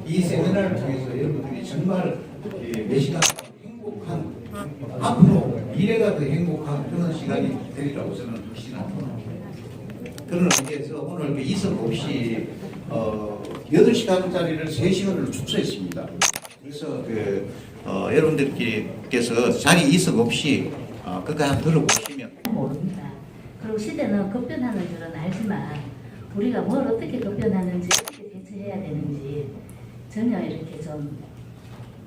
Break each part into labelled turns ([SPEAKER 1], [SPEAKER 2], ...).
[SPEAKER 1] 이 세미나를 통해서 여러분들이 정말 몇 시간 행복한 앞으로 미래가 더 행복한 그런 시간이 되리라고 저는 확신합니다. 그런 의미에서 오늘 그 이석 없이 8시간짜리를 3시간으로 축소했습니다. 그래서 여러분들께서 자리 이석 없이 그거 한번 들어보시면
[SPEAKER 2] 모릅니다. 그리고 시대는 급변하는 줄은 알지만 우리가 뭘 어떻게 급변하는지 어떻게 대처해야 되는지 전혀 이렇게 좀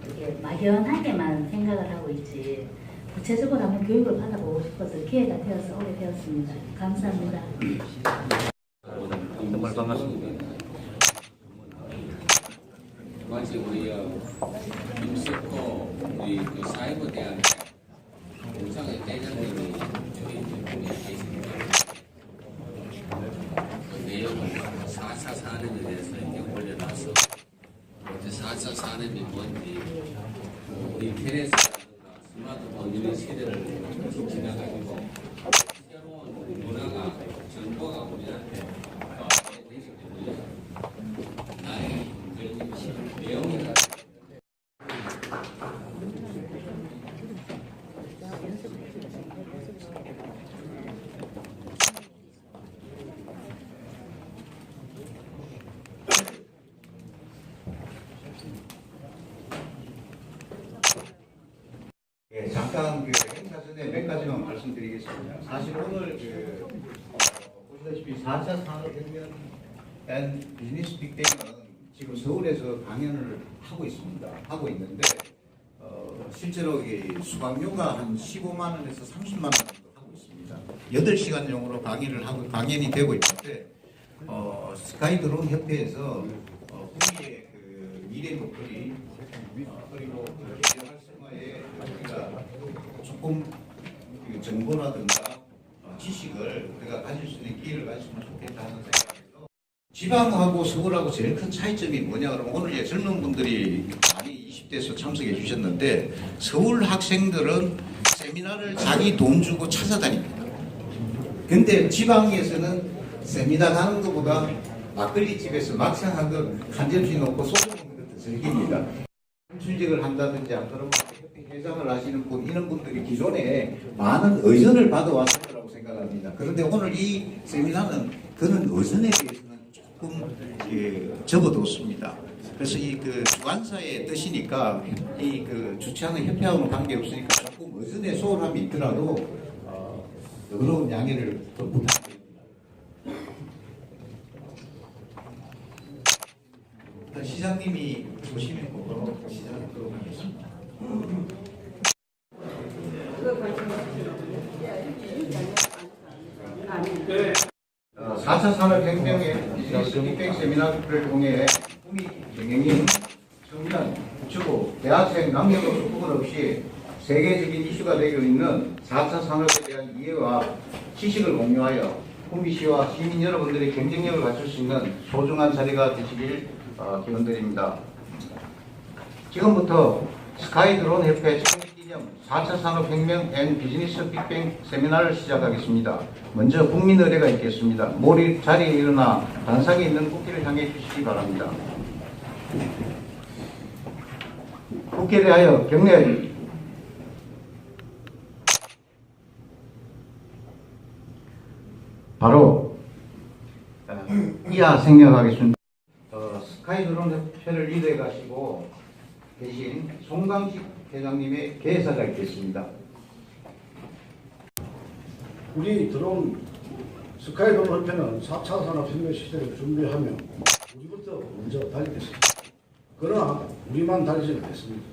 [SPEAKER 2] 이렇게 막연하게만 생각을 하고 있지 구체적으로 한번 교육을 받아보고 싶어서 기회가 되어서 오게 되었습니다. 감사합니다.
[SPEAKER 3] 정말 반갑습니다.
[SPEAKER 4] 마치 우리 임스코 우리 그 사이버 대학 공상의 대장님이 저희 분에 계십니다. 그 내용을 4.4 산업에 대해서 이렇게 올려놔서 4.4 산업이 뭔지 인터넷이라든가 스마트폰 이런 시대를 쭉 지나가지고 새로운 문화가 정보가 우리한테 되기 때문에 나의 내용이라
[SPEAKER 1] 잠깐 행사 전에 몇 가지만 말씀드리겠습니다. 사실 오늘 보시다시피 4차 산업혁명 앤 비즈니스 빅뱅은 지금 서울에서 강연을 하고 있습니다. 하고 있는데 실제로 수강료가 한 15만 원에서 30만 원 정도 하고 있습니다. 8시간용으로 강연이 되고 있는데 스카이드론 협회에서 국미의 미래 목소리 그리고 활성화에 우리가 조금 정보라든가 지식을 우리가 가질 수 있는 기회를 가졌으면 좋겠다 하는 생각에서 지방하고 서울하고 제일 큰 차이점이 뭐냐 그러면 오늘 젊은 분들이 많이 20대에서 참석해 주셨는데 서울 학생들은 세미나를 자기 돈 주고 찾아다닙니다. 근데 지방에서는 세미나 가는 것보다 막걸리 집에서 막상 한 거 한 접시 놓고 소주 먹는 것도 즐깁니다. 출직을 한다든지 안 그러면 협회 회장을 하시는 분 이런 분들이 기존에 많은 의전을 받아왔을 거라고 생각합니다. 그런데 오늘 이 세미나는 그런 의전에 대해서는 조금 접어뒀습니다. 그래서 이 주관사의 뜻이니까 이 주최하는 협회하고는 관계 없으니까 조금 의전에 소홀함이 있더라도 너그러운 양해를 더 부탁드립니다. 시장님이 조심해 보도록 시작하도록 하겠습니다. 4차 산업혁명의 비즈니스 빅뱅 세미나를 통해 국민 경영인, 청년, 주부, 대학생 남녀노소 구분 없이 세계적인 이슈가 되고 있는 4차 산업에 대한 이해와 지식을 공유하여 국민시와 시민 여러분들의 경쟁력을 갖출 수 있는 소중한 자리가 되시길 기원드립니다. 지금부터 스카이드론 협회 창립기념 4차 산업혁명 앤 비즈니스 빅뱅 세미나를 시작하겠습니다. 먼저 국민 의례가 있겠습니다. 모리 자리에 일어나 단상에 있는 국기를 향해 주시기 바랍니다. 국기에 대하여 경례. 바로 이하 생략하겠습니다. 스카이드론 협회를 리드해 가시고 계신 송강식 회장님의 개사가 있겠습니다.
[SPEAKER 5] 우리 들어온 스카이드론 협회는 4차 산업혁명 시대를 준비하며 우리부터 먼저 달리겠습니다. 그러나 우리만 달리지 않겠습니다.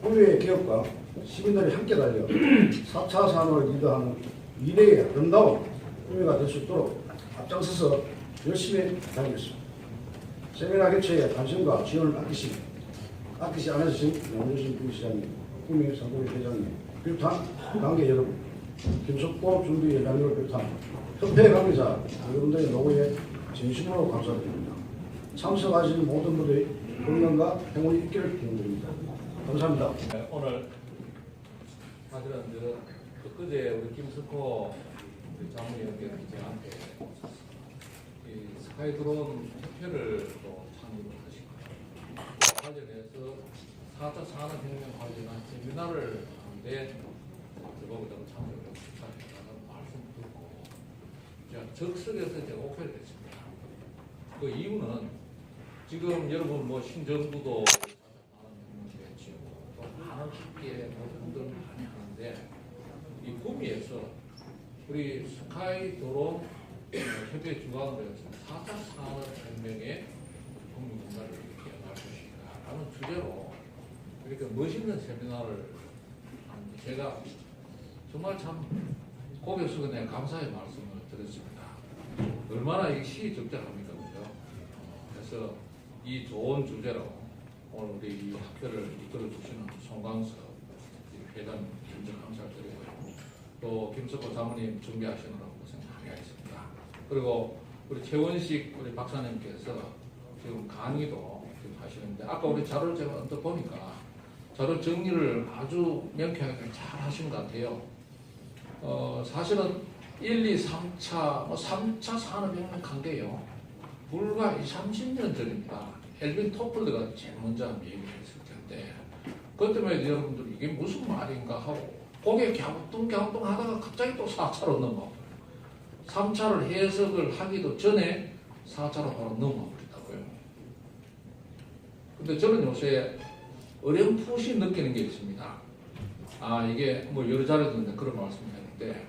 [SPEAKER 5] 국외의 기업과 시민들이 함께 달려 4차 산업을 리드하는 미래의 아름다운 국회가 될 수 있도록 앞장서서 열심히 달리겠습니다. 세미나 개최에 관심과 지원을 아끼지 않으신 양효신 부시장님, 국민상공회 회장님, 비롯한 관계 여러분, 김석보 준비위원장님을 비롯한 협회 관계자 여러분들의 노고에 진심으로 감사드립니다. 참석하신 모든 분들의 건강과 행운이 있기를 기원드립니다. 감사합니다.
[SPEAKER 3] 오늘 사실은 그제 우리 김석호 자문위원께서 저한테 이 스카이드론 협회를 또 창립을 하시고 4차 산업혁명 관련한 세미나를 하는데 저보고 좀 참여를 했다는 말씀 듣고 제가 적석에서 제가 오케이를 했습니다. 그 이유는 지금 여러분 뭐 신정부도 4차 산업혁명 제치고 또 많은 학계 모든 분들 많이 하는데 이 구미에서 우리 스카이 드론 협회 주관으로 해서 4차 산업혁명의 국민공간을 이렇게 할 것인가라는 주제로 이렇게 멋있는 세미나를 하는데 제가 정말 참 고개 숙여 내가 감사의 말씀을 드렸습니다. 얼마나 이 시적절합니까, 그죠? 그래서 이 좋은 주제로 오늘 우리 이 학교를 이끌어 주시는 송광석 회장 진정 감사를 드리고요. 또 김석호 사모님 준비하시느라고 고생 많이 하셨습니다. 그리고 우리 최원식 우리 박사님께서 지금 강의도 지금 하시는데 아까 우리 자료를 제가 언뜻 보니까 자료 정리를 아주 명쾌하게 잘 하신 것 같아요. 사실은 1, 2, 3차, 3차 산업혁명 관계요. 불과 20, 30년 전입니다. 엘빈 토플러가 제일 먼저 얘기를 했을 텐데 그때만 해도 여러분들 이게 무슨 말인가 하고 고개 갸우뚱 하다가 갑자기 또 4차로 넘어가고 3차를 해석을 하기도 전에 4차로 바로 넘어버렸다고요. 근데 저는 요새 어렴풋이 느끼는 게 있습니다. 이게 뭐 여러 자리에 듣는데 그런 말씀을 했는데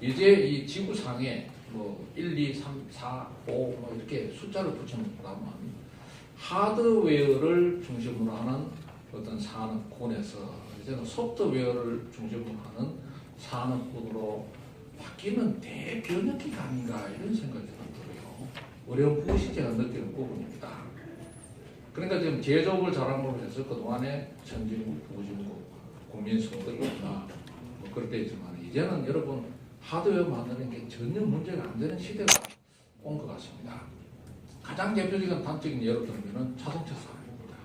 [SPEAKER 3] 이제 이 지구상에 뭐 1, 2, 3, 4, 5 뭐 이렇게 숫자를 붙여놓으면 하드웨어를 중심으로 하는 어떤 산업군에서 이제는 소프트웨어를 중심으로 하는 산업군으로 바뀌는 대변혁기가 아닌가 이런 생각이 들어요. 어려운 제가 느끼는 부분입니다. 그러니까 지금 제조업을 자랑으로 해서 그동안에 선진국, 후진국, 국민성들이나 뭐 그럴 때 있지만 이제는 여러분 하드웨어 만드는 게 전혀 문제가 안 되는 시대가 온 것 같습니다. 가장 대표적인 단적인 예를 들면 자동차 산업입니다.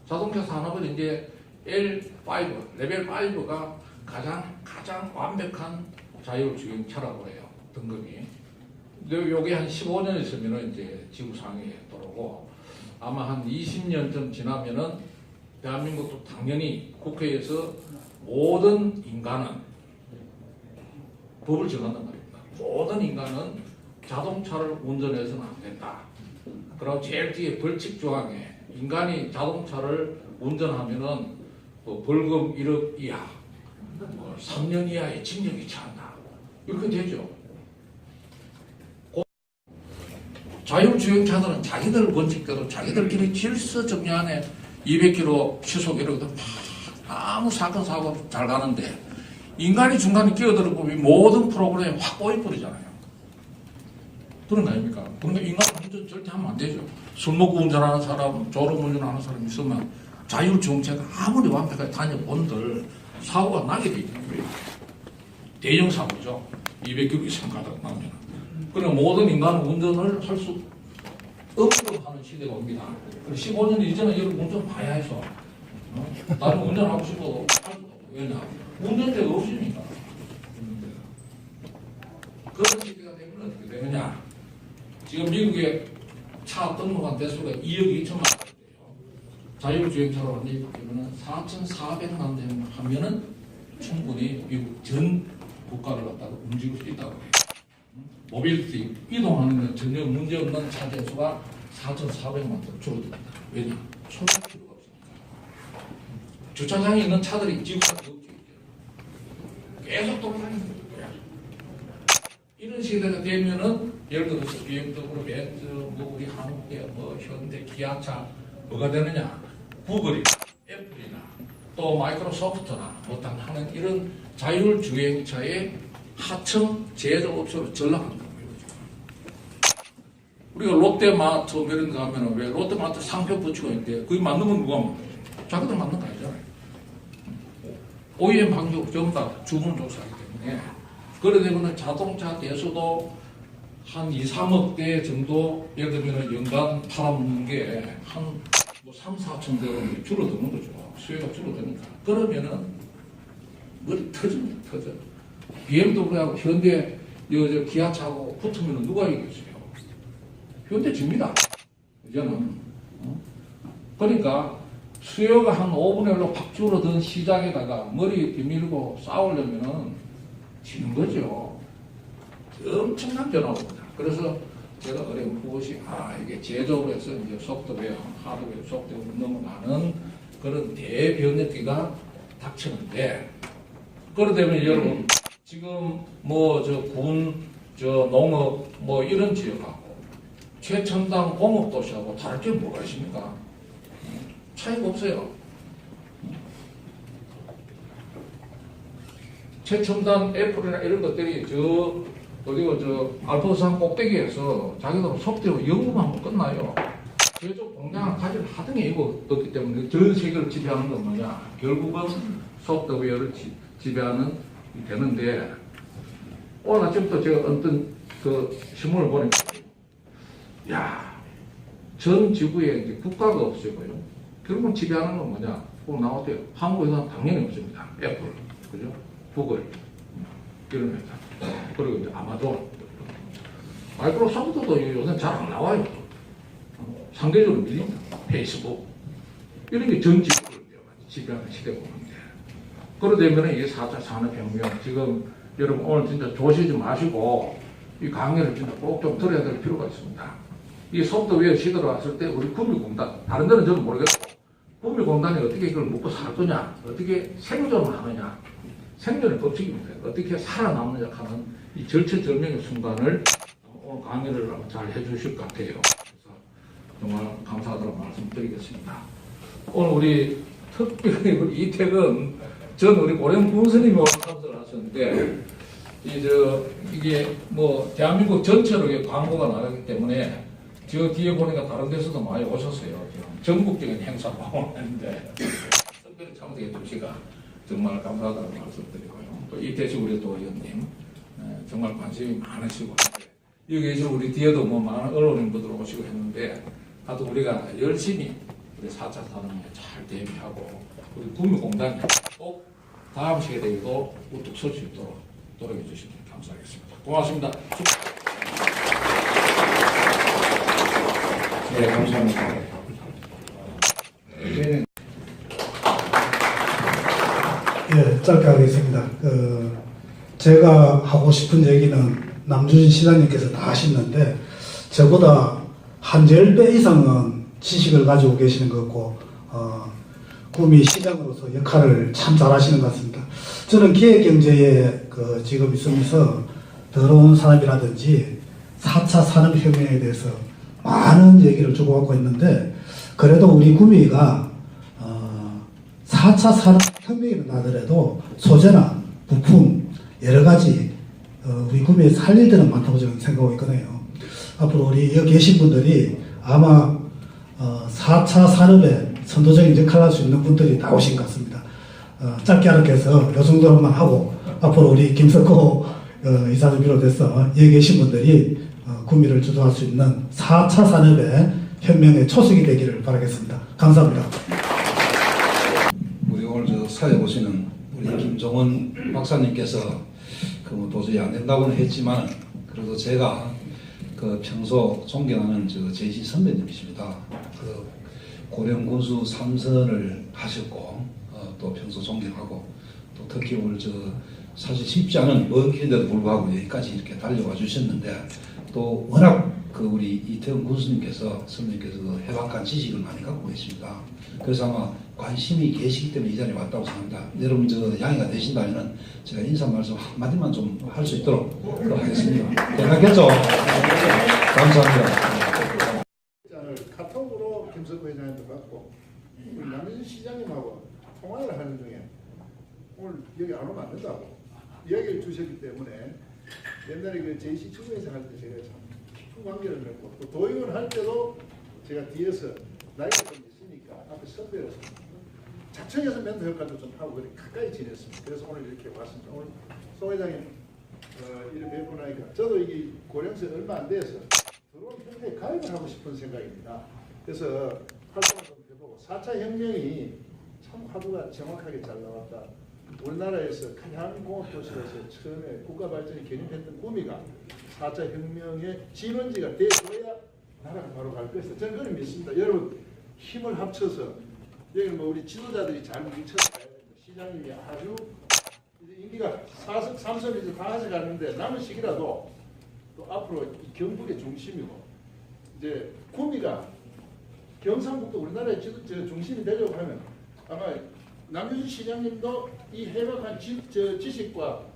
[SPEAKER 3] 자동차 산업은 이제 L5, 레벨 5가 가장 완벽한 자율주행차라고 해요. 등급이. 요게 한 15년 있으면 이제 지구상에 들어오고 아마 한 20년쯤 지나면은 대한민국도 당연히 국회에서 모든 인간은 법을 정한단 말입니다. 모든 인간은 자동차를 운전해서는 안 된다. 그리고 제일 뒤에 벌칙 조항에 인간이 자동차를 운전하면은 뭐 벌금 1억 이하, 뭐 3년 이하의 징역이 처한다. 이렇게 되죠. 자율주행차들은 자기들 원칙대로 자기들끼리 질서 정리 안에 200km 시속 이러거든 아무 사건 사고 잘 가는데 인간이 중간에 끼어들어 보면 모든 프로그램이 확 꼬여버리잖아요. 그런 거 아닙니까? 그런데 인간 운전 절대 하면 안 되죠. 술 먹고 운전하는 사람, 졸음 운전하는 사람 있으면 자율주행차가 아무리 완벽하게 다녀본들 사고가 나게 돼 있는 거예요. 대형 사고죠. 200km 이상 가다가 나면. 그러나 모든 인간은 운전을 할 수 없도록 하는 시대가 옵니다. 15년 이전에 여러분 운전 봐야 해서 나는 운전하고 싶어도 할 수가 없고 왜냐? 운전대가 없으니까. 그런 시대가 되면 어떻게 되느냐? 지금 미국의 차 등록한 대수가 2억 2천만 대예요. 자율주행차로 완전히 바뀌면 4,400만 대 하면은 충분히 미국 전 국가를 갖다가 움직일 수 있다고 해요. 모빌리티, 이동하는 데 전혀 문제없는 차 대수가 4,400만 대 줄어듭니다. 왜냐? 소비할 필요가 없으니까. 주차장에 있는 차들이 지구상에 없죠. 계속 돌아다니는 거예요. 이런 시대가 되면은 예를 들어서 BMW, 벤츠, 뭐 우리 한국의 뭐 현대, 기아차 뭐가 되느냐? 구글이나 애플이나 또 마이크로소프트나 뭐 하는 이런 자율주행차의 하청 제조업체로 전락한다는 거예요. 우리가 롯데마트 이런 거 하면은 왜 롯데마트 상표 붙이고 있는데 그게 맞는 건 누가 먹어요? 자기들 맞는 거 아니잖아요. OEM 방역 전부 다 주문 조사하기 때문에 그래 되면 자동차 대수도 한 2, 3억 대 정도 예를 들면 연간 팔아먹는 게 한 뭐 3, 4천 대로 줄어드는 거죠. 수요가 줄어드니까. 그러면은 머리 터집니다. 터져. BMW하고 현대 기아차하고 붙으면 누가 이기겠어요? 현대 집니다. 이제는. 그러니까 수요가 한 5분의 1로 팍 줄어든 시장에다가 머리 비밀고 싸우려면은 지는 거죠. 엄청난 변화가 옵니다. 그래서 제가 어려운 무엇이 이게 제조업에서 이제 소프트웨어, 하드웨어, 소프트웨어 넘어가는 그런 대변혁기가 닥치는데, 그러되면 여러분 지금 뭐 저 군, 저 농업 뭐 이런 지역하고 최첨단 공업 도시하고 다를 게 뭐가 있습니까? 차이가 없어요. 최첨단 애플이나 이런 것들이 어디고 알프스산 꼭대기에서 자기들 속대로 연구만 끝나요. 제조 공장을 가지를 하등에 이거 없기 때문에 전 세계를 지배하는 건 뭐냐? 결국은 소프트웨어를 지배하는 되는데, 오늘 아침부터 제가 어떤 그 신문을 보니까 전 지구에 이제 국가가 없어요. 결국은 지배하는 건 뭐냐? 꼭 나왔대요. 한국에서는 당연히 없습니다. 애플, 그죠? 구글, 이런 회사. 그리고 이제 아마존. 마이크로소프트도 요새 잘 안 나와요. 상대적으로 밀립니다. 페이스북. 이런 게 전 지구를 지배하는 시대가 오는데. 그러되면 이게 4차 산업혁명, 지금 여러분 오늘 진짜 조시지 마시고 이 강의를 진짜 꼭 좀 들어야 될 필요가 있습니다. 이 소프트웨어 시대로 왔을 때 우리 구미공단, 다른 데는 저는 모르겠고, 구미공단이 어떻게 이걸 먹고 살 거냐, 어떻게 생존을 하느냐, 생존의 법칙입니다. 어떻게 살아남느냐 하는 이 절체절명의 순간을 오늘 강의를 잘 해주실 것 같아요. 그래서 정말 감사하다고 말씀드리겠습니다. 오늘 우리 특별히 우리 이택은 전 우리 고령 군수님이 오늘 참석을 하셨는데, 이게 뭐 대한민국 전체로 이게 광고가 나가기 때문에 저 뒤에 보니까 다른 데서도 많이 오셨어요. 전국적인 행사가 오는데 특별히 참석해 주시가 정말 감사하다고 말씀드리고요. 또 이태식 우리 또 의원님 정말 관심이 많으시고, 여기 계신 우리 뒤에도 뭐 많은 언론인분들 오시고 했는데, 하여튼 우리가 열심히 우리 4차 산업에 잘 대비하고 우리 구미공단이 꼭 다음 세대에도 우뚝 설 수 있도록 노력해 주시면 감사하겠습니다. 고맙습니다.
[SPEAKER 1] 네, 감사합니다.
[SPEAKER 6] 예, 짧게 하겠습니다. 제가 하고 싶은 얘기는 남주진 시장님께서 다 하셨는데, 저보다 한 10배 이상은 지식을 가지고 계시는 것 같고, 구미 시장으로서 역할을 참 잘하시는 것 같습니다. 저는 기획경제에 지금 있으면서 더러운 산업이라든지 4차 산업혁명에 대해서 많은 얘기를 주고받고 있는데, 그래도 우리 구미가 4차 산업혁명이 나더라도 소재나 부품 여러 가지 우리 구미에 살 일들은 많다고 저는 생각하고 있거든요. 앞으로 우리 여기 계신 분들이 아마 4차 산업에 선도적인 역할을 할 수 있는 분들이 나오신 것 같습니다. 짧게 하렇게 해서 요 정도로만 하고, 앞으로 우리 김석호 이사를 비롯해서 여기 계신 분들이 구미를 주도할 수 있는 4차 산업의 혁명의 초석이 되기를 바라겠습니다. 감사합니다.
[SPEAKER 7] 우리 오늘 사회 보시는 우리 김종원 박사님께서 뭐 도저히 안 된다고는 했지만, 그래도 제가 평소 존경하는 제시 선배님이십니다. 고령 군수 3선을 하셨고, 또 평소 존경하고, 또 특히 오늘 사실 쉽지 않은 먼 길인데도 불구하고 여기까지 이렇게 달려와 주셨는데, 또 워낙 우리 이태원 군수님께서 선생님께서도 해박한 지식을 많이 갖고 계십니다. 그래서 아마 관심이 계시기 때문에 이 자리에 왔다고 생각합니다. 여러분 양해가 되신다면 제가 인사 말씀 한마디만 좀 할 수 있도록 하겠습니다. 괜찮겠죠? 감사합니다.
[SPEAKER 5] 카톡으로 김석호 회장님도 받고 우리 남희준 시장님하고 통화를 하는 중에 오늘 여기 안 오면 안 된다고 이야기를 주셨기 때문에, 옛날에 JC 추구회장 할 때 제가 참 깊은 관계를 맺고, 또 도의원 할 때도 제가 뒤에서 나이가 좀 있으니까 앞에 선배로서 자청에서 멘토 역할도 좀 하고 그렇게 가까이 지냈습니다. 그래서 오늘 이렇게 왔습니다. 오늘 송 회장님 이렇게 뵙고 나니까 저도 이게 고령세 얼마 안 돼서 들어온 형태에 가입을 하고 싶은 생각입니다. 그래서 활동을 좀 해보고, 4차 혁명이 참 화두가 정확하게 잘 나왔다. 우리나라에서 가장 공업도시로서 처음에 국가발전이 개념했던 구미가 4차 혁명의 진원지가 되어야 나라가 바로 갈 것이다. 저는 그걸 믿습니다. 여러분 힘을 합쳐서
[SPEAKER 8] 여기 뭐 우리 지도자들이 잘 뭉쳐서 가야 됩니다. 시장님이 아주 이제 임기가 4선, 3선 이제 다 가져가는데 남은 시기라도 또 앞으로 이 경북의 중심이고 이제 구미가 경상북도 우리나라의 중심이 되려고 하면 아마 남유진 시장님도 이 해박한 지식과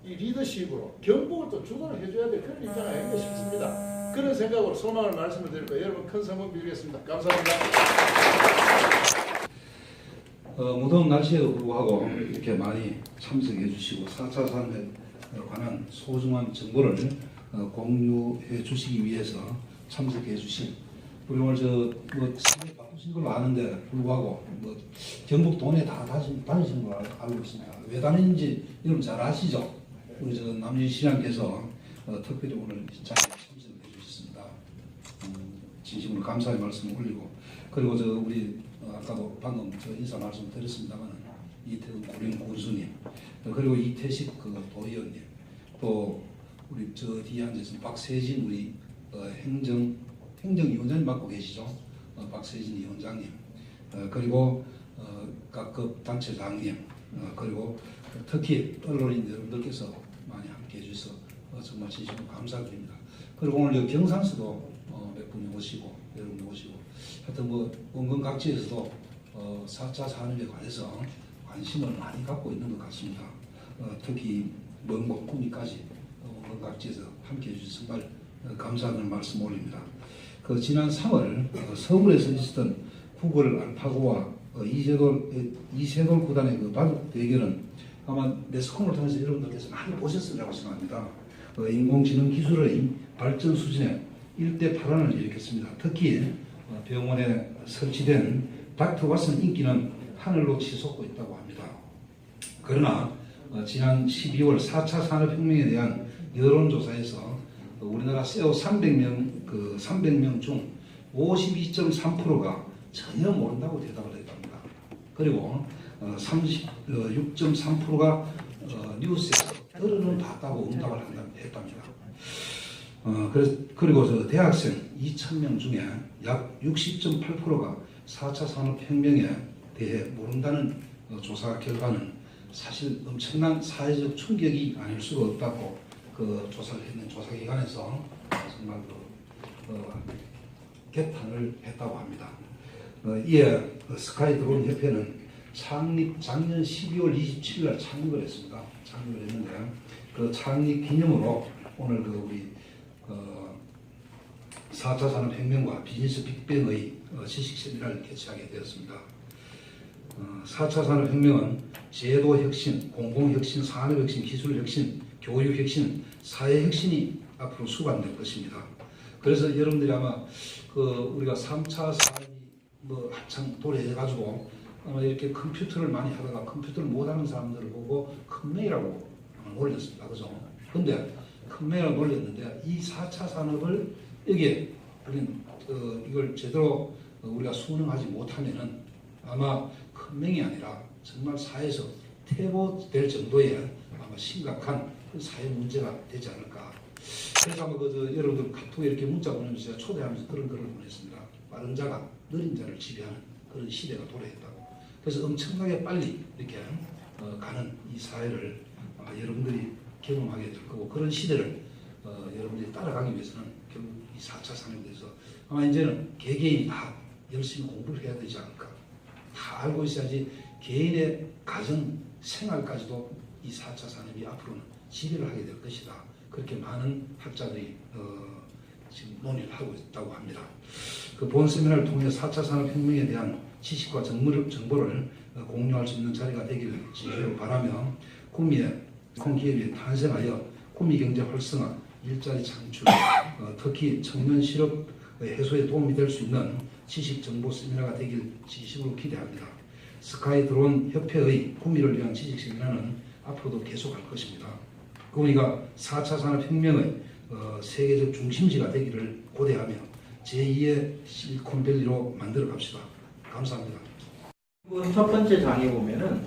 [SPEAKER 8] 이 리더십으로 경북을 또 주도를 해줘야 될 그런 입장이 아닌가 싶습니다. 그런 생각으로 소망을 말씀을 드리고 여러분 큰 선물 드리겠습니다. 감사합니다.
[SPEAKER 7] 무더운 날씨에도 불구하고 이렇게 많이 참석해 주시고 4차 산업에 관한 소중한 정보를 공유해 주시기 위해서 참석해 주신 우리 오늘 상당히 바쁘신 걸로 아는데 불구하고 경북 도내 다 다니신 걸로 알고 있습니다. 왜 다니는지 여러분 잘 아시죠? 우리 남유진 시장께서 특별히 오늘 이 자리에 참석해 주셨습니다. 진심으로 감사의 말씀을 올리고 그리고 우리 아까도 방금 인사 말씀 드렸습니다만 이태훈 고령 군수님 그리고 이태식 도의원님 또 우리 뒤에 앉아있는 박세진 우리 행정위원장님 맡고 계시죠? 박세진 위원장님 그리고 각급 단체장님 그리고 특히 언론인 여러분들께서 많이 함께해 주셔서 정말 진심으로 감사드립니다. 그리고 오늘 경산에서도 몇 분이 오시고 여러분 오시고 하여튼 원건 각지에서도 4차 산업에 관해서 관심을 많이 갖고 있는 것 같습니다. 특히 먼 곳 구미까지 원건 각지에서 함께해 주셔서 정말 감사하는 말씀 올립니다. 지난 3월 서울에서 있었던 구글 알파고와 이세돌 구단의 바둑 대결은 아마 매스컴을 통해서 여러분들께서 많이 보셨으리라고 생각합니다. 인공지능 기술의 발전 수준에 일대파란을 일으켰습니다. 특히 병원에 설치된 닥터 왓슨 인기는 하늘로 치솟고 있다고 합니다. 그러나 지난 12월 4차 산업혁명에 대한 여론조사에서 우리나라 SEO 300명 중 52.3%가 전혀 모른다고 대답을 했답니다. 그리고 36.3%가 뉴스에서 들어는 봤다고 응답을 했답니다. 그리고 대학생 2,000명 중에 약 60.8%가 4차 산업혁명에 대해 모른다는 조사 결과는 사실 엄청난 사회적 충격이 아닐 수가 없다고 조사를 했는 조사기관에서 정말 개탄을 했다고 합니다. 이에 스카이드론 협회는 작년 12월 27일 날 창립을 했습니다. 창립을 했는데 그 창립 기념으로 오늘 우리 4차 산업혁명과 비즈니스 빅뱅의 지식 세미나를 개최하게 되었습니다. 4차 산업혁명은 제도 혁신, 공공혁신, 산업혁신, 기술혁신, 교육혁신, 사회혁신이 앞으로 수반될 것입니다. 그래서 여러분들이 아마 우리가 3차 산업이 한창 도래해가지고 아마 이렇게 컴퓨터를 많이 하다가 컴퓨터를 못하는 사람들을 보고 컴맹이라고 놀렸습니다. 그죠? 근데 컴맹이라고 놀렸는데 이 4차 산업을 여기에 이걸 제대로 우리가 순응하지 못하면은 아마 컴맹이 아니라 정말 사회에서 퇴보될 정도의 아마 심각한 사회 문제가 되지 않을까. 그래서 아마 여러분들 카톡에 이렇게 문자 보내면서 제가 초대하면서 그런 글을 보냈습니다. 빠른 자가 느린 자를 지배하는 그런 시대가 도래했다고. 그래서 엄청나게 빨리 이렇게 가는 이 사회를 여러분들이 경험하게 될 거고 그런 시대를 여러분들이 따라가기 위해서는 결국 이 4차 산업에 대해서 아마 이제는 개개인이 다 열심히 공부를 해야 되지 않을까. 다 알고 있어야지 개인의 가정 생활까지도 이 4차 산업이 앞으로는 지배를 하게 될 것이다. 그렇게 많은 학자들이 지금 논의를 하고 있다고 합니다. 본 세미나를 통해 4차 산업혁명에 대한 지식과 정보를 공유할 수 있는 자리가 되기를 진심으로 바라며 구미의 기업이 탄생하여 구미 경제 활성화, 일자리 창출, 특히 청년 실업 해소에 도움이 될 수 있는 지식 정보 세미나가 되길 진심으로 기대합니다. 스카이드론 협회의 구미를 위한 지식 세미나는 앞으로도 계속할 것입니다. 구미가 4차 산업혁명의 세계적 중심지가 되기를 고대하며 제2의 실리콘밸리로 만들어 갑시다. 감사합니다.
[SPEAKER 9] 첫 번째 장에 보면은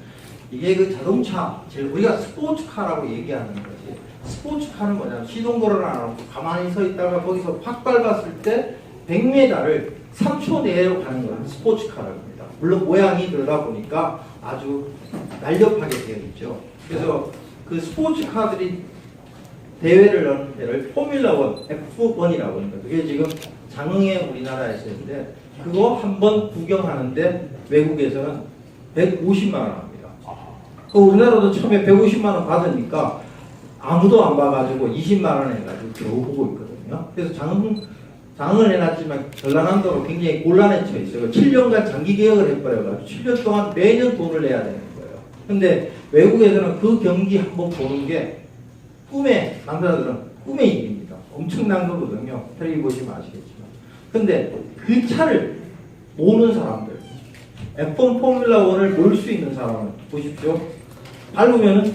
[SPEAKER 9] 이게 자동차, 우리가 스포츠카라고 얘기하는 거지. 스포츠카는 뭐냐면 시동거를 안 하고 가만히 서 있다가 거기서 확 밟았을 때 100m를 3초 내로 가는 건 스포츠카라고 합니다. 물론 모양이 그러다 보니까 아주 날렵하게 되어 있죠. 그래서 그 스포츠카들이 대회를 여는 데를 포뮬러 1, F1이라고 합니다. 그게 지금 장흥에 우리나라에서 있는데 그거 한번 구경하는데 외국에서는 150만 원 합니다. 그 우리나라도 처음에 150만 원 받으니까 아무도 안 봐가지고 20만 원 해가지고 겨우 보고 있거든요. 그래서 장흥을 해놨지만 전라남도가 굉장히 곤란에 처해 있어요. 7년간 장기 개혁을 해버려가지고 7년 동안 매년 돈을 내야 되는 거예요. 근데 외국에서는 그 경기 한번 보는 게 남자들은 꿈의 일입니다. 엄청난 거거든요. 텔레비 보시면 아시겠지만. 근데 그 차를 모는 사람들, F1 포뮬러 1을 몰 수 있는 사람은 보십시오. 밟으면은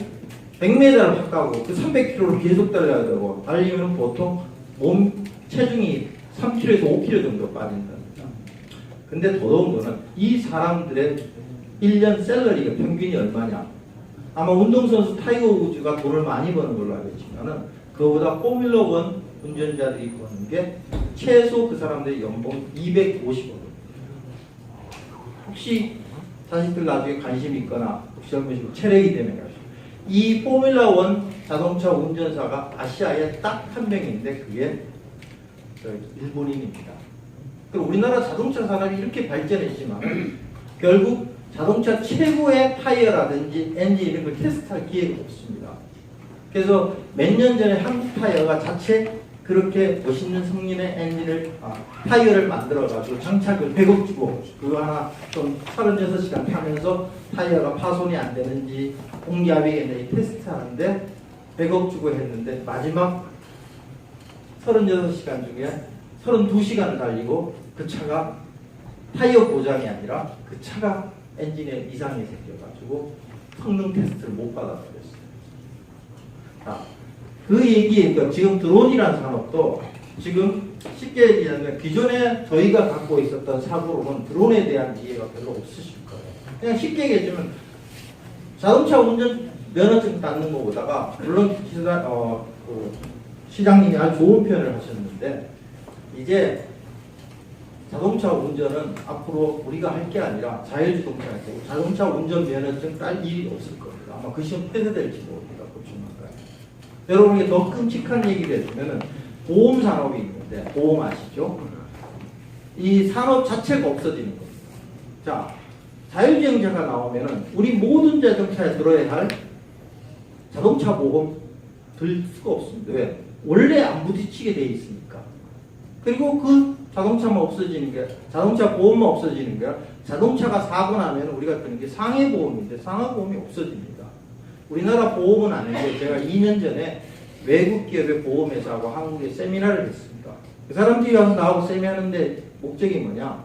[SPEAKER 9] 100m를 확 가고 그 300km를 계속 달려야 되고 달리면 보통 몸 체중이 3kg에서 5kg 정도 빠진답니다. 근데 더 더운 거는 이 사람들의 1년 셀러리가 평균이 얼마냐? 아마 운동선수 타이거 우즈가 돈을 많이 버는 걸로 알겠지만은 그거보다 포뮬러 1 운전자들이 버는 게 최소 그 사람들의 연봉 250원. 혹시 자식들 나중에 관심 있거나 혹시 젊으시고 체력이 되면 이 포뮬러 1 자동차 운전사가 아시아에 딱 한 명인데 그게 일본인입니다. 그리고 우리나라 자동차 산업이 이렇게 발전했지만 결국 자동차 최고의 타이어라든지 엔진 이런 걸 테스트할 기회가 없습니다. 그래서 몇 년 전에 한국 타이어가 자체 그렇게 멋있는 성능의 타이어를 만들어가지고 장착을 100억 주고 그거 하나 좀 36시간 타면서 타이어가 파손이 안 되는지 공기압이 있는지 테스트하는데 100억 주고 했는데 마지막 36시간 중에 32시간을 달리고 그 차가 타이어 고장이 아니라 그 차가 엔진에 이상이 생겨가지고 성능 테스트를 못 받아버렸어요. 그 얘기예요. 지금 드론이라는 산업도 지금 쉽게 얘기하면 기존에 저희가 갖고 있었던 사고로는 드론에 대한 이해가 별로 없으실 거예요. 그냥 쉽게 얘기하자면 자동차 운전 면허증 따는 것보다가 물론 시장님이 아주 좋은 표현을 하셨는데 이제 자동차 운전은 앞으로 우리가 할 게 아니라 자율주동차가 되고 자동차 운전 면허증 딸 일이 없을 겁니다. 아마 그 시험 폐쇄될지 모릅니다. 여러분에게 더 끔찍한 얘기를 해주면 보험 산업이 있는데 보험 아시죠? 이 산업 자체가 없어지는 겁니다. 자, 자율주행차가 나오면은 우리 모든 자동차에 들어야 할 자동차 보험 들 수가 없습니다. 왜? 원래 안 부딪히게 돼 있으니까. 그리고 그 자동차만 없어지는 게 자동차 보험만 없어지는 게 자동차가 사고 나면 우리가 드는 게 상해보험인데 상해보험이 없어집니다. 우리나라 보험은 아닌데 제가 2년 전에 외국 기업의 보험회사하고 한국에 세미나를 했습니다. 그 사람들이 와서 나하고 세미나하는데 목적이 뭐냐?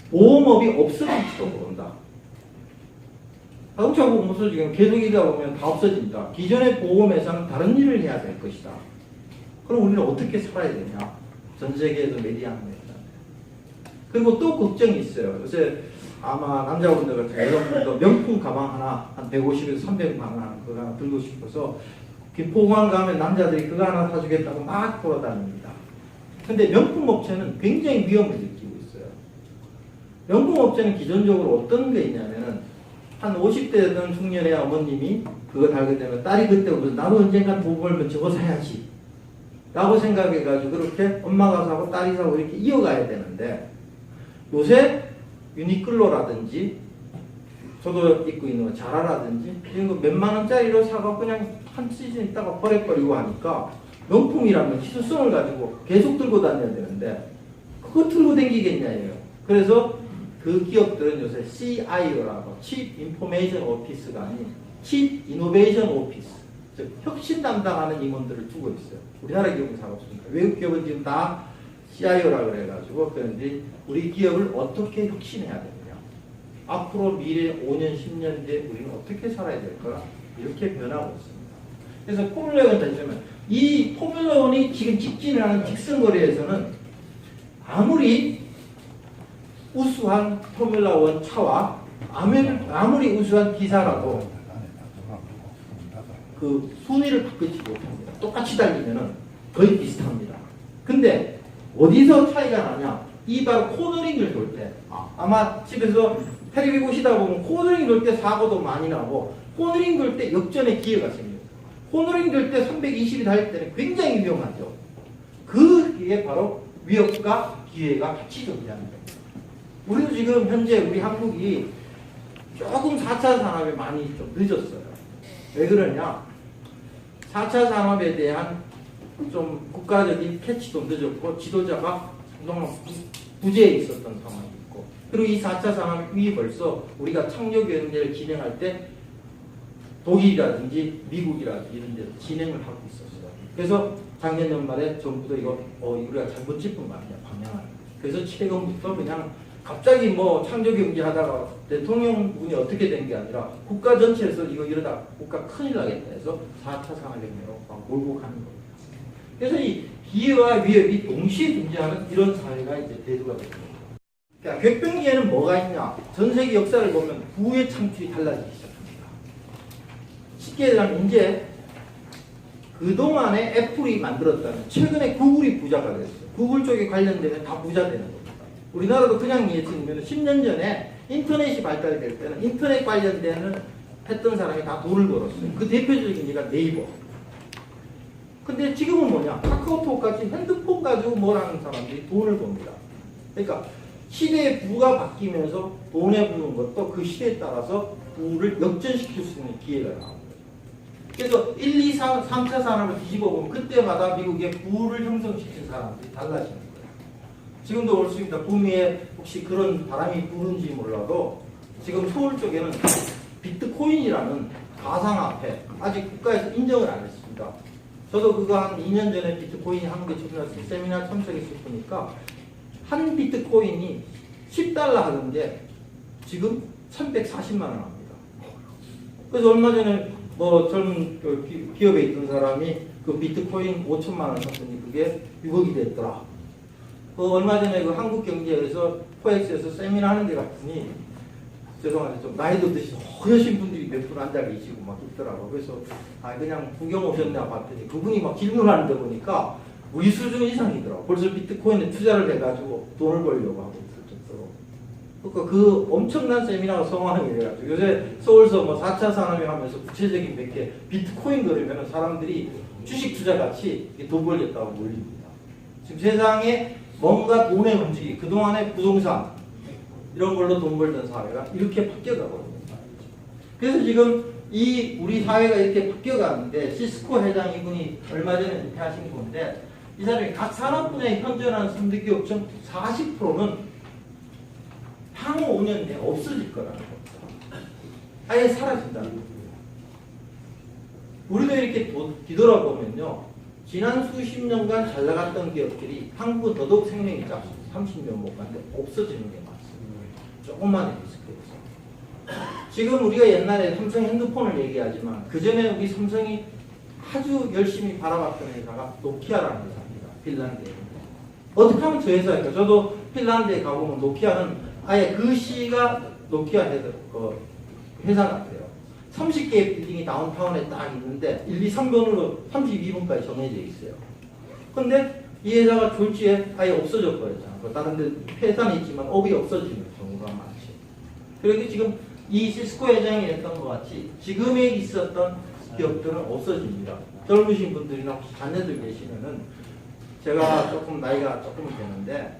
[SPEAKER 9] 보험업이 없어질지도 모른다. 자동차 보험 없어지면 계속이다 보면 다 없어진다. 기존의 보험회사는 다른 일을 해야 될 것이다. 그럼 우리는 어떻게 살아야 되냐? 전 세계에서 메디아입니다. 그리고 또 걱정이 있어요. 요새 아마 남자분들 같은 여러분들도 명품 가방 하나 한 150에서 300만 원 그거 하나 들고 싶어서 김포공항 가면 남자들이 그거 하나 사주겠다고 막 돌아다닙니다. 근데 명품 업체는 굉장히 위험을 느끼고 있어요. 명품 업체는 기존적으로 어떤 게 있냐면은 한 50대 되던 중년의 어머님이 그거 달게 되면 딸이 그때부터 나도 언젠간 돈 벌면 저거 사야지 라고 생각해가지고 그렇게 엄마가 사고 딸이 사고 이렇게 이어가야 되는데 요새 유니클로라든지 저도 입고 있는 거 자라라든지 이런 거 몇만 원짜리로 사고 그냥 한 시즌 있다가 버려버리고 하니까 명품이라면 희소성을 가지고 계속 들고 다녀야 되는데 그거 들고 다니겠냐예요. 그래서 그 기업들은 요새 CIO라고 Chief Information Office가 아닌 Chief Innovation Office 즉 혁신 담당하는 임원들을 두고 있어요. 우리나라 기업은 잘 없습니다. 외국 기업은 지금 다 CIO라고 그래가지고 그런데 우리 기업을 어떻게 혁신해야 되느냐 앞으로 미래 5년 10년 뒤에 우리는 어떻게 살아야 될까 이렇게 변하고 있습니다. 그래서 포뮬러1을 따지면 이 포뮬러1이 지금 직진을 하는 직선거리에서는 아무리 우수한 포뮬러1 차와 아무리 우수한 기사라도 그 순위를 바꾸지 못합니다. 똑같이 달리면은 거의 비슷합니다. 근데 어디서 차이가 나냐? 이 바로 코너링을 돌 때, 아마 집에서 테레비 보시다 보면 코너링 돌 때 사고도 많이 나고 코너링 돌 때 역전의 기회가 생겨요. 코너링 돌 때 320이 달 때는 굉장히 위험하죠. 그게 바로 위협과 기회가 같이 존재하는 거예요. 우리도 지금 현재 우리 한국이 조금 4차 산업에 많이 좀 늦었어요. 왜 그러냐? 4차 산업에 대한 좀 국가적인 캐치도 늦었고 지도자가 그동안 부재해 있었던 상황이 있고, 그리고 이 4차 산업이 벌써 우리가 창조경제를 진행할 때 독일이라든지 미국이라든지 이런 데서 진행을 하고 있었어요. 그래서 작년 연말에 정부도 이거 우리가 잘못 짚은 거 아니냐, 방향을. 그래서 최근부터 그냥 갑자기 뭐 창조경제 하다가 대통령분이 어떻게 된 게 아니라 국가 전체에서 이거 이러다 국가 큰일 나겠다 해서 4차 산업혁명으로 막 몰고 가는 겁니다. 그래서 이 기회와 위협이 동시에 존재하는 이런 사회가 이제 대두가 됩니다. 그러니까 객병기에는 뭐가 있냐? 전 세계 역사를 보면 부의 창출이 달라지기 시작합니다. 쉽게 얘기하면 이제 그동안에 애플이 만들었다면 최근에 구글이 부자가 됐어요. 구글 쪽에 관련되면 다 부자 되는 겁니다. 우리나라도 그냥 예측이면 10년 전에 인터넷이 발달이 될 때는 인터넷 관련되는 했던 사람이 다 돈을 벌었어요. 그 대표적인 예가 네이버. 근데 지금은 뭐냐? 카카오톡같이 핸드폰 가지고 뭘 하는 사람들이 돈을 법니다. 그러니까 시대의 부가 바뀌면서 돈에 부는 것도 그 시대에 따라서 부를 역전시킬 수 있는 기회가 나옵니다. 그래서 1, 2, 3차 산업을 뒤집어 보면 그때마다 미국의 부를 형성시킨 사람들이 달라지는 거예요. 지금도 올 수 있습니다. 북미에 혹시 그런 바람이 부는지 몰라도 지금 서울 쪽에는 비트코인이라는 가상화폐 아직 국가에서 인정을 안 했습니다. 저도 그거 한 2년 전에 비트코인이 한국에 접근해서 세미나 참석했을 거니까 한 비트코인이 10달러 하는데 지금 1140만 원 합니다. 그래서 얼마 전에 뭐 젊은 기업에 있던 사람이 그 비트코인 5천만 원 샀더니 그게 6억이 됐더라. 그 얼마 전에 그 한국경제에서 포엑스에서 세미나 하는 데 갔더니 죄송한데 좀 나이도 드시고 허여신 분들이 몇 분 앉아 계시고 막 있더라고. 그래서 그냥 구경 오셨나 봤더니 그분이 막 질문하는 데 보니까 우리 수준 이상이더라고. 벌써 비트코인에 투자를 해가지고 돈을 벌려고 하고 있을 정도로. 그러니까 그 엄청난 세미나가 성황이 돼가지고 요새 서울서 뭐 4차 산업이 하면서 구체적인 몇 개 비트코인 그러면 사람들이 주식 투자 같이 돈 벌겠다고 몰립니다. 지금 세상에 뭔가 돈의 움직임, 그동안의 부동산 이런 걸로 돈 벌던 사회가 이렇게 바뀌어가거든요. 그래서 지금 이 우리 사회가 이렇게 바뀌어가는데 시스코 회장 이분이 얼마 전에 은퇴하신 건데 이 사람이 각 산업 분야에 현존하는 선두기업 중 40%는 향후 5년 내에 없어질 거라는 겁니다. 아예 사라진다는 겁니다. 우리도 이렇게 뒤돌아보면요. 지난 수십 년간 잘 나갔던 기업들이 한국은 더더욱 생명이 짧습니다. 30년 못 갔는데 없어지는 게 많습니다. 조금만 리스크에서. 지금 우리가 옛날에 삼성 핸드폰을 얘기하지만 그 전에 우리 삼성이 아주 열심히 바라봤던 회사가 노키아라는 회사입니다. 핀란드에. 어떻게 하면 저 회사일까? 저도 핀란드에 가보면 노키아는 아예 그 시가 노키아 회사 같아요. 30개의 빌딩이 다운타운에 딱 있는데 1, 2, 3번으로 32분까지 정해져 있어요. 근데 이 회사가 졸지에 아예 없어져 버렸잖아요. 다른 데 회사는 있지만 업이 없어지는 경우가 많죠. 그래서 지금 이 시스코 회장이 했던 것 같이 지금에 있었던 기업들은 없어집니다. 젊으신 분들이나 혹시 자녀들 계시면은 제가 조금 나이가 조금 되는데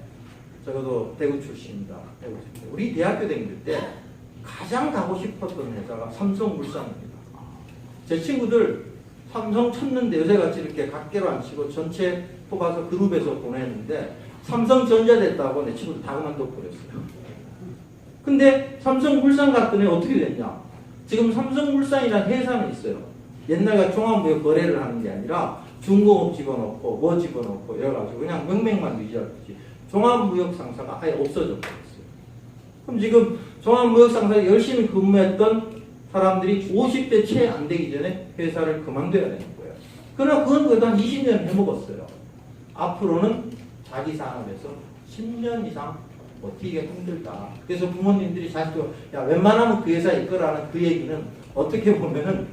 [SPEAKER 9] 적어도 대구 출신입니다. 대구 출신. 우리 대학교 다닐 때 가장 가고 싶었던 회사가 삼성물산입니다. 제 친구들 삼성 찾는데 요새같이 이렇게 각계로 안 치고 전체 뽑아서 그룹에서 보냈는데 삼성전자 됐다고 내 친구들 다 그만둬 버렸어요. 근데 삼성물산 갔더니 어떻게 됐냐? 지금 삼성물산이라는 회사는 있어요. 옛날과 종합무역 거래를 하는 게 아니라 중공업 집어넣고 뭐 집어넣고 이래가지고 그냥 명맥만 유지하듯이 종합무역 상사가 아예 없어져 버렸어요. 그럼 지금 종합무역상사에 열심히 근무했던 사람들이 50대 채 안 되기 전에 회사를 그만둬야 되는 거예요. 그러나 그건 그래도 한 20년 해먹었어요. 앞으로는 자기 산업에서 10년 이상 버티기가 힘들다. 그래서 부모님들이 자식도 야 웬만하면 그 회사에 있거라는 그 얘기는 어떻게 보면은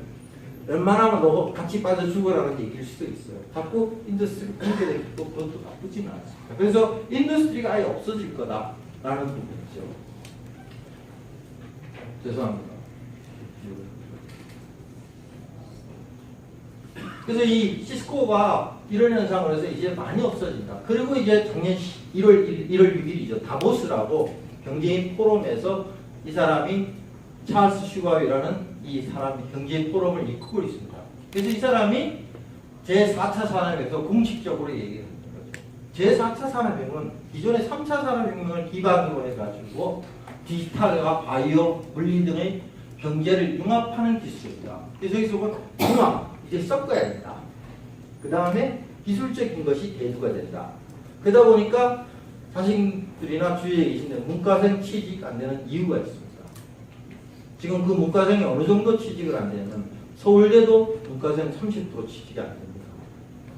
[SPEAKER 9] 웬만하면 너 같이 빠져 죽어라는 얘기일 수도 있어요. 자꾸 인더스트리 붕괴되기 또 그것도 나쁘지는 않습니다. 그래서 인더스트리가 아예 없어질 거다라는 부분이죠. 죄송합니다. 그래서 이 시스코가 이런 현상을 해서 이제 많이 없어진다. 그리고 이제 작년 1월 6일이죠. 다보스라고 경제인 포럼에서 이 사람이 찰스 슈가이라는 이 사람이 경제인 포럼을 이끌고 있습니다. 그래서 이 사람이 제4차 산업에서 공식적으로 얘기를 하는 거죠. 제4차 산업혁명은 기존의 3차 산업혁명을 기반으로 해가지고 디지털과 바이오, 물리 등의 경제를 융합하는 기술입니다. 그래서 여기서 융합, 이제 섞어야 된다. 그 다음에 기술적인 것이 대두가 된다. 그러다 보니까 자신들이나 주위에 계신데 문과생 취직 안 되는 이유가 있습니다. 지금 그 문과생이 어느 정도 취직을 안 되냐면 서울대도 문과생 30% 취직이 안 됩니다.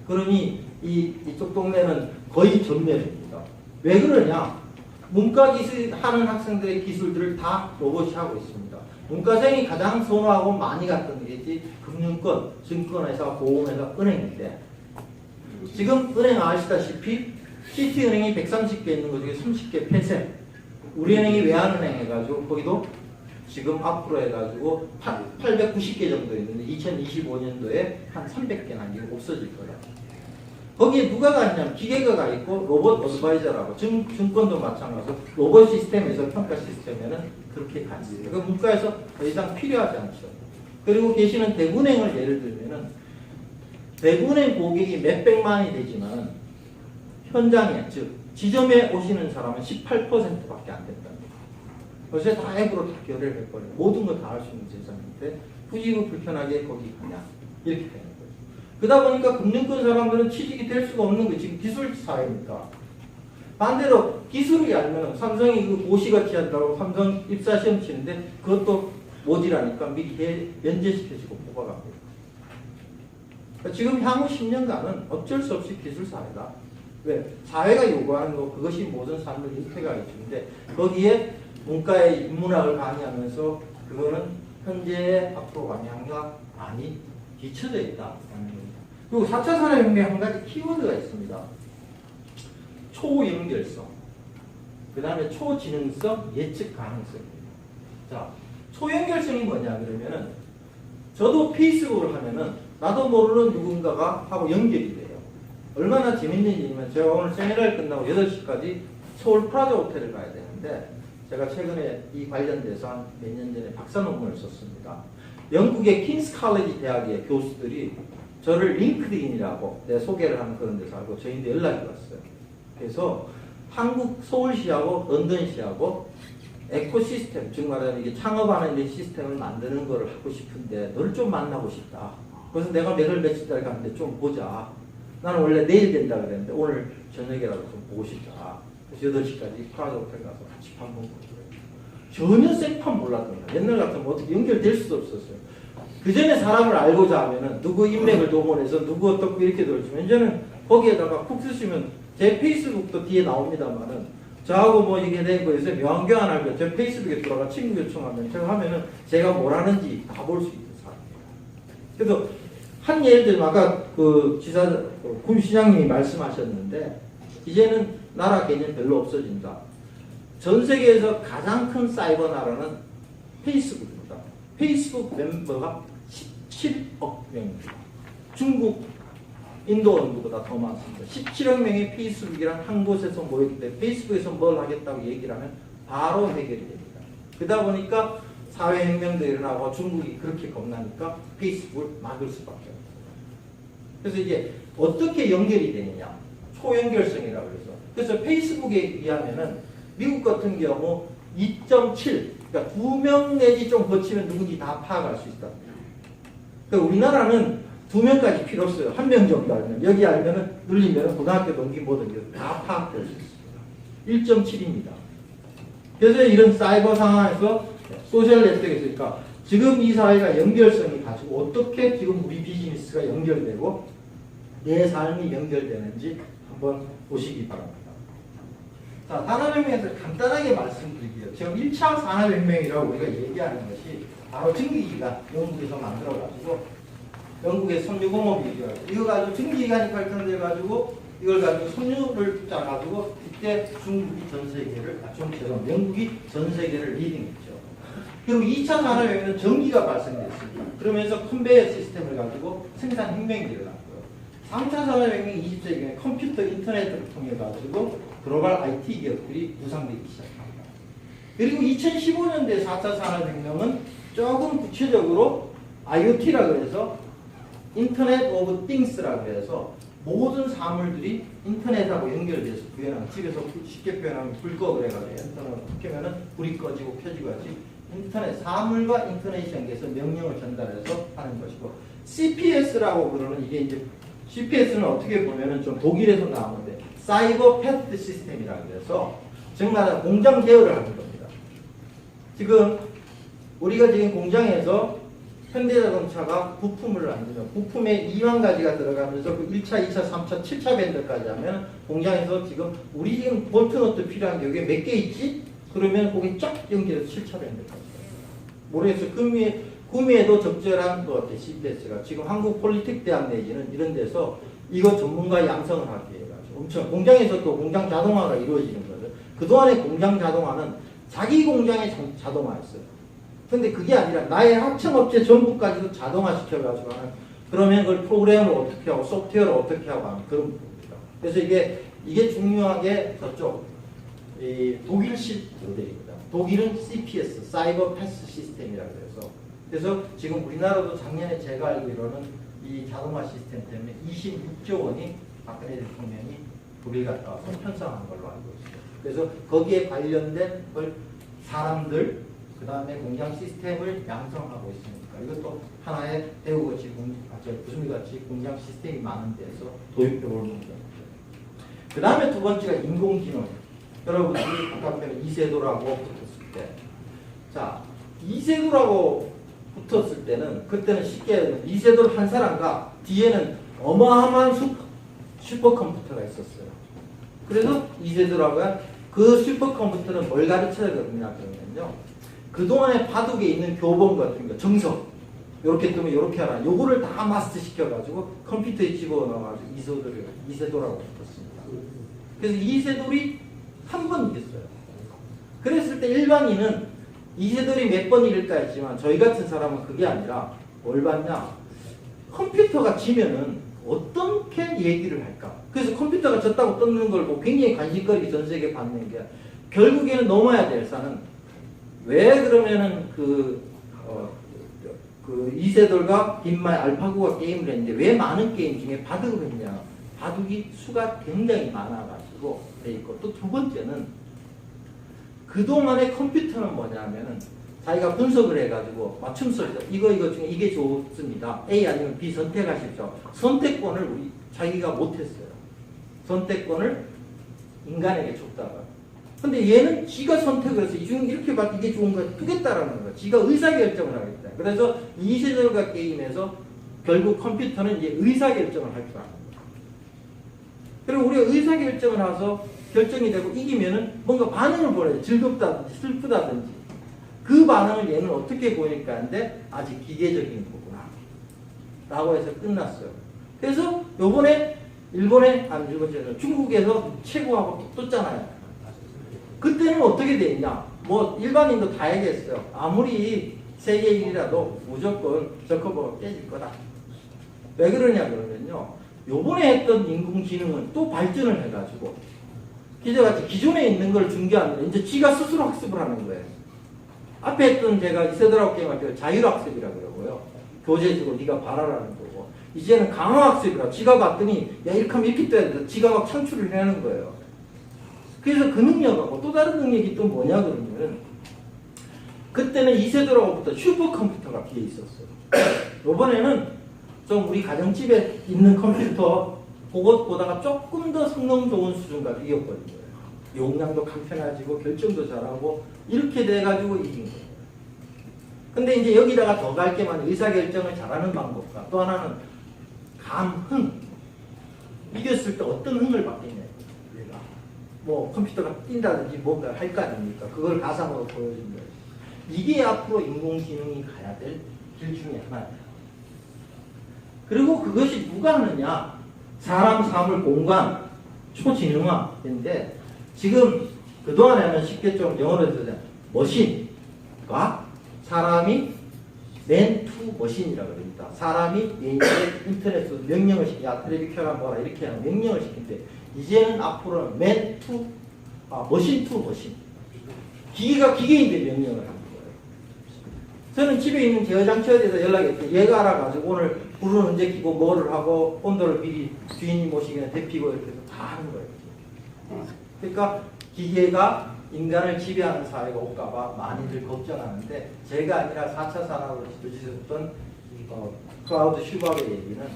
[SPEAKER 9] 그러니 이쪽 동네는 거의 전멸입니다. 왜 그러냐? 문과 기술 하는 학생들의 기술들을 다 로봇이 하고 있습니다. 문과생이 가장 선호하고 많이 갔던 게 금융권, 증권회사, 보험회사, 은행인데 지금 은행 아시다시피 시티은행이 130개 있는 것 중에 30개 폐쇄, 우리은행이 외환은행 해가지고 거기도 지금 앞으로 해가지고 890개 정도 있는데 2025년도에 한 300개나 이게 없어질 거다. 거기에 누가 갔냐면 기계가 가 있고 로봇 어드바이저라고 증권도 마찬가지로 로봇 시스템에서 평가 시스템에는 그렇게 가 있어요. 그 문과에서 더 이상 필요하지 않죠. 그리고 계시는 대구은행을 예를 들면은 대구은행 고객이 몇백만이 되지만 현장에 즉 지점에 오시는 사람은 18%밖에 안 된다. 요새 다 앱으로 다 결제를 해버려요. 모든 걸 다 할 수 있는 세상인데 굳이 불편하게 거기 가냐 이렇게 되는 거예요. 그러다 보니까 금융권 사람들은 취직이 될 수가 없는 게 지금 기술 사회입니다. 반대로 기술이 알면 삼성이 그 고시같이 한다고 삼성 입사 시험 치는데 그것도 모질하니까 미리 면제시켜주고 뽑아갑니다. 그러니까 지금 향후 10년간은 어쩔 수 없이 기술 사회다. 왜? 사회가 요구하는 거 그것이 모든 삶을 인테그레이트 주는데 거기에 문과의 인문학을 강의하면서 그거는 현재의 앞으로 방향과 많이 뒤쳐져 있다는 겁니다. 그리고 4차 산업혁명에 한 가지 키워드가 있습니다. 초연결성, 그 다음에 초지능성, 예측 가능성입니다. 자, 초연결성이 뭐냐 그러면은 저도 페이스북을 하면은 나도 모르는 누군가가 하고 연결이 돼요. 얼마나 재밌는 일이면 제가 오늘 세미나를 끝나고 8시까지 서울 프라자 호텔을 가야 되는데 제가 최근에 이 관련돼서 한 몇 년 전에 박사 논문을 썼습니다. 영국의 킹스 칼리지 대학의 교수들이 저를 링크드인이라고 내 소개를 하는 그런 데서 알고 저희한테 연락이 왔어요. 그래서 한국 서울시하고 런던시하고 에코시스템, 즉 말하면 이게 창업하는 이 시스템을 만드는 걸 하고 싶은데 너를 좀 만나고 싶다. 그래서 내가 며칠 달 갔는데 좀 보자. 나는 원래 내일 된다 그랬는데 오늘 저녁이라도 좀 보고 싶다. 그래서 8시까지 프라자 호텔 가서 같이 밥 먹고 전혀 생판 몰랐던 거야. 옛날 같으면 어떻게 연결될 수도 없었어요. 그 전에 사람을 알고자 하면은 누구 인맥을 동원해서 누구 어떻고 이렇게 들어주면 이제는 거기에다가 쿡 쓰시면 제 페이스북도 뒤에 나옵니다만은 저하고 뭐 이게 된 거에서 명교환 할거 제 페이스북에 들어가 친구 요청하면 제가 하면은 제가 뭘 하는지 다 볼 수 있는 사람입니다. 그래서 한 예를 들면 아까 그 지사 군시장님이 말씀하셨는데 이제는 나라 개념 별로 없어진다. 전 세계에서 가장 큰 사이버 나라는 페이스북입니다. 페이스북 멤버가 17억 명입니다. 중국, 인도 원두보다 더 많습니다. 17억 명의 페이스북이란 한 곳에서 모였기 때문에 페이스북에서 뭘 하겠다고 얘기를 하면 바로 해결이 됩니다. 그러다 보니까 사회혁명도 일어나고 중국이 그렇게 겁나니까 페이스북을 막을 수밖에 없어요. 그래서 이게 어떻게 연결이 되느냐. 초연결성이라고 해서. 그래서 페이스북에 의하면은 미국 같은 경우 2.7, 그러니까 2명 내지 좀 거치면 누군지 다 파악할 수 있다. 그러니까 우리나라는 2명까지 필요 없어요. 1명 정도 알면. 여기 알면은 눌리면 고등학교 동기 뭐든 다 파악될 수 있습니다. 1.7입니다. 그래서 이런 사이버 상황에서 소셜 네트워크가 있으니까 지금 이 사회가 연결성이 가지고 어떻게 지금 우리 비즈니스가 연결되고 내 삶이 연결되는지 한번 보시기 바랍니다. 자, 산업혁명에서 간단하게 말씀드릴게요. 지금 1차 산업혁명이라고 우리가 얘기하는 것이 바로 증기기관 영국에서 만들어가지고 영국의 섬유공업이 이거 가지고 전기기관이 발전돼가지고 이걸 가지고 섬유를 짜가지고 이때 중국이 전 세계를 영국이 전 세계를 리딩했죠. 그리고 2차 산업혁명은 전기가 발생됐습니다. 그러면서 컨베이어 시스템을 가지고 생산 혁명이 일어났고요. 3차 산업혁명 20세기에 컴퓨터 인터넷을 통해 가지고 글로벌 IT 기업들이 구상되기 시작합니다. 그리고 2015년대 4차 산업혁명은 조금 구체적으로 IoT라고 해서 인터넷 오브 띵스라고 해서 모든 사물들이 인터넷하고 연결돼서 구현하는, 집에서 쉽게 표현하면 불 꺼 그래가지고 인터넷을 켜면은 불이 꺼지고 켜지고 하지, 인터넷, 사물과 인터넷이 연계해서 명령을 전달해서 하는 것이고, CPS라고 그러는 이게 이제 CPS는 어떻게 보면은 좀 독일에서 나오는데 사이버 패스 시스템이라고 해서 정말 공장 제어를 하는 겁니다. 지금 우리가 지금 공장에서 현대자동차가 부품을 만들면 부품에 2만 가지가 들어가면서 그 1차, 2차, 3차, 7차 밴드까지 하면 공장에서 지금 우리 지금 볼트너트 필요한 게 여기 몇 개 있지? 그러면 거기 쫙 연결해서 7차 밴드까지. 모르겠어요. 구미에도 적절한 것 같아요. CPS가. 지금 한국 폴리텍 대학 내지는 이런 데서 이거 전문가 양성을 하기 해가지고 엄청 공장에서 또 공장 자동화가 이루어지는 거죠. 그동안의 공장 자동화는 자기 공장의 자동화였어요. 근데 그게 아니라 나의 하청업체 전부까지도 자동화시켜가지고 하는, 그러면 그걸 프로그램을 어떻게 하고 소프트웨어를 어떻게 하고 하는 그런 부분입니다. 그래서 이게 중요하게 저쪽 이 독일식 모델입니다. 독일은 CPS, 사이버 패스 시스템이라고 해서, 그래서 지금 우리나라도 작년에 제가 알기로는 이 자동화 시스템 때문에 26조 원이 박근혜 대통령이 독일 갔다 와서 편성한 걸로 알고 있습니다. 그래서 거기에 관련된 걸 사람들, 그 다음에 공장 시스템을 양성하고 있으니까 이것도 하나의 대우같이 구순이같이 공장 시스템이 많은 데서 도입해 오는 거죠. 그 다음에 두 번째가 인공지능. 여러분들이 아까 보면 이세돌하고 붙었을 때, 자 이세돌하고 붙었을 때는 그때는 쉽게 이세돌 한 사람과 뒤에는 어마어마한 슈퍼컴퓨터가 있었어요. 그래서 이세돌하고 그 슈퍼컴퓨터는 뭘 가르쳐야 되느냐 그러면요, 그동안에 바둑에 있는 교본 같은 거, 정석, 요렇게 뜨면 요렇게 하라, 요거를 다 마스터 시켜가지고 컴퓨터에 집어넣어가지고 이세돌하고 붙었습니다. 그래서 이세돌이 한 번 이겼어요. 그랬을 때 일반인은 이세돌이 몇 번 이길까 했지만 저희 같은 사람은 그게 아니라 뭘 봤냐, 컴퓨터가 지면은 어떻게 얘기를 할까. 그래서 컴퓨터가 졌다고 떴는 걸 보고 굉장히 관심거리 전 세계에 받는 게, 결국에는 넘어야 될 사는 왜 그러면은 그 이세돌과 빈말 알파고가 게임을 했는데 왜 많은 게임 중에 바둑을 했냐. 바둑이 수가 굉장히 많아가지고 돼 있고, 또 두 번째는 그동안의 컴퓨터는 뭐냐면은 자기가 분석을 해가지고 맞춤설이다. 이거 중에 이게 좋습니다. A 아니면 B 선택하십시오. 선택권을 자기가 못했어요. 선택권을 인간에게 줬다가. 근데 얘는 지가 선택을 해서 이렇게 봐, 이게 좋은 거 두겠다라는 거야. 지가 의사결정을 하겠다. 그래서 이세돌과 게임에서 결국 컴퓨터는 이제 의사결정을 할 줄 아는 거야. 그리고 우리가 의사결정을 해서 결정이 되고 이기면은 뭔가 반응을 보여요. 즐겁다든지 슬프다든지. 그 반응을 얘는 어떻게 보니까 하는데 아직 기계적인 거구나 라고 해서 끝났어요. 그래서 요번에 중국에서 최고하고 떴잖아요. 그때는 어떻게 됐냐? 뭐 일반인도 다 얘기했어요. 아무리 세계 1위라도 무조건 저커버가 깨질 거다. 왜 그러냐 그러면요, 요번에 했던 인공지능은 또 발전을 해가지고 기자같이 기존에 있는 걸 준 게 아니라 이제 지가 스스로 학습을 하는 거예요. 앞에 했던 제가 이세돌하고 게임할 때 자율학습이라고 그러고요, 교재식으로 네가 봐라라는 거고, 이제는 강화학습이라 지가 봤더니 야 이렇게 하면 이렇게 떠야 된다. 지가 막 창출을 해내는 거예요. 그래서 그 능력하고 또 다른 능력이 또 뭐냐 그러면, 그때는 이세돌하고부터 슈퍼컴퓨터가 뒤에 있었어요. 이번에는 좀 우리 가정집에 있는 컴퓨터 그것보다가 조금 더 성능 좋은 수준과 비교버린 거예요. 용량도 간편해지고 결정도 잘하고 이렇게 돼가지고 이긴 거예요. 근데 이제 여기다가 더 갈 게만 의사결정을 잘하는 방법과 또 하나는 감흥. 이겼을 때 어떤 흥을 받겠냐. 얘가 뭐 컴퓨터가 뛴다든지 뭔가 할 거 아닙니까? 그걸 가상으로 보여준 거예요. 이게 앞으로 인공지능이 가야 될 길 중에 하나예요. 그리고 그것이 누가 하느냐? 사람, 사물, 공간, 초지능화인데 지금 그동안에는 쉽게 좀 영어로 해서 머신과 사람이 맨 투 머신이라고 그럽니다. 사람이 인터넷으로 명령을 시키야 텔레비 켜라 뭐라 이렇게 하는 명령을 시키는데 이제는 앞으로는 머신 투 머신. 기계가 기계인데 명령을 하는 거예요. 저는 집에 있는 제어장치에 대해서 연락했더니 얘가 알아가지고 오늘 불은 언제 켜고 뭐를 하고 온도를 미리 주인이 모시기는 데피고 이렇게 해서 다 하는 거예요. 그러니까 기계가 인간을 지배하는 사회가 올까봐 많이들 걱정하는데 제가 아니라 4차 산업으로 지도지셨던 클라우드 슈밥의 얘기는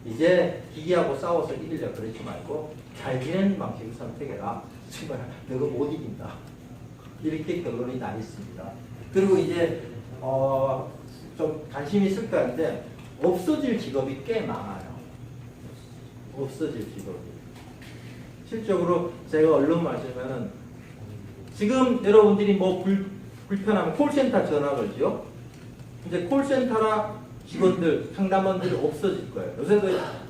[SPEAKER 9] 이제 기계하고 싸워서 이기려 그러지 말고 잘 지내는 방식을 선택해라. 정말 너가 못 이긴다. 이렇게 결론이 나 있습니다. 그리고 이제 좀 관심이 있을 거는데 없어질 직업이 꽤 많아요. 없어질 직업이. 실적으로 제가 얼른 말씀하면은 지금 여러분들이 뭐 불편하면 콜센터 전화 걸죠. 이제 콜센터나 직원들, 상담원들이 없어질 거예요. 요새도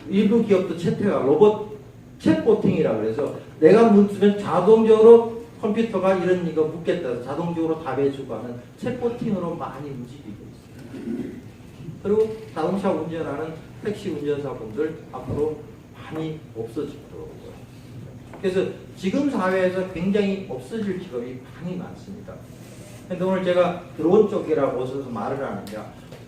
[SPEAKER 9] 일부 기업도 채택가 로봇 챗보팅이라고 그래서 내가 묻으면 자동적으로 컴퓨터가 이런 이거 묻겠다 해서 자동적으로 답해주고 하는 챗보팅으로 많이 움직이고 있습니다. 그리고 자동차 운전하는 택시 운전사분들 앞으로 많이 없어질 거고요. 그래서 지금 사회에서 굉장히 없어질 직업이 많이 많습니다. 근데 오늘 제가 드론 쪽이라고 어서 말을 하는데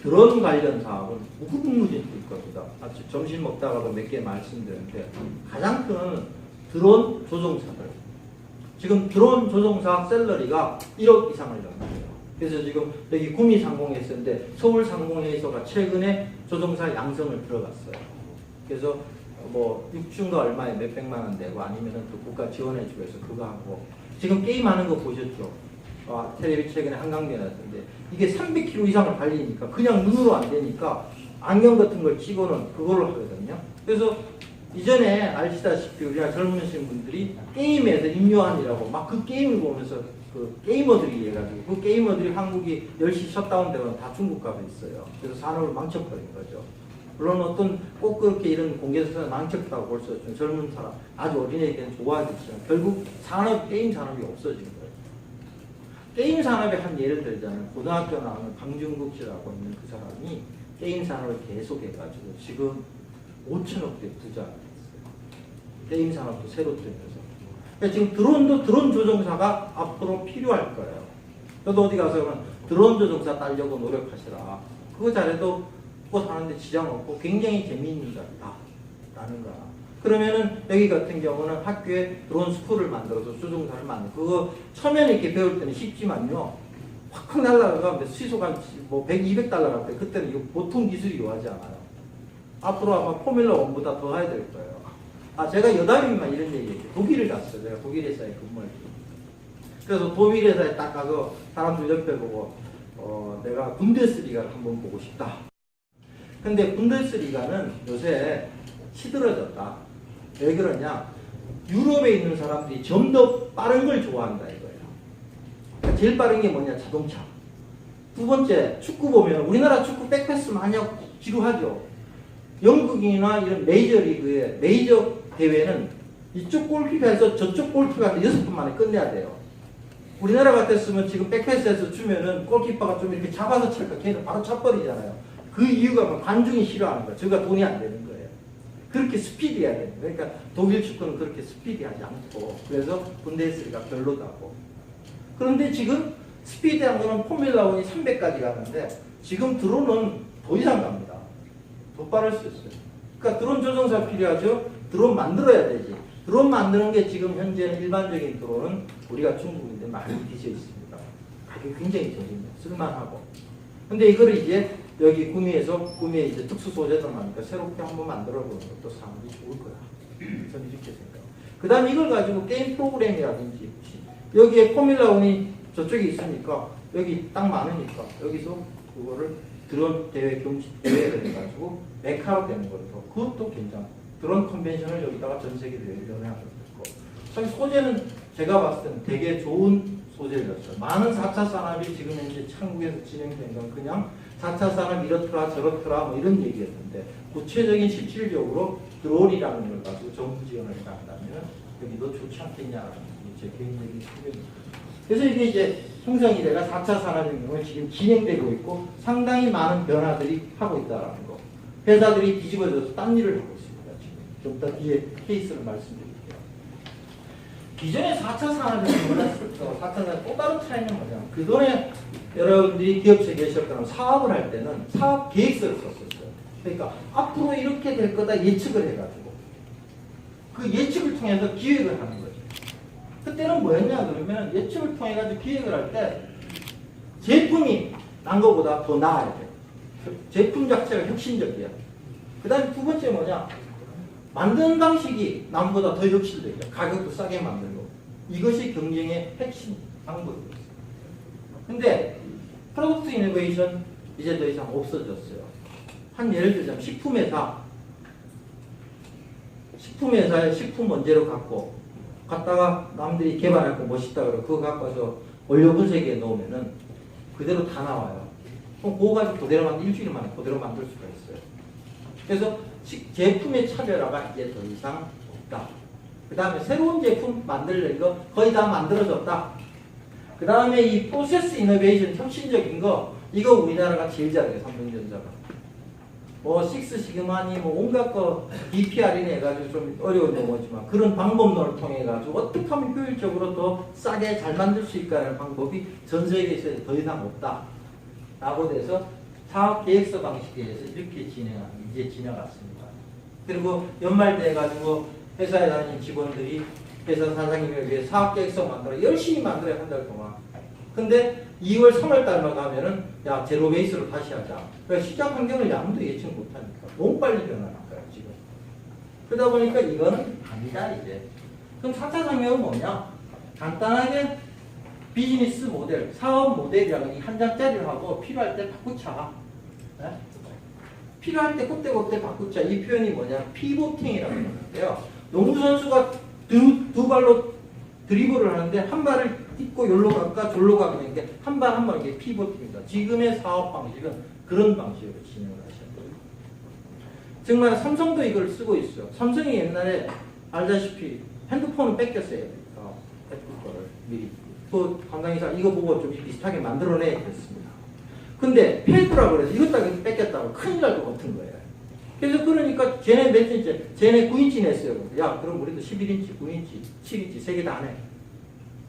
[SPEAKER 9] 드론 관련 사업은 무궁무진할 겁니다. 점심 먹다가도 몇 개 말씀드렸는데 가장 큰 드론 조종사들. 지금 드론 조종사 샐러리가 1억 이상을 넘겨요. 그래서 지금 여기 구미상공회의소인데 서울상공회의소가 최근에 조종사 양성을 들어갔어요. 그래서 뭐 6중도 얼마에 몇백만 원 내고 아니면은 또 국가 지원해주고 해서 그거 하고 지금 게임하는 거 보셨죠? 텔레비 최근에 한강변에 왔는데 이게 300km 이상을 달리니까 그냥 눈으로 안 되니까 안경 같은 걸 찍어는 그걸로 하거든요. 그래서 이전에 아시다시피 우리가 젊으신 분들이 게임에서 임요한이라고 막 그 게임을 보면서 그 게이머들이 해가지고 그 게이머들이 한국이 10시 셧다운 되면 다 중국 가서 있어요. 그래서 산업을 망쳐버린 거죠. 물론 어떤 꼭 그렇게 이런 공개에서 망쳤다고 볼 수 없지만 젊은 사람 아주 어린애에게는 좋아지지만 결국 게임 산업이 없어진 거예요. 게임 산업의 한 예를 들자면 고등학교 나오는 강준국 씨라고 있는 그 사람이 게임 산업을 계속 해가지고 지금 5천억대 부자가 됐어요. 게임 산업도 새로 뜨면서. 그러니까 지금 드론 조종사가 앞으로 필요할 거예요. 저도 어디 가서 그러면 드론 조종사 따려고 노력하시라. 그거 잘해도 그거 하는데 지장 없고 굉장히 재미있는 자리다. 라는 거야. 그러면은 여기 같은 경우는 학교에 드론 스쿨을 만들어서 조종사를 만들고 그거 처음에는 이렇게 배울 때는 쉽지만요. 확 날아가면 시소가 뭐 100, 200달러 갈 때 그때는 이거 보통 기술이 요하지 않아요. 앞으로 아마 포뮬러 1보다 더 해야 될 거예요. 제가 여담이만 이런 얘기했어요. 독일을 갔어요. 제가 독일 회사에 근무했어요. 그래서 독일 회사에 딱 가서 사람들 옆에 보고 내가 분데스리가를 한번 보고 싶다. 근데 분데스리가는 요새 시들어졌다. 왜 그러냐? 유럽에 있는 사람들이 좀 더 빠른 걸 좋아한다 이거예요. 그러니까 제일 빠른 게 뭐냐? 자동차. 두 번째, 축구 보면 우리나라 축구 백패스 많이 하고 지루하죠. 영국이나 이런 메이저리그의 메이저 대회는 이쪽 골키퍼에서 저쪽 골키퍼한테 6분 만에 끝내야 돼요. 우리나라 같았으면 지금 백패스에서 주면은 골키퍼가 좀 이렇게 잡아서 찰까 걔는 바로 차버리잖아요. 그 이유가 뭐 관중이 싫어하는 거예요. 저가 돈이 안 되는 거예요. 그렇게 스피디해야 돼요. 그러니까 독일 축구는 그렇게 스피디하지 않고 그래서 분데스리가 별로다고. 그런데 지금 스피디한 거는 포뮬라 1이 300까지 가는데 지금 드론은 더 이상 갑니다. 더 빠를 수 있어요. 그러니까 드론 조종사 필요하죠. 드론 만들어야 되지. 드론 만드는 게 지금 현재는 일반적인 드론은 우리가 중국인데 많이 뒤져 있습니다. 가격이 굉장히 저렴해요. 쓸만하고. 근데 이거를 이제 여기 구미에 이제 특수 소재들 하니까 새롭게 한번 만들어 보는 것도 상당히 좋을 거야. 저는 이렇게 생각해요. 그 다음에 이걸 가지고 게임 프로그램이라든지 여기에 포뮬라 1이 저쪽에 있으니까 여기 딱 많으니까 여기서 그거를 드론 대회 경식 대회를 해가지고 메카로 되는 거라서 그것도 괜찮고 드론 컨벤션을 여기다가 전 세계로 연합을 했고 사실 소재는 제가 봤을 때는 되게 좋은 소재를 줬어요. 많은 4차 산업이 지금 현재 한국에서 진행된 건 그냥 4차 산업 이렇더라 저렇더라 뭐 이런 얘기였는데 구체적인 실질적으로 드론이라는 걸 가지고 정부 지원을 한다면 여기도 좋지 않겠냐라는 제 개인적인 생각입니다. 그래서 이게 이제 형성이래가 4차 산업혁명은 지금 진행되고 있고 상당히 많은 변화들이 하고 있다는 거. 회사들이 뒤집어져서 딴 일을 하고 있습니다. 지금 좀 더 뒤에 케이스를 말씀드릴게요. 기존의 4차 산업혁명과 4차 산업 또 다른 차이는 뭐냐면 그동안에 여러분들이 기업체에 계셨거나 사업을 할 때는 사업 계획서를 썼었어요. 그러니까 앞으로 이렇게 될 거다 예측을 해가지고 그 예측을 통해서 기획을 하는 거죠. 그때는 뭐였냐 그러면 예측을 통해 가지고 기획을 할 때 제품이 난 것보다 더 나아야 돼요. 제품 자체가 혁신적이야. 그 다음에 두 번째 뭐냐 만드는 방식이 남보다 더 혁신적이야. 가격도 싸게 만들고 이것이 경쟁의 핵심 방법이었어요. 근데 프로덕트 이노베이션 이제 더 이상 없어졌어요. 한 예를 들자면 식품회사의 식품 원재료 갖다가 남들이 개발하고 멋있다 그러고 그거 갖고 와서 원료 분쇄기에 넣으면은 그대로 다 나와요. 그럼 그거 가지고 그대로 일주일 만에 그대로 만들 수가 있어요. 그래서 제품의 차별화가 이제 더 이상 없다. 그 다음에 새로운 제품 만들려는 거 거의 다 만들어졌다. 그 다음에 이 프로세스 이노베이션 혁신적인 거 이거 우리나라가 제일 잘해요. 삼성전자가. 뭐 식스시그마니 뭐 온갖 거 DPR이나 해가지고 좀 어려운 용어지만 그런 방법론을 통해 가지고 어떻게 하면 효율적으로 더 싸게 잘 만들 수 있을까라는 방법이 전 세계에서 더 이상 없다. 라고 돼서 사업 계획서 방식에 의해서 이렇게 이제 지나갔습니다. 그리고 연말돼 가지고 회사에 다니는 직원들이 회사 사장님을 위해 사업 계획서 만들어 열심히 만들어야 한 달 동안. 근데 2월, 3월 달만 가면은 야 제로 베이스로 다시 하자. 그러니까 시장 환경을 아무도 예측 못하니까 너무 빨리 변화할까요 지금. 그러다 보니까 이거는 아니다 이제. 그럼 4차 산업은 뭐냐? 간단하게 비즈니스 모델, 사업 모델이라는 이 한 장짜리를 하고 필요할 때 바꾸자. 네? 필요할 때 그때 바꾸자. 이 표현이 뭐냐? 피보팅이라고 하는데요. 농구 선수가 두 발로 드리블을 하는데 한 발을 딛고 여기로 갈까 졸로 가게 되는 게 한 발 한 발 이게 피보팅입니다. 지금의 사업 방식은 그런 방식으로 진행을 하셔야 돼요. 정말 삼성도 이걸 쓰고 있어요. 삼성이 옛날에 알다시피 핸드폰을 뺏겼어요. 애플 거를 미리. 또 관광이사 이거 보고 좀 비슷하게 만들어내야 됐습니다. 근데 패드라고 그래서 이것도 뺏겼다고 큰일 날 것 같은 거예요. 그래서 그러니까 쟤네 몇 인치? 쟤네 9인치 냈어요. 야 그럼 우리도 11인치, 9인치, 7인치 3개 다 내.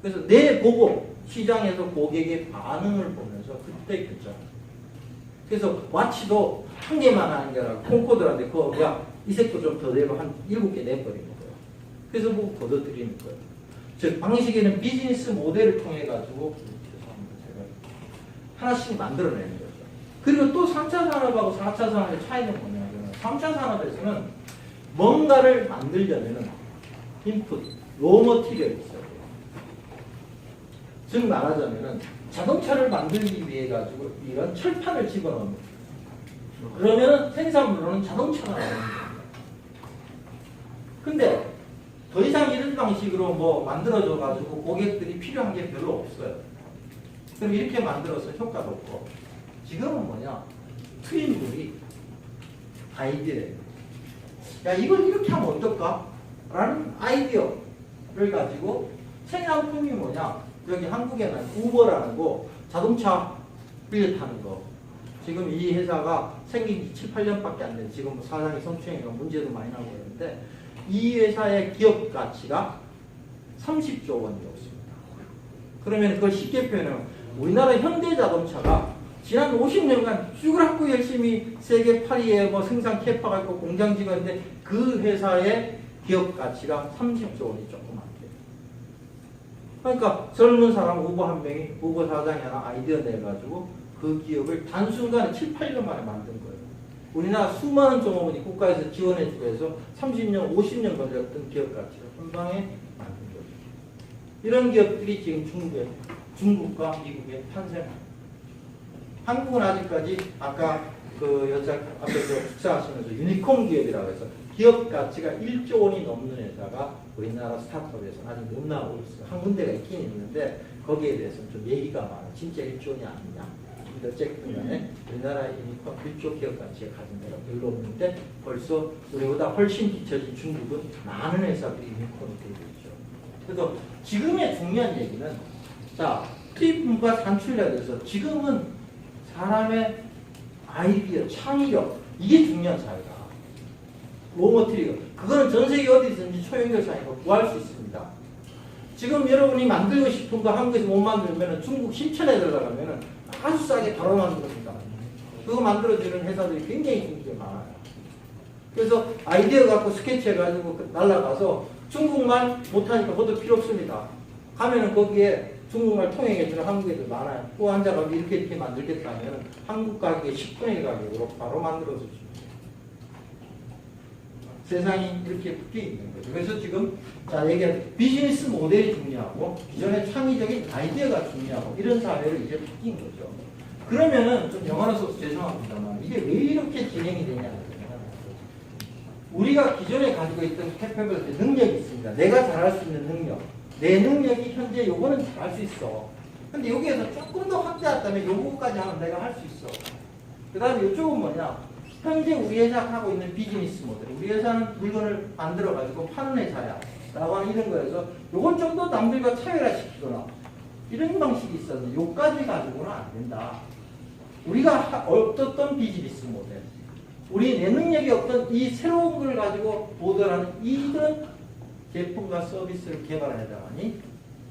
[SPEAKER 9] 그래서 내보고 시장에서 고객의 반응을 보면서 그때 결정. 그래서 와치도 한 개만 하는 게 아니라 콩코드라는데 그거 이 색도 좀 더 내고 한 7개 내버리는 거예요. 그래서 뭐 걷어들이는 거예요. 즉 방식에는 비즈니스 모델을 통해 가지고 하나씩 만들어내는 거죠. 그리고 또 3차 산업하고 4차 산업의 차이는 뭐냐면 3차 산업에서는 뭔가를 만들려면 인풋, 로우 머티리얼이 있어요. 즉 말하자면 자동차를 만들기 위해 가지고 이런 철판을 집어넣습니다. 그러면 생산물로는 자동차가 나오는 거예요. 근데 더 이상 이런 방식으로 뭐 만들어져 가지고 고객들이 필요한 게 별로 없어요. 그럼 이렇게 만들어서 효과도 없고 지금은 뭐냐 투입물이 아이디어예요. 야 이걸 이렇게 하면 어떨까? 라는 아이디어를 가지고 생산품이 뭐냐 여기 한국에는 우버라는 거 자동차 빌려 타는 거 지금 이 회사가 생긴 지 7, 8년밖에 안 된 지금 사장이 성추행이가 문제도 많이 나고 있는데 이 회사의 기업 가치가 30조 원이었습니다. 그러면 그걸 쉽게 표현하면 우리나라 현대자동차가 지난 50년간 쭈그랗고 열심히 세계 파리에 뭐 생산 캐파가 있고 공장지가 있는데 그 회사의 기업 가치가 30조 원이 조금 안 돼요. 그러니까 젊은 사람 우버 한 명이 우버 사장이 하나 아이디어 내가지고 그 기업을 단순간에 7, 8년 만에 만든 거예요. 우리나라 수많은 종업원이 국가에서 지원해주고 해서 30년, 50년 걸렸던 기업 가치를 한 방에 만든 거죠. 이런 기업들이 지금 중국과 미국에 탄생합니다. 한국은 아직까지 아까 그 여자 앞에서 축사하시면서 유니콘 기업이라고 해서 기업 가치가 1조 원이 넘는 회사가 우리나라 스타트업에서 아직 못 나오고 있어요. 한 군데가 있긴 있는데 거기에 대해서는 좀 얘기가 많아. 진짜 1조냐 아니냐. 근데 어쨌든 간에 우리나라 유니콘 1조 기업 가치에 가진 데가 별로 없는데 벌써 우리보다 훨씬 뒤처진 중국은 많은 회사들이 유니콘이 되고 있죠. 그래서 지금의 중요한 얘기는 자, 수입분과 산출력에 대해서 지금은 사람의 아이디어, 창의력 이게 중요한 사회다. 로머트리얼. 그거는 전 세계 어디든지 초연결사니까 구할 수 있습니다. 지금 여러분이 만들고 싶은 거 한국에서 못 만들면 중국 신천에 들어가면 아주 싸게 바로 만들어줍니다. 그거 만들어주는 회사들이 굉장히 중국에 많아요. 그래서 아이디어 갖고 스케치 해가지고 날라가서 중국말 못하니까 그것도 필요 없습니다. 가면은 거기에 중국말 통역해주는 한국 애들 많아요. 또 앉아가지고 이렇게 만들겠다 하면 한국 가격에 10분의 1 가격으로 바로 만들어줍니다. 세상이 이렇게 바뀌어 있는 거죠. 그래서 지금 자 얘기한 비즈니스 모델이 중요하고 기존의 창의적인 아이디어가 중요하고 이런 사회로 이제 바뀐 거죠. 그러면은 좀 영어로서 죄송합니다만 이게 왜 이렇게 진행이 되냐? 우리가 기존에 가지고 있던 캐패블리티 능력이 있습니다. 내가 잘할 수 있는 능력. 내 능력이 현재 요거는 잘할 수 있어. 근데 여기에서 조금 더 확대했다면 요거까지 하면 내가 할 수 있어. 그 다음에 이쪽은 뭐냐? 현재 우리 회사가 하고 있는 비즈니스 모델. 우리 회사는 물건을 만들어가지고 파는 회사야. 라고 하는 이런 거에서 요걸 좀 더 남들과 차별화시키거나 이런 방식이 있었는데 요까지 가지고는 안 된다. 우리가 어떻던 비즈니스 모델. 우리 내 능력이 없던 이 새로운 걸 가지고 보도하는 이런 제품과 서비스를 개발하다니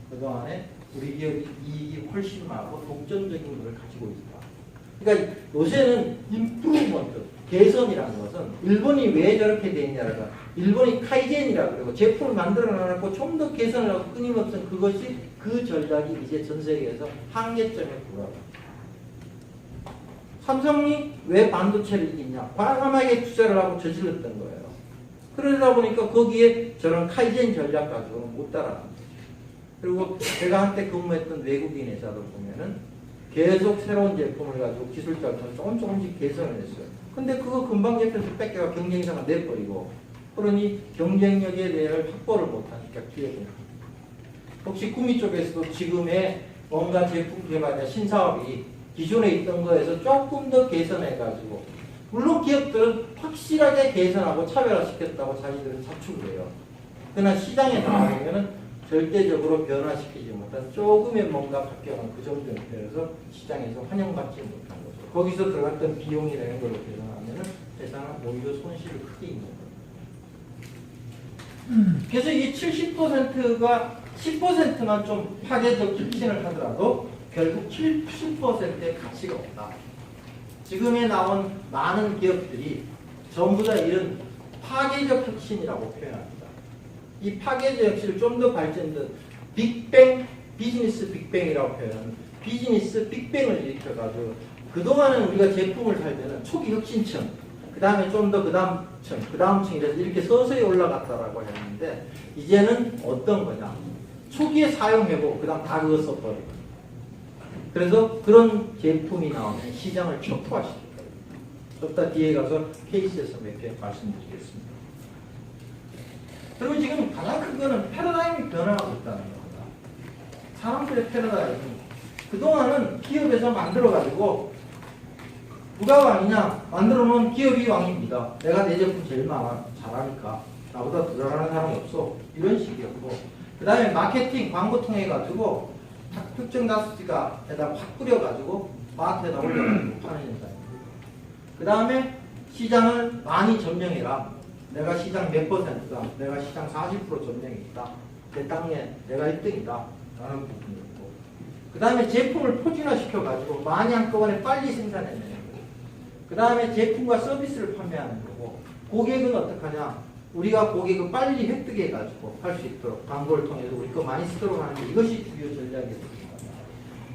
[SPEAKER 9] 그동안에 우리 기업이 이익이 훨씬 많고 독점적인 걸 가지고 있다. 그러니까 요새는 임프루먼트, 개선이라는 것은 일본이 왜 저렇게 돼 있냐라고 일본이 카이젠이라고 그러고 제품을 만들어 놔놓고 좀 더 개선을 하고 끊임없는 그것이 그 전략이 이제 전 세계에서 한계점에 불과하다. 삼성이 왜 반도체를 이기냐? 과감하게 투자를 하고 저질렀던 거예요. 그러다 보니까 거기에 저런 카이젠 전략 가지고는 못 따라갑니다. 그리고 제가 한때 근무했던 외국인 회사들 보면은 계속 새로운 제품을 가지고 기술자를 조금씩 개선을 했어요. 근데 그거 금방 잡혀서 뺏겨가 경쟁사가 내버리고 그러니 경쟁력에 대해 확보를 못하니까 기업이 혹시 구미 쪽에서도 지금의 뭔가 제품 개발이나 신사업이 기존에 있던 거에서 조금 더 개선해가지고 물론 기업들은 확실하게 개선하고 차별화시켰다고 자기들은 자축을 해요. 그러나 시장에 나가면 절대적으로 변화시키지 못한 조금의 뭔가 바뀌어간 그 정도 형태에서 시장에서 환영받지 못한 거죠. 거기서 들어갔던 비용이라는 걸로 계산하면 회사는 오히려 손실을 크게 입는 거예요. 그래서 이 70%가 10%만 좀 파괴적 혁신을 하더라도 결국 70%의 가치가 없다. 지금에 나온 많은 기업들이 전부 다 이런 파괴적 혁신이라고 표현합니다. 이 파괴적 혁신을 좀 더 발전된 빅뱅, 비즈니스 빅뱅이라고 표현하는 비즈니스 빅뱅을 일으켜가지고 그동안은 우리가 제품을 살 때는 초기 혁신층, 그 다음에 좀 더 그 다음 층, 그 다음 층이라서 이렇게 서서히 올라갔다라고 했는데 이제는 어떤 거냐? 초기에 사용해보고 그 다음 다 그거 써버리고 그래서 그런 제품이 나오면 시장을 촉발시킬 거예요. 좀 뒤에 가서 케이스에서 몇 개 말씀드리겠습니다. 그리고 지금 가장 큰 거는 패러다임이 변화하고 있다는 겁니다. 사람들의 패러다임. 그동안은 기업에서 만들어가지고 누가 왕이냐? 만들어놓은 기업이 왕입니다. 내가 내 제품 제일 잘하니까 나보다 더 잘하는 사람이 없어. 이런 식이었고 그 다음에 마케팅, 광고 통해가지고 특정 다스티가에다 확 뿌려가지고 마트에다 올려가지고 파는 현상입니다. 그 다음에 시장을 많이 점령해라. 내가 시장 몇 %다. 내가 시장 40% 점령이 있다. 내 땅에 내가 1등이다. 라는 부분이 있고 그 다음에 제품을 포진화시켜가지고 많이 한꺼번에 빨리 생산해내는 거고 그 다음에 제품과 서비스를 판매하는 거고 고객은 어떡하냐. 우리가 고객을 빨리 획득해가지고 할 수 있도록 광고를 통해서 우리 거 많이 쓰도록 하는 게 이것이 주요 전략이었습니다.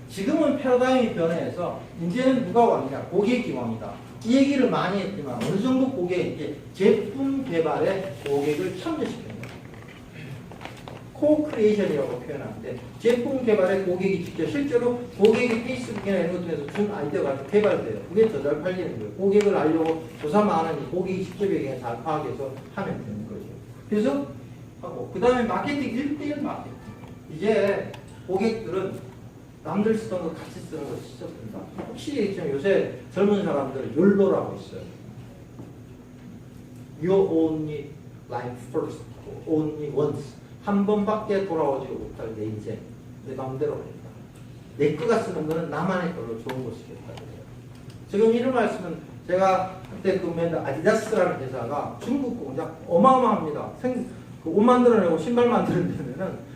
[SPEAKER 9] 지금은 패러다임이 변해서 이제는 누가 왕이냐? 고객이 왕이다. 이 얘기를 많이 했지만 어느 정도 고객이 이제 제품 개발에 고객을 참여시키는 거예요. 코-크리에이션이라고 표현하는데 제품 개발에 고객이 직접 실제로 고객이 페이스북이나 이런 것 통해서 준 아이디어가 개발돼요. 그게 더 잘 팔리는 거예요. 고객을 알려고 조사만 하는 고객이 직접 얘기해 잘 파악해서 하면 되는 거죠. 그래서 하고 그 다음에 마케팅 1대1 마케팅. 이제 고객들은 남들 쓰던 거 같이 쓰는 거 진짜 된다. 혹시 지금 요새 젊은 사람들 욜로라고 있어요. You only live first, only once. 한 번밖에 돌아오지 못할 내 인생, 내 마음대로 하겠다. 내 거가 쓰는 거는 나만의 걸로 좋은 거 쓰겠다. 그래요. 지금 이런 말씀은 제가 그때 근무했던 아디다스라는 회사가 중국 공장 어마어마합니다. 옷 만들어내고 신발 만들어내면은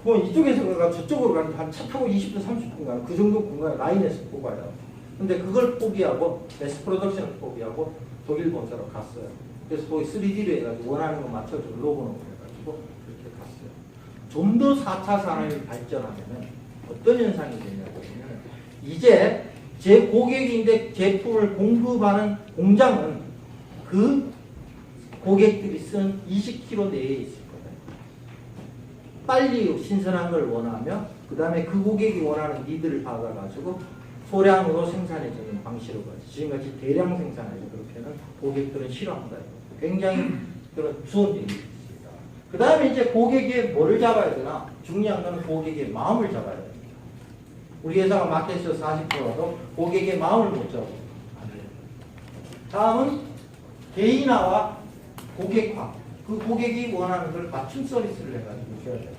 [SPEAKER 9] 그건 이쪽에서 가 저쪽으로 가는데 한 차 타고 20분, 30분 가는 그 정도 공간에 라인에서 뽑아요. 근데 그걸 포기하고 매스 프로덕션을 포기하고 독일 본사로 갔어요. 그래서 거기 3D로 해가지고 원하는 거 맞춰주고 로고는 해가지고 그렇게 갔어요. 좀 더 4차 산업이 발전하면은 어떤 현상이 되냐면 이제 제 고객인데 제품을 공급하는 공장은 그 고객들이 쓴 20km 내에 있을 거예요. 빨리 신선한 걸 원하며 그 다음에 그 고객이 원하는 니드를 받아가지고 소량으로 생산해주는 방식으로 가지. 지금같이 대량 생산해서 그렇게는 고객들은 싫어한다. 굉장히 그런 수원적인 일이 있습니다. 그 다음에 이제 고객의 뭐를 잡아야 되나? 중요한 건 고객의 마음을 잡아야 돼요. 우리 회사가 마켓에서 40%라도 고객의 마음을 못 잡고 안 돼요. 다음은 개인화와 고객화. 그 고객이 원하는 걸 맞춤 서비스를 해가지고 줘야 돼요.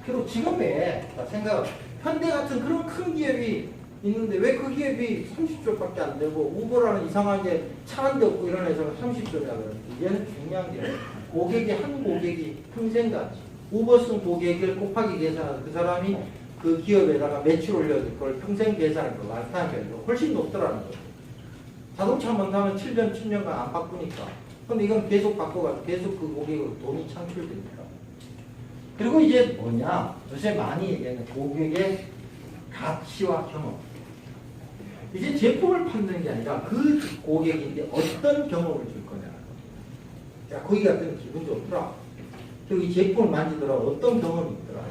[SPEAKER 9] 그리고 지금의 생각, 현대 같은 그런 큰 기업이 있는데 왜 그 기업이 30조밖에 안 되고 우버라는 이상하게 차 한 대 없고 이런 회사가 30조냐 그러는데 이제는 중요한 게 고객이 한 고객이 평생 가지. 우버 쓴 고객을 곱하기 계산해서 그 사람이 그 기업에다가 매출 올려줄 걸 평생 계산할 걸 라이프타임 밸류 훨씬 높더라는 거예요. 자동차 한번 타면 7년, 10년간 안 바꾸니까. 근데 이건 계속 바꿔가지고 계속 그 고객으로 돈이 창출됩니다. 그리고 이제 뭐냐? 요새 많이 얘기하는 고객의 가치와 경험. 이제 제품을 판다는 게 아니라 그 고객인데 어떤 경험을 줄 거냐. 야, 거기 갔더니 기분 좋더라. 그리고 이 제품을 만지더라도 어떤 경험이 있더라.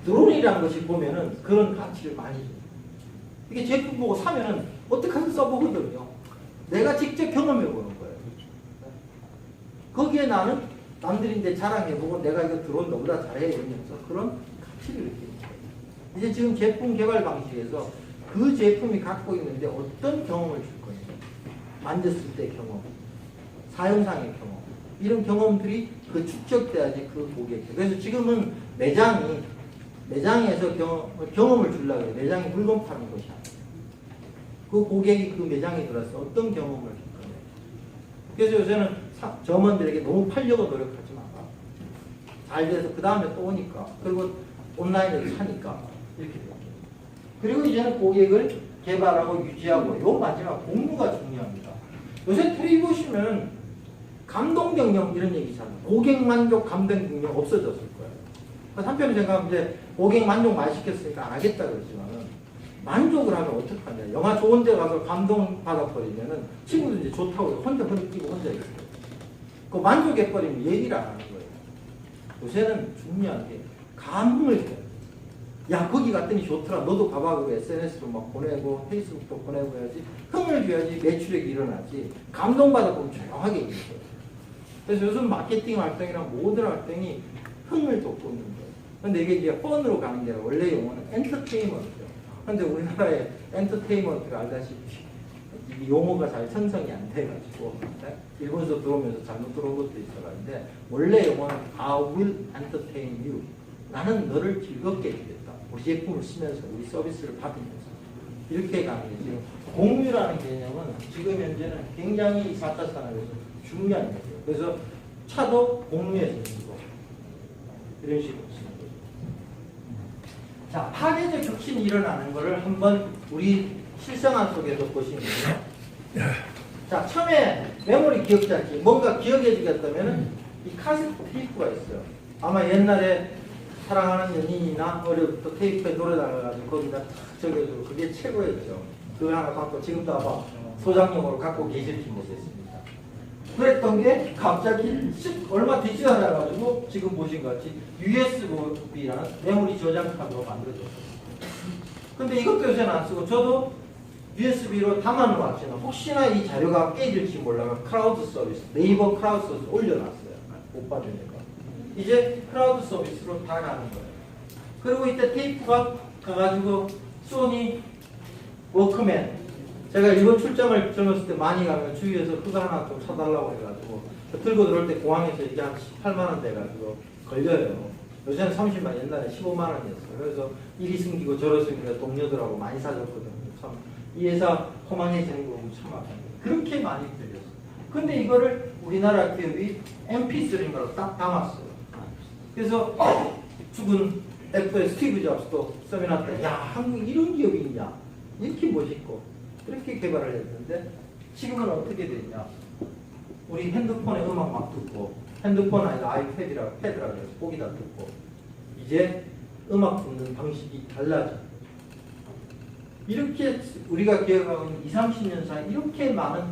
[SPEAKER 9] 드론이라는 것이 보면은 그런 가치를 많이 줘요. 이게 제품 보고 사면은 어떻게든 써보거든요. 내가 직접 경험해보는 거예요. 거기에 나는 남들인데 자랑해보고 내가 이거 드론 너보다 잘해 이러면서 그런 가치를 느끼는 거예요. 이제 지금 제품 개발 방식에서 그 제품이 갖고 있는데 어떤 경험을 줄 거냐. 만졌을 때 경험, 사용상의 경험, 이런 경험들이 그 축적돼야지 그 고객. 그래서 지금은 매장에서 경험을 주려고 해요. 매장이 물건 파는 것이 아니에요. 그 고객이 그 매장에 들어서 어떤 경험을 줄 거냐. 그래서 요새는 점원들에게 너무 팔려고 노력하지 마라. 잘 돼서 그 다음에 또 오니까. 그리고 온라인에서 사니까. 이렇게 돼요. 그리고 이제는 고객을 개발하고 유지하고 요 마지막 공부가 중요합니다. 요새 TV 보시면 감동 경영 이런 얘기 있잖아요. 고객 만족 감동 경영 없어졌을 거예요. 한편으로 생각하면 이제 고객 만족 많이 시켰으니까 안 하겠다 그러지만은 만족을 하면 어떡하냐. 영화 좋은 데 가서 감동 받아버리면은 친구들 이제 좋다고 혼자 흐느끼고 혼자 있어요. 그 만족해버리면 얘기를 안 하는 거예요. 요새는 중요한 게 감흥을 줘요. 야, 거기 갔더니 좋더라. 너도 가봐. 그 SNS로 막 보내고 페이스북도 보내고 해야지. 흥을 줘야지 매출액이 일어나지. 감동받아보면 조용하게 있어요. 그래서 요즘 마케팅 활동이랑 모든 활동이 흥을 돋고 있는 거예요. 근데 이게 이제 펀으로 가는 게 아니라 원래 용어는 엔터테인먼트죠. 근데 우리나라에 엔터테인먼트가 알다시피 이 용어가 잘 형성이 안 돼가지고 일본에서 들어오면서 잘못 들어온 것도 있어가지고 원래 용어는 I will entertain you. 나는 너를 즐겁게 해주겠다. 우리 제품을 쓰면서 우리 서비스를 받으면서 이렇게 가는 게 지금 공유라는 개념은 지금 현재는 굉장히 4차 산업에서 중요한 거예요. 그래서 차도 공유해서 쓰고 이런 식으로 쓰는 거죠. 자, 파괴적 혁신이 일어나는 것을 한번 우리 실생활 속에서 보시면요. 자, 처음에 메모리 기억자기 뭔가 기억해 주겠다면 이 카세트 테이프가 있어요. 아마 옛날에 사랑하는 연인이나 어려부터 테이프에 노래 나가가지고 거기다 탁 적여주고 그게 최고였죠. 그거 하나 갖고 지금도 아마 소장용으로 갖고 계실지 모르겠습니다. 그랬던 게 갑자기 얼마 되지도 않아가지고 지금 보신 것 같이 USB라는 메모리 저장 카드로 만들어졌어요. 근데 이것도 요새는 안 쓰고 저도 USB로 담아놓았지만 혹시나 이 자료가 깨질지 몰라서 크라우드 서비스, 네이버 크라우드 서비스 올려놨어요. 못 받으니까. 이제 크라우드 서비스로 다 가는 거예요. 그리고 이때 테이프가 가가지고 소니 워크맨, 제가 일본 출장을 젊었을 때 많이 가면 주위에서 그거 하나 좀 사달라고 해가지고 들고 들어올 때 공항에서 이게 한 18만 원 돼가지고 걸려요. 요새는 30만, 옛날에 15만 원이었어요. 그래서 이리 숨기고 저리 숨기고 동료들하고 많이 사줬거든요. 참 이 회사 호망해지는 거 참 아파요. 그렇게 많이 들렸어요. 근데 이거를 우리나라 기업이 MP3로 딱 담았어요. 그래서 죽은 애플의 스티브 잡스도 세미나 때, 야, 한국 이런 기업이 있냐? 이렇게 멋있고, 그렇게 개발을 했는데, 지금은 어떻게 됐냐? 우리 핸드폰에 음악 막 듣고, 핸드폰 아니라 아이패드라, 패드라 그래서 거기다 듣고, 이제 음악 듣는 방식이 달라져. 이렇게 우리가 기억하고 있는 20, 30년 사이 이렇게 많은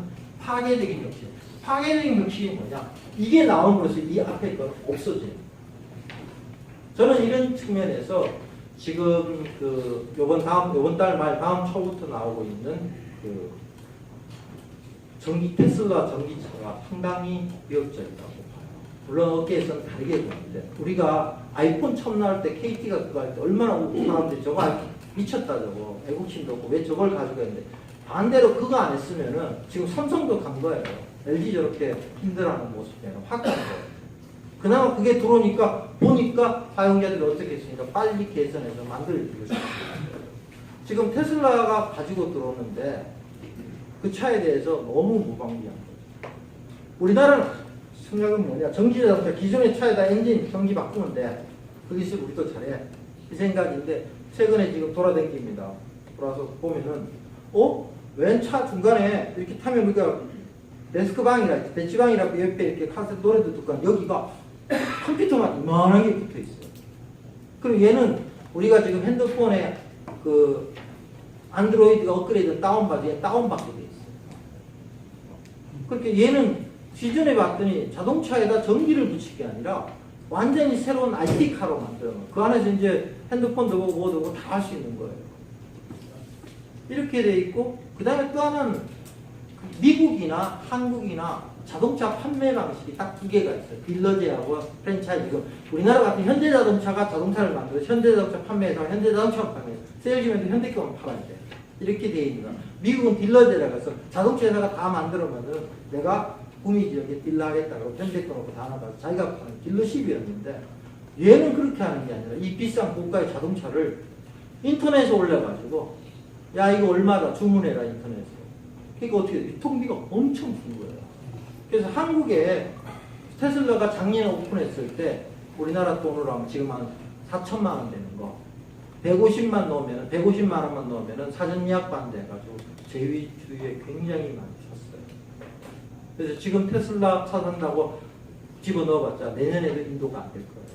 [SPEAKER 9] 파괴적인 혁신. 파괴적인 혁신이 뭐냐? 이게 나옴으로써 이 앞에 거 없어져요. 저는 이런 측면에서 지금 요번 달 말 다음 초부터 나오고 있는 테슬라 전기차가 상당히 위협적이라고 봐요. 물론 업계에서는 다르게 보는데, 우리가 아이폰 처음 나올 때 KT가 그거 할 때 얼마나 사람들이 저거 미쳤다 저거 애국심도 없고 왜 저걸 가지고 했는데, 반대로 그거 안 했으면은 지금 삼성도 간 거예요. LG 저렇게 힘들어하는 모습 때문에 확 간 거예요. 그나마 그게 들어오니까 보니까 사용자들이 어떻게 했으니까 빨리 개선해서 만들어주고 지금 테슬라가 가지고 들어오는데 그 차에 대해서 너무 무방비한 거죠. 우리나라는 생각은 뭐냐? 전기자동차 기존의 차에다 엔진 전기 바꾸면 돼. 그 기술 우리도 잘해. 이 생각인데 최근에 지금 돌아다닙니다. 돌아서 보면은 웬 차 중간에 이렇게 타면 우리가 데스크방이라 벤치방이라 옆에 이렇게 카세트 노래도 듣고 여기가 컴퓨터만 이만하게 붙어 있어요. 그리고 얘는 우리가 지금 핸드폰에 그 안드로이드 업그레이드 다운받게 돼 있어요. 그렇게 얘는 기존에 봤더니 자동차에다 전기를 붙일 게 아니라 완전히 새로운 IT카로 만들어. 그 안에서 이제 핸드폰도 보고 뭐도 보고 다 할 수 있는 거예요. 이렇게 돼 있고, 그 다음에 또 하나는 미국이나 한국이나 자동차 판매 방식이 딱 두 개가 있어요. 딜러제하고 프랜차이즈. 우리나라 같은 현대자동차가 자동차를 만들어서 현대자동차 판매해서 현대자동차 판매해서 세일즈맨도 현대거만 팔아야 돼. 이렇게 돼 있는 거야. 미국은 딜러제라고 해서 자동차 회사가 다 만들어면은 내가 구미 지역에 딜러 하겠다고 현대 거 놓고 다 나가서 자기가 파는 딜러십이었는데, 얘는 그렇게 하는 게 아니라 이 비싼 고가의 자동차를 인터넷에 올려가지고 야 이거 얼마다 주문해라 인터넷에. 그러니까 어떻게 돼? 유통비가 엄청 큰 거예요. 그래서 한국에 테슬라가 작년에 오픈했을 때 우리나라 돈으로 하면 지금 한 4천만 원 되는 거 150만 원만 넣으면은 사전 예약 반대해가지고 제위 주위에 굉장히 많이 쳤어요. 그래서 지금 테슬라 차 산다고 집어넣어봤자 내년에도 인도가 안 될 거예요.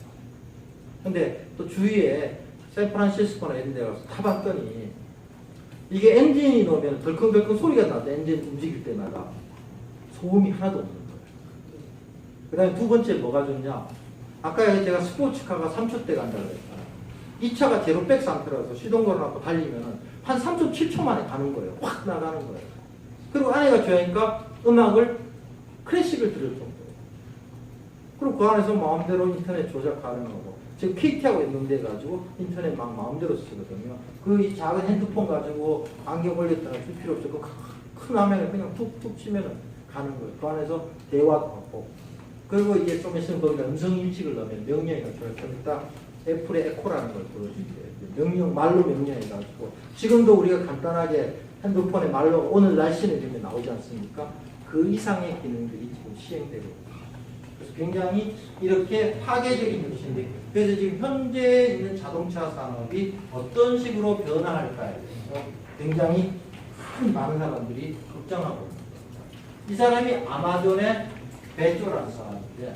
[SPEAKER 9] 근데 또 주위에 샌프란시스코나 이런 데 가서 타봤더니 이게 엔진이 넣으면 덜컹덜컹 소리가 나죠. 엔진 움직일 때마다 소음이 하나도 없는 거예요. 그 다음에 두 번째 뭐가 좋냐? 아까 제가 스포츠카가 3초대 간다고 했잖아요. 이 차가 제로백 상태라서 시동 걸어놓고 달리면 한 3초, 7초 만에 가는 거예요. 확 나가는 거예요. 그리고 안에가 좋아하니까 음악을 클래식을 들을 정도예요. 그리고 그 안에서 마음대로 인터넷 조작 가능하고, 지금 KT하고 연동돼가지고 인터넷 막 마음대로 쓰거든요. 그 이 작은 핸드폰 가지고 안경 걸렸다가 줄 필요 없죠. 그 큰 화면을 그냥 툭툭 치면 가는 거예요. 그 안에서 대화도 하고. 그리고 이게 좀 있으면 거기다 음성 인식을 넣으면 명령이 나타나요. 거기다 애플의 에코라는 걸 보여줄게요. 말로 명령해가지고. 지금도 우리가 간단하게 핸드폰에 말로 오늘 날씨는 이렇게 나오지 않습니까? 그 이상의 기능들이 지금 시행되고 있습니다. 그래서 굉장히 이렇게 파괴적인 혁신들. 그래서 지금 현재 있는 자동차 산업이 어떤 식으로 변화할까에 대해서 굉장히 많은 사람들이 걱정하고 있습니다. 이 사람이 아마존의 베조라는 사람인데,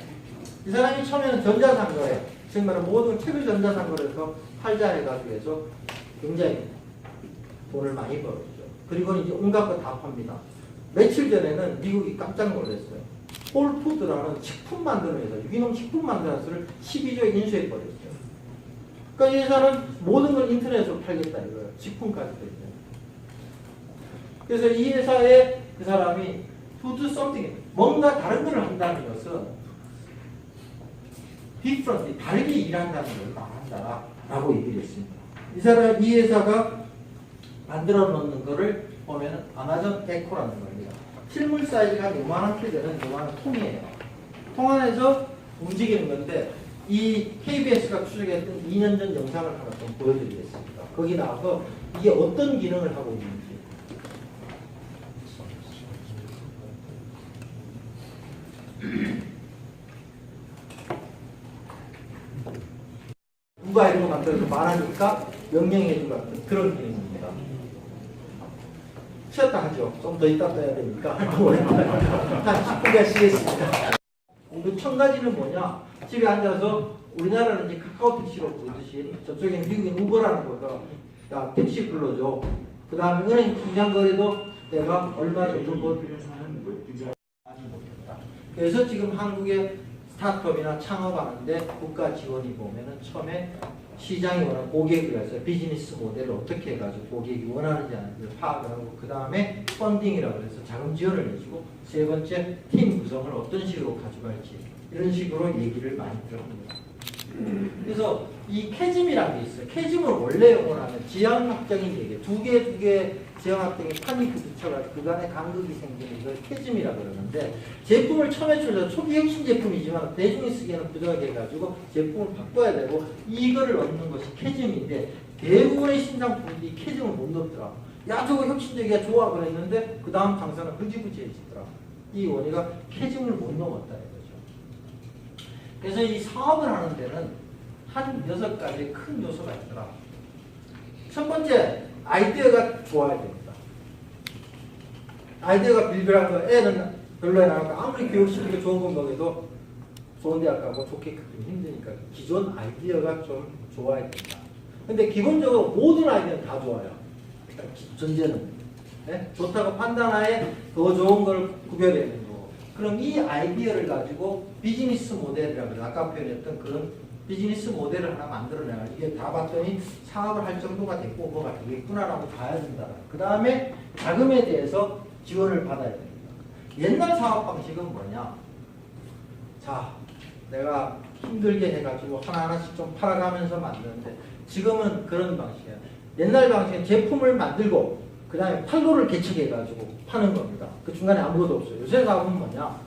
[SPEAKER 9] 이 사람이 처음에는 전자상거래, 즉 말하면 모든 책을 전자상거래에서 팔자 해가지고 해서 굉장히 돈을 많이 벌었죠. 그리고 이제 온갖 거 다 팝니다. 며칠 전에는 미국이 깜짝 놀랐어요. 홀푸드라는 식품 만드는 회사, 유기농 식품 만드는 회사를 12조에 인수해버렸어요. 그러니까 이 회사는 모든 걸 인터넷으로 팔겠다 이거예요. 식품까지도 있어요. 그래서 이 회사에 그 사람이 to do something, 뭔가 다른 걸 한다는 것은 differently, 다르게 일한다는 걸 말한다. 라고 얘기를 했습니다. 이 회사가 만들어 놓는 거를 보면 아마존 에코라는 겁니다. 실물 사이즈가 한 요만하게 되는 요만한 통이에요. 통 안에서 움직이는 건데 이 KBS가 추적했던 2년 전 영상을 하나 좀 보여드리겠습니다. 거기 나와서 이게 어떤 기능을 하고 있는지. 누가 이런 거 만들어서 말하니까 명령해주고 같은 그런 기능입니다. 쉬었다 하죠. 좀 더 이따 떠야 되니까. 한 10분간 쉬겠습니다. 그 천 가지는 뭐냐? 집에 앉아서 우리나라는 이제 카카오 택시로 부르듯이 저쪽에는 미국인 우버라는 거가 야 택시 불러줘. 그 다음에 은행 통장거래도 내가 얼마 정도 하지 못했다. 그래서 지금 한국의 스타트업이나 창업하는데 국가 지원이 보면은 처음에 시장이 원하는 고객을 해서 비즈니스 모델을 어떻게 해가지고 고객이 원하는지 아닌지를 파악을 하고 그 다음에 펀딩이라고 해서 자금 지원을 해주고 세 번째 팀 구성을 어떤 식으로 가져갈지 이런 식으로 얘기를 많이 들어봅니다. 그래서 이 캐즘이라는 게 있어요. 캐즘을 원래 용어로 하면 지형학적인 얘기예요. 두 개 지형학적인 판이 부딪혀가지고 그간의 간극이 생기는 걸 캐즘이라고 그러는데 제품을 처음에 출자 초기 혁신 제품이지만 대중이 쓰기에는 부족하게 해가지고 제품을 바꿔야 되고 이거를 얻는 것이 캐즘인데 대부분의 신상품들이 캐즘을 못 넣더라. 야 저거 혁신적이야 좋아 그랬는데 그 다음 장사는 흐지부지해지더라. 이 원리가 캐즘을 못 넘었다 이거죠. 그래서 이 사업을 하는 데는 한 6가지의 큰 요소가 있더라. 첫 번째, 아이디어가 좋아야 됩니다. 아이디어가 빌빌한 거, 애는 별로에 나가고 아무리 교육시키고 좋은 거 먹여도 좋은 대학 가고 좋게 크기 힘드니까 기존 아이디어가 좀 좋아야 된다. 근데 기본적으로 모든 아이디어는 다 좋아요. 전제는. 네? 좋다고 판단하에 더 좋은 걸 구별해야 되는 거고. 그럼 이 아이디어를 가지고 비즈니스 모델이라고 아까 표현했던 그런 비즈니스 모델을 하나 만들어내야 이게 다 봤더니 사업을 할 정도가 됐고 뭐가 되겠구나라고 봐야 된다. 그 다음에 자금에 대해서 지원을 받아야 됩니다. 옛날 사업 방식은 뭐냐? 자, 내가 힘들게 해가지고 하나하나씩 좀 팔아가면서 만드는데 지금은 그런 방식이에요. 옛날 방식은 제품을 만들고 그 다음에 판로를 개척해가지고 파는 겁니다. 그 중간에 아무것도 없어요. 요새 사업은 뭐냐?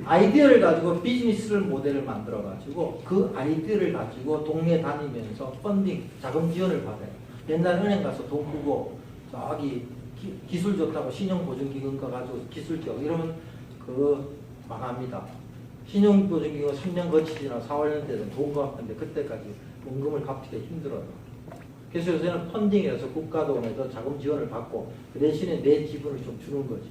[SPEAKER 9] 아이디어를 가지고 비즈니스를 모델을 만들어가지고 그 아이디어를 가지고 동네 다니면서 펀딩, 자금 지원을 받아요. 옛날 은행 가서 돈 꾸고 저기 기술 좋다고 신용보증기금 가가지고 기술적 이러면 그 망합니다. 신용보증기금 3년 거치지나 4, 5년 되면 돈 갚는데 그때까지 원금을 갚기가 힘들어요. 그래서 요새는 펀딩이라서 국가돈에서 자금 지원을 받고 그 대신에 내 지분을 좀 주는 거죠.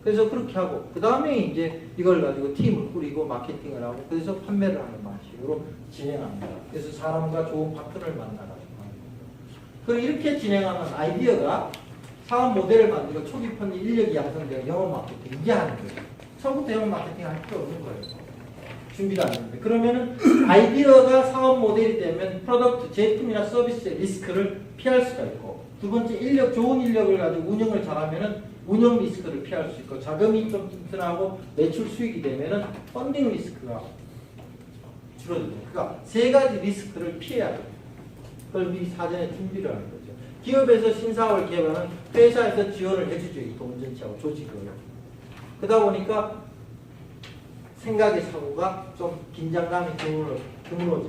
[SPEAKER 9] 그래서 그렇게 하고 그 다음에 이제 이걸 가지고 팀을 꾸리고 마케팅을 하고 그래서 판매를 하는 방식으로 진행합니다. 그래서 사람과 좋은 파트너를 만나가지고 그럼 이렇게 진행하는 아이디어가 사업 모델을 만들고 초기 펀딩 인력이 양성되고 영업 마케팅 이제 하는 거예요. 처음부터 영업 마케팅 할 필요 없는 거예요. 준비도 안 되는데 그러면은 아이디어가 사업 모델이 되면 프로덕트 제품이나 서비스의 리스크를 피할 수가 있고 두 번째 인력 좋은 인력을 가지고 운영을 잘하면은 운영 리스크를 피할 수 있고 자금이 좀 튼튼하고 매출 수익이 되면은 펀딩 리스크가 줄어듭니다. 그러니까 세 가지 리스크를 피해야 돼요. 그걸 미리 사전에 준비를 하는 거죠. 기업에서 신사업을 개발하는 회사에서 지원을 해주죠. 이 돈 전체하고 조직을. 그러다 보니까 생각의 사고가 좀 긴장감이 드물어지는 거예요.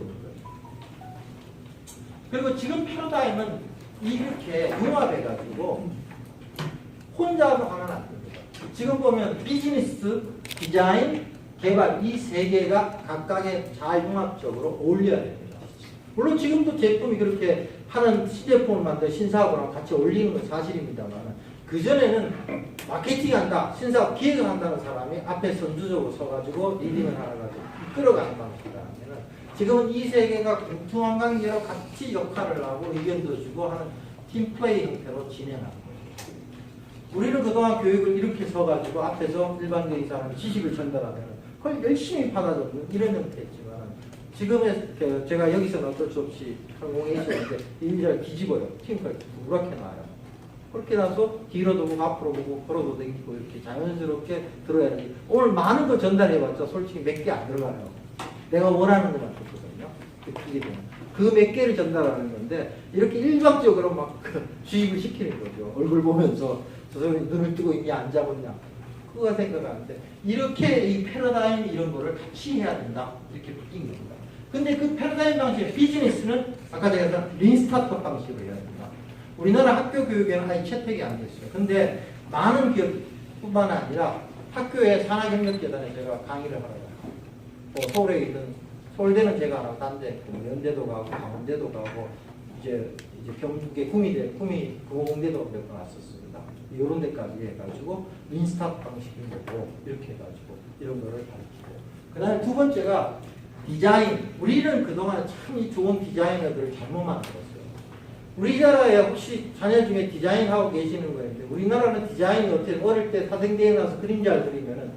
[SPEAKER 9] 그리고 지금 패러다임은 이렇게 융합해가지고 혼자서 하면 안 됩니다. 지금 보면 비즈니스, 디자인, 개발 이 세 개가 각각의 자융합적으로 어울려야 됩니다. 물론 지금도 제품이 그렇게 하는 시제품을 만들어 신사업이랑 같이 어울리는 건 사실입니다만 그전에는 마케팅한다, 신사업 기획을 한다는 사람이 앞에 선두적으로 서가지고 리딩을 하나가지고 이끌어가는 방식이라면 지금은 이 세 개가 공통한 관계로 같이 역할을 하고 의견도 주고 하는 팀플레이 형태로 진행합니다. 우리는 그동안 교육을 이렇게 서가지고 앞에서 일반적인 사람이 지식을 전달하면 그걸 열심히 받아들고 이런 형태였지만 지금의 제가 여기서는 어쩔 수 없이 성공에 있었는데 일자를 뒤집어요. 팀플이 누렇게 나와요. 그렇게 나서 뒤로 두고 앞으로 보고 걸어도 다니고 이렇게 자연스럽게 들어야 되는데 오늘 많은 걸 전달해봤자 솔직히 몇 개 안 들어가요. 내가 원하는 것만 줬거든요. 크게 되면. 그 몇 개를 전달하는 건데 이렇게 일방적으로 막 주입을 시키는 거죠. 얼굴 보면서 저 사람이 눈을 뜨고 있냐 안 자고 있냐 그거가 생각하는데 이렇게 이 패러다임 이런 거를 같이 해야 된다 이렇게 바뀐 겁니다. 근데 그 패러다임 방식의 비즈니스는 아까 제가 gesagt 린스타트 방식으로 해야 된다. 우리나라 학교 교육에는 아예 채택이 안 됐어요. 근데 많은 기업뿐만 아니라 학교에 산학협력재단에 제가 강의를 하러 가요. 서울에 있는 서울대는 제가 알아, 딴데 연대도 가고 강원대도 가고 이제 경북의 구미공대도 몇 번 왔었습니다. 이런 데까지 해가지고 린스타트 방식인 거고 이렇게 해가지고 이런 거를 가르치고 그다음에 두 번째가 디자인. 우리는 그동안 참 이 좋은 디자이너들을 잘못 만들었어요. 우리나라에 혹시 자녀 중에 디자인하고 계시는 거였는데 우리나라는 디자인이 어떻게 어릴 때 사생대에 나서 그림 잘 그리면은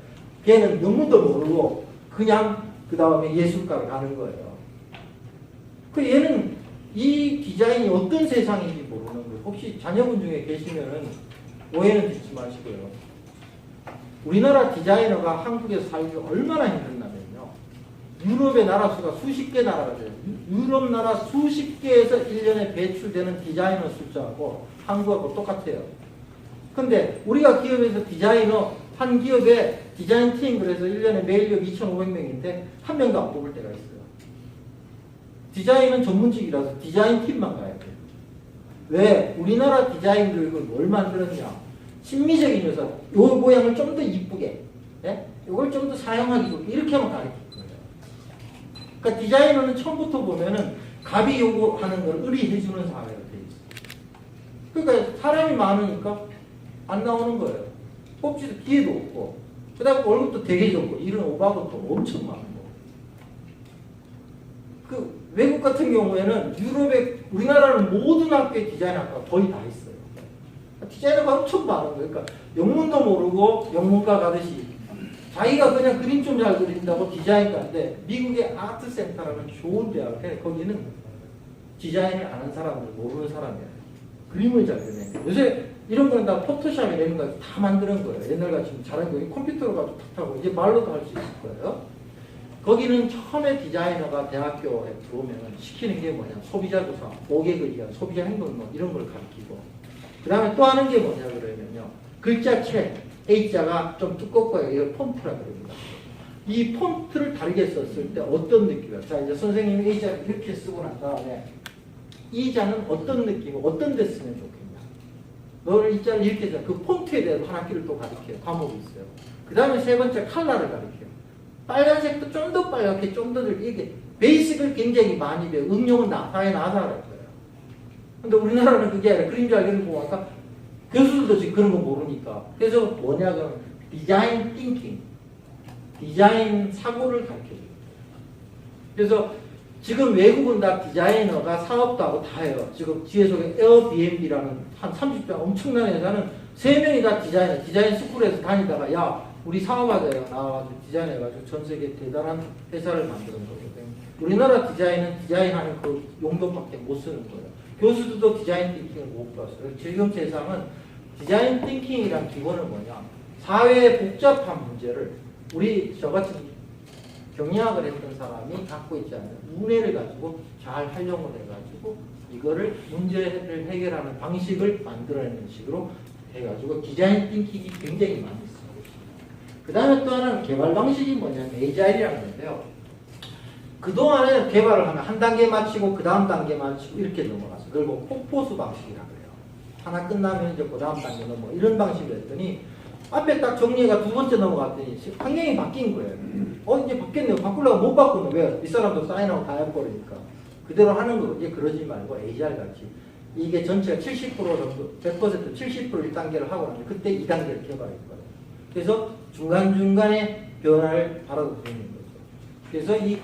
[SPEAKER 9] 걔는 영문도 모르고 그냥 그 다음에 예술가로 가는 거예요. 그 얘는 이 디자인이 어떤 세상인지 모르는 거예요. 혹시 자녀분 중에 계시면은 오해는 듣지 마시고요. 우리나라 디자이너가 한국에서 살기 얼마나 힘들냐면요. 유럽의 나라 수가 수십 개 나라가 돼요. 유럽 나라 수십 개에서 1년에 배출되는 디자이너 숫자하고 한국하고 똑같아요. 근데 우리가 기업에서 디자이너 한 기업에 디자인 팀 그래서 1년에 매일력 2,500명인데 한 명도 안 뽑을 때가 있어요. 디자인은 전문직이라서 디자인 팀만 가야 돼요. 왜? 우리나라 디자인 교육은 뭘 만들었냐? 심미적인 요소, 요 모양을 좀 더 이쁘게, 예? 이걸 좀 더 사용하기 좋게 이렇게만 가르칠 거예요. 그러니까 디자이너는 처음부터 보면은 갑이 요구하는 걸 의리해주는 사회가 돼 있어요. 그러니까 사람이 많으니까 안 나오는 거예요. 뽑지도 기회도 없고, 그 다음에 월급도 되게 적고, 이런 오바고도 엄청 많고. 그 외국 같은 경우에는 유럽에 우리나라는 모든 학교에 디자인학과가 거의 다 있어요. 디자이너가 엄청 많은 거예요. 그러니까 영문도 모르고 영문과 가듯이 자기가 그냥 그림 좀 잘 그린다고 디자인과인데 미국의 아트센터라는 좋은 대학에 거기는 디자인을 아는 사람들 모르는 사람이에요. 그림을 잘 그리는 거예요. 요새 이런 거는 다 포토샵에 내는 거 다 만드는 거예요. 옛날같이 잘한 거 컴퓨터로 가지고 탁 하고 이제 말로도 할 수 있을 거예요. 거기는 처음에 디자이너가 대학교에 들어오면 시키는 게 뭐냐 소비자 조사, 5개 글이야 소비자 행동론 이런 걸 가르치고 그 다음에 또 하는 게 뭐냐 그러면요 글자체 A자가 좀 두껍고요. 이걸 폰트라 그럽니다. 이 폰트를 다르게 썼을 때 어떤 느낌이야? 자 이제 선생님이 A자를 이렇게 쓰고 난 다음에 E자는 어떤 느낌이고 어떤 데 쓰면 좋겠냐? 너를 E자를 이렇게 해서 그 폰트에 대해서 한 학기를 또 가르쳐요. 과목이 있어요. 그 다음에 세 번째 컬러를 가르쳐요. 빨간색도 좀 더 빨갛게 좀 더 이게 베이직을 굉장히 많이 배워. 응용은 나사에 나사를 할 거예요. 근데 우리나라는 그게 아니라 그림 잘 그리고 아까 교수들도 지금 그런 거 모르니까. 그래서 뭐냐 그러면 디자인 띵킹, 디자인 사고를 가르쳐줘요. 그래서 지금 외국은 다 디자이너가 사업도 하고 다 해요. 지금 뒤에서 에어비앤비라는 한 30대 엄청난 회사는 3명이 다 디자이너, 디자인 스쿨에서 다니다가 야 우리 사업하자요 나와가지고 디자인해가지고 전 세계 대단한 회사를 만드는 거거든요. 우리나라 디자인은 디자인하는 그 용도밖에 못 쓰는 거예요. 교수들도 디자인 띵킹을 못 봤어요. 지금 세상은 디자인 띵킹이란 기본은 뭐냐? 사회의 복잡한 문제를 우리 저같이 경영학을 했던 사람이 갖고 있지 않는 문해를 가지고 잘 활용을 해가지고 이거를 문제를 해결하는 방식을 만들어내는 식으로 해가지고 디자인 띵킹이 굉장히 많이 있어요. 그 다음에 또 하나는 개발 방식이 뭐냐면 에이자일이라는 건데요. 그동안에 개발을 하면 한 단계 마치고 그 다음 단계 마치고 이렇게 넘어갔어요. 그걸 뭐 폭포수 방식이라고 해요. 하나 끝나면 이제 그 다음 단계 넘어 이런 방식으로 했더니 앞에 딱 정리가 두 번째 넘어갔더니 환경이 바뀐 거예요. 이제 바뀌었네요. 바꾸려고 못 바꾸는 왜? 이 사람도 사인하고 다 해버리니까. 그대로 하는 거 이제 그러지 말고 AGR 같이 이게 전체가 70% 정도 100% 70% 1단계를 하고 나면 그때 2단계를 개발할 거예요. 그래서 중간중간에 변화를 바라보고 있는 거죠. 그래서 이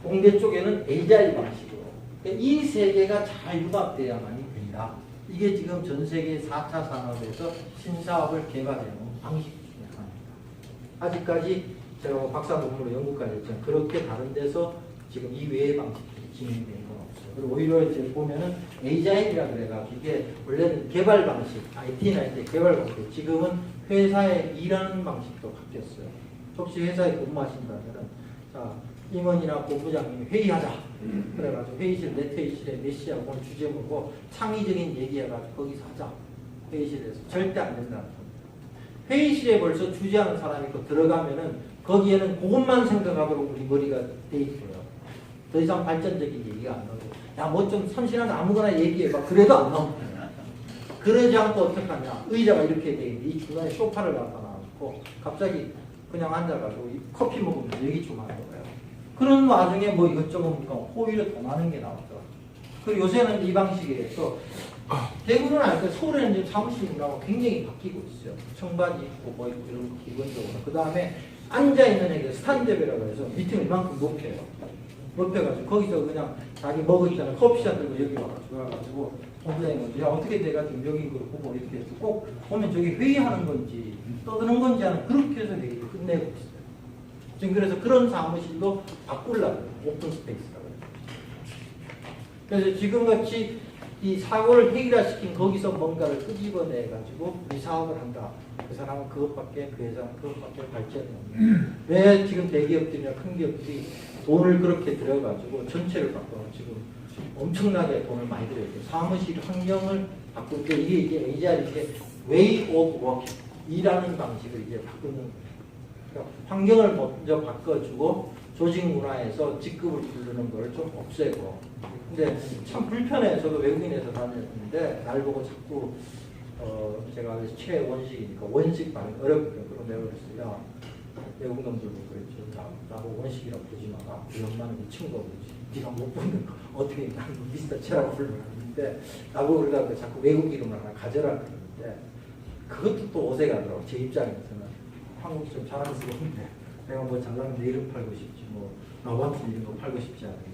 [SPEAKER 9] 공대 쪽에는 AGI 방식으로 이 세 개가 잘 융합돼야만이 된다. 이게 지금 전 세계 4차 산업에서 신사업을 개발해놓은 방식 중에 하나입니다. 아직까지 제가 박사 논문으로 연구까지 했지만 그렇게 다른 데서 지금 이 외의 방식들이 진행된 건 없어요. 그리고 오히려 이제 보면은 AGI라고 그래가지고 이게 원래는 개발 방식, IT나 이제 개발 방식, 지금은 회사에 일하는 방식도 바뀌었어요. 혹시 회사에 근무하신다면은 자 임원이나 본부장님이 회의하자. 그래가지고 회의실, 내퇴의실에 메시하고 오늘 주제 보고 창의적인 얘기해가지고 거기서 하자. 회의실에서. 절대 안 된다. 회의실에 벌써 주재하는 사람이 있고 들어가면은 거기에는 그것만 생각하도록 우리 머리가 돼 있고요. 더 이상 발전적인 얘기가 안 나오고, 야, 뭐 좀 참신하게 아무거나 얘기해봐. 그래도 안 나옵니다. 그러지 않고 어떡하냐. 의자가 이렇게 돼 있는데 이 중간에 소파를 갖다 놔놓고 갑자기 그냥 앉아가지고 커피 먹으면서 얘기 좀 하는 거예요. 그런 와중에 뭐 이것저것 오히려 더 많은 게 나오더라고요. 그리고 요새는 이 방식에서 대구는 아니고 서울에는 지금 사무실이라고 굉장히 바뀌고 있어요. 청바지 입고 뭐 입고 이런 거 기본적으로. 그 다음에 앉아있는 애가 스탠드업이라고 해서 밑에 이만큼 높여요. 높여가지고 거기서 그냥 자기 먹을 때는 커피잔 들고 여기 와가지고 본부장님 야 어떻게 내가 지금 여기 그걸 보고 이렇게 해서 꼭 보면 저기 회의하는 건지 떠드는 건지 하는 그렇게 해서 회의를 끝내고 있어요. 지금 그래서 그런 사무실도 바꾸려고 오픈 스페이스라고 해요. 그래서 지금같이 이 사고를 해결시킨 거기서 뭔가를 끄집어내가지고 우리 사업을 한다. 그 사람은 그것밖에, 그 회사는 그것밖에 발전이 없는. 왜 지금 대기업들이나 큰 기업들이 돈을 그렇게 들여가지고 전체를 바꿔 지금 엄청나게 돈을 많이 들여요. 사무실 환경을 바꿀 때 이게 AGR 이게 way of working 일하는 방식을 이제 바꾸는. 그러니까 환경을 먼저 바꿔주고 조직 문화에서 직급을 부르는 걸 좀 없애고. 근데 참 불편해. 저도 외국인에서 다녔는데 날 보고 자꾸 제가 최원식이니까 원식 발음 어렵거든요. 그럼 내가 그랬어요. 야, 외국 놈들도 그랬죠. 나보고 원식이라고 부르지 마라. 우리 엄마는 미친 거 보지. 네가 못 부르는 거 어떻게 나는 미스터 채라고 부르는데 나보고 그러다가 자꾸 외국 이름을 하나 가져라 그러는데 그것도 또 어색하더라고. 제 입장에서는 한국이 좀 자랑스러운데 내가 뭐 잘나면 내 이름 팔고 싶지 뭐 나같은 이런 거 팔고 싶지 않으니까.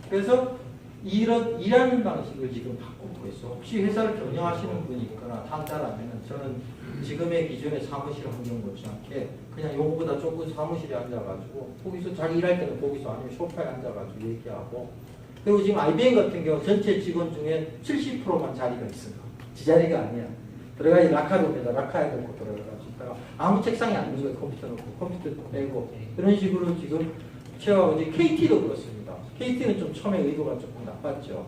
[SPEAKER 9] 그래서 이런 일하는 방식을 지금 바꾸고 있어. 혹시 회사를 경영하시는 분이 있거나 한다라면 저는 지금의 기존의 사무실 환경 못지않게 그냥 요거보다 조금 사무실에 앉아가지고 거기서 자기 일할 때는 거기서 아니면 소파에 앉아가지고 얘기하고. 그리고 지금 IBM 같은 경우 전체 직원 중에 70%만 자리가 있어요. 지 자리가 아니야. 들어가야 라카룸에다 라카에 놓고 들어가가지고 아무 책상에 앉는 거예요. 컴퓨터 놓고 컴퓨터 빼고 그런 식으로 지금 제가 이제 KT도 그렇습니다. KT는 좀 처음에 의도가 조금 나빴죠.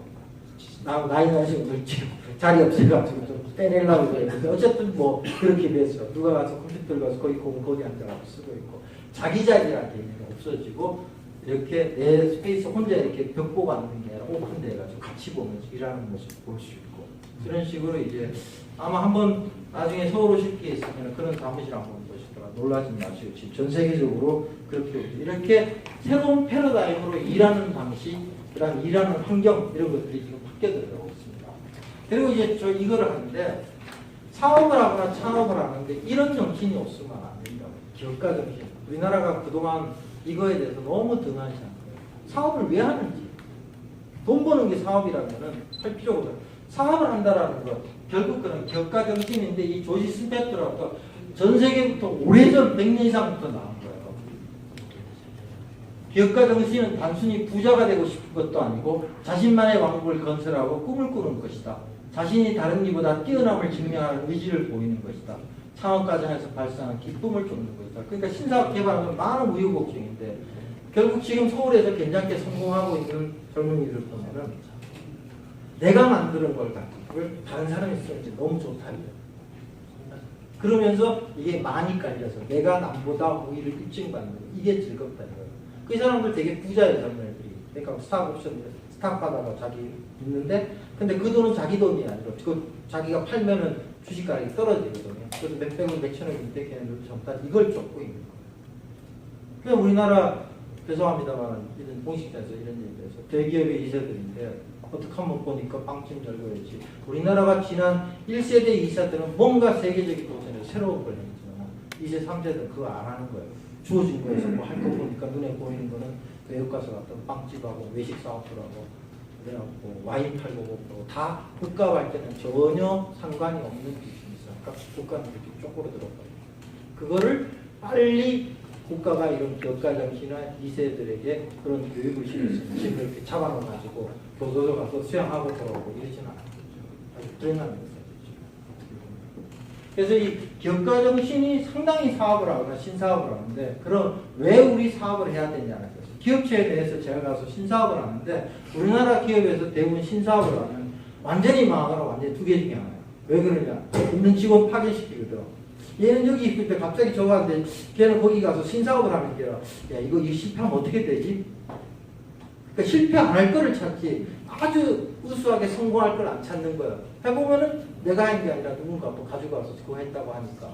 [SPEAKER 9] 나이 나시고 늙지 자리 없어가지고 좀 빼내려고 그랬는데 어쨌든 뭐 그렇게 됐어. 누가 가서 컴퓨터를 가서 거기 앉아가지고 쓰고 있고 자기 자리라는 게 없어지고 이렇게 내 스페이스 혼자 이렇게 벽 보고 앉는 게 아니라 오픈돼가지고 같이 보면서 일하는 모습 볼 수 있고 그런 식으로 이제 아마 한번 나중에 서울 오실 게 있으면 그런 사무실 한번 보시더라 놀라지 마시고 지금 전 세계적으로 그렇게 이렇게 새로운 패러다임으로 일하는 방식, 그다음 일하는 환경 이런 것들이 지금 바뀌어 들어가고 있습니다. 그리고 이제 저 이거를 하는데 사업을 하거나 창업을 하는데 이런 정신이 없으면 안 된다. 기업가 정신. 우리나라가 그동안 이거에 대해서 너무 등한시한 거예요. 사업을 왜 하는지. 돈 버는 게 사업이라면은 할 필요가 없어요. 사업을 한다라는 것, 결국 그런 기업가 정신인데 이 조지 스미스라고 전 세계부터 오래전 100년 이상부터 나온 거예요. 기업가 정신은 단순히 부자가 되고 싶은 것도 아니고 자신만의 왕국을 건설하고 꿈을 꾸는 것이다. 자신이 다른 이보다 뛰어남을 증명하는 의지를 보이는 것이다. 창업 과정에서 발생한 기쁨을 쫓는 것이다. 그러니까 신사업 개발은 많은 우여곡절인데 결국 지금 서울에서 괜찮게 성공하고 있는 젊은이들 보면은 내가 만드는 걸 다른 사람이 쓰는지 너무 좋다. 그러면서 이게 많이 깔려서 내가 남보다 우위를 입증받는 거 이게 즐겁다는 거예요. 그 사람들 되게 부자의 젊은이들이 그러니까 스탁 옵션 스탁 받아가 자기 있는데 근데 그 돈은 자기 돈이 아니라 그 자기가 팔면은 주식 가격이 떨어지거든요. 그래서 몇백억 몇천억인데 걔네들 전부 다 이걸 쫓고 있는 거예요. 그냥 우리나라 죄송합니다만 이런 공식에서 이런 얘기해서 대기업의 이사들인데 어떻게 하면 보니까 빵집 열고야지. 우리나라가 지난 1세대 이사들은 뭔가 세계적인 도전에 새로운 걸 했지만 2세, 3세들은 그거 안 하는 거예요. 주어진 거에서 뭐 할 거 보니까 눈에 보이는 거는 외국 가서 갔던 빵집하고 외식 사업들하고 그래갖고 와인 팔고 먹고 다 국가 발전은 전혀 상관이 없는 비즈니스. 그러니까 국가는 이렇게 쪼그러들어버려요. 그거를 빨리 국가가 이런 기업가 정신이나 2세들에게 그런 교육을 시켰으면 지금 이렇게 잡아놓아가지고 교도소 가서 수양하고 돌아오고 이러지는 않아요. 아주 불행한 거죠. 그래서 이 기업가 정신이 상당히 사업을 하거나 신사업을 하는데 그럼 왜 우리 사업을 해야 되냐는 거죠. 기업체에 대해서 제가 가서 신사업을 하는데 우리나라 기업에서 대부분 신사업을 하면 완전히 망하거나 완전히 두 개 중에 하나예요. 왜 그러냐? 있는 직원 파견시키거든. 얘는 여기 있을 때 갑자기 저거 하는데 걔는 거기 가서 신사업을 하면 걔가 야 이거 실패하면 어떻게 되지? 그러니까 실패 안 할 거를 찾지 아주 우수하게 성공할 걸 안 찾는 거야. 해보면은 내가 한 게 아니라 누군가 또 가져가서 그거 했다고 하니까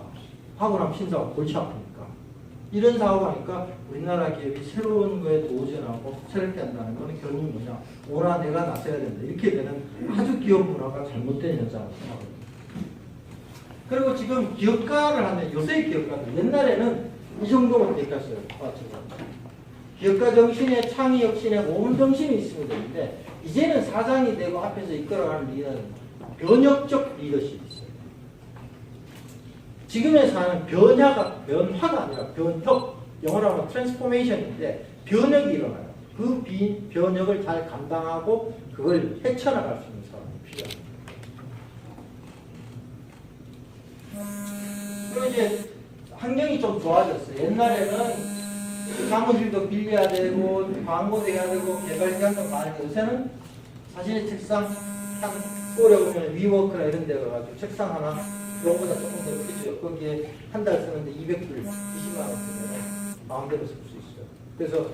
[SPEAKER 9] 하고 나면 신사업 골치 아프니까 이런 사업하니까 우리나라 기업이 새로운 거에 도전하고 새롭게 한다는 거는 결국은 뭐냐 오라 내가 나서야 된다 이렇게 되는 아주 기업 문화가 잘못된 현상을 생각합니다. 그리고 지금 기업가를 하면 요새 기업가들 옛날에는 이 정도만 됐었어요. 기업가 정신에 창의 혁신에 모범 정신이 있으면 되는데 이제는 사장이 되고 앞에서 이끌어가는 리더는 변혁적 리더십이 있어요. 지금의 사회는 변화가 아니라 변혁, 영어로 하면 트랜스포메이션인데 변혁이 일어나요. 그 변혁을 잘 감당하고 그걸 헤쳐나갈 수 있는 사람이 필요합니다. 그리고 이제 환경이 좀 좋아졌어요. 옛날에는 사무실도 빌려야 되고 광고도 해야 되고 개발 기간도 많이 요새는 사실 책상 한 서울에 오면 위워크나 이런 데 가가지고 책상 하나 요거보다 조금 더 크죠. 거기에 한 달 쓰는데 200불, 20만 원 쓰면 마음대로 쓸 수 있어요. 그래서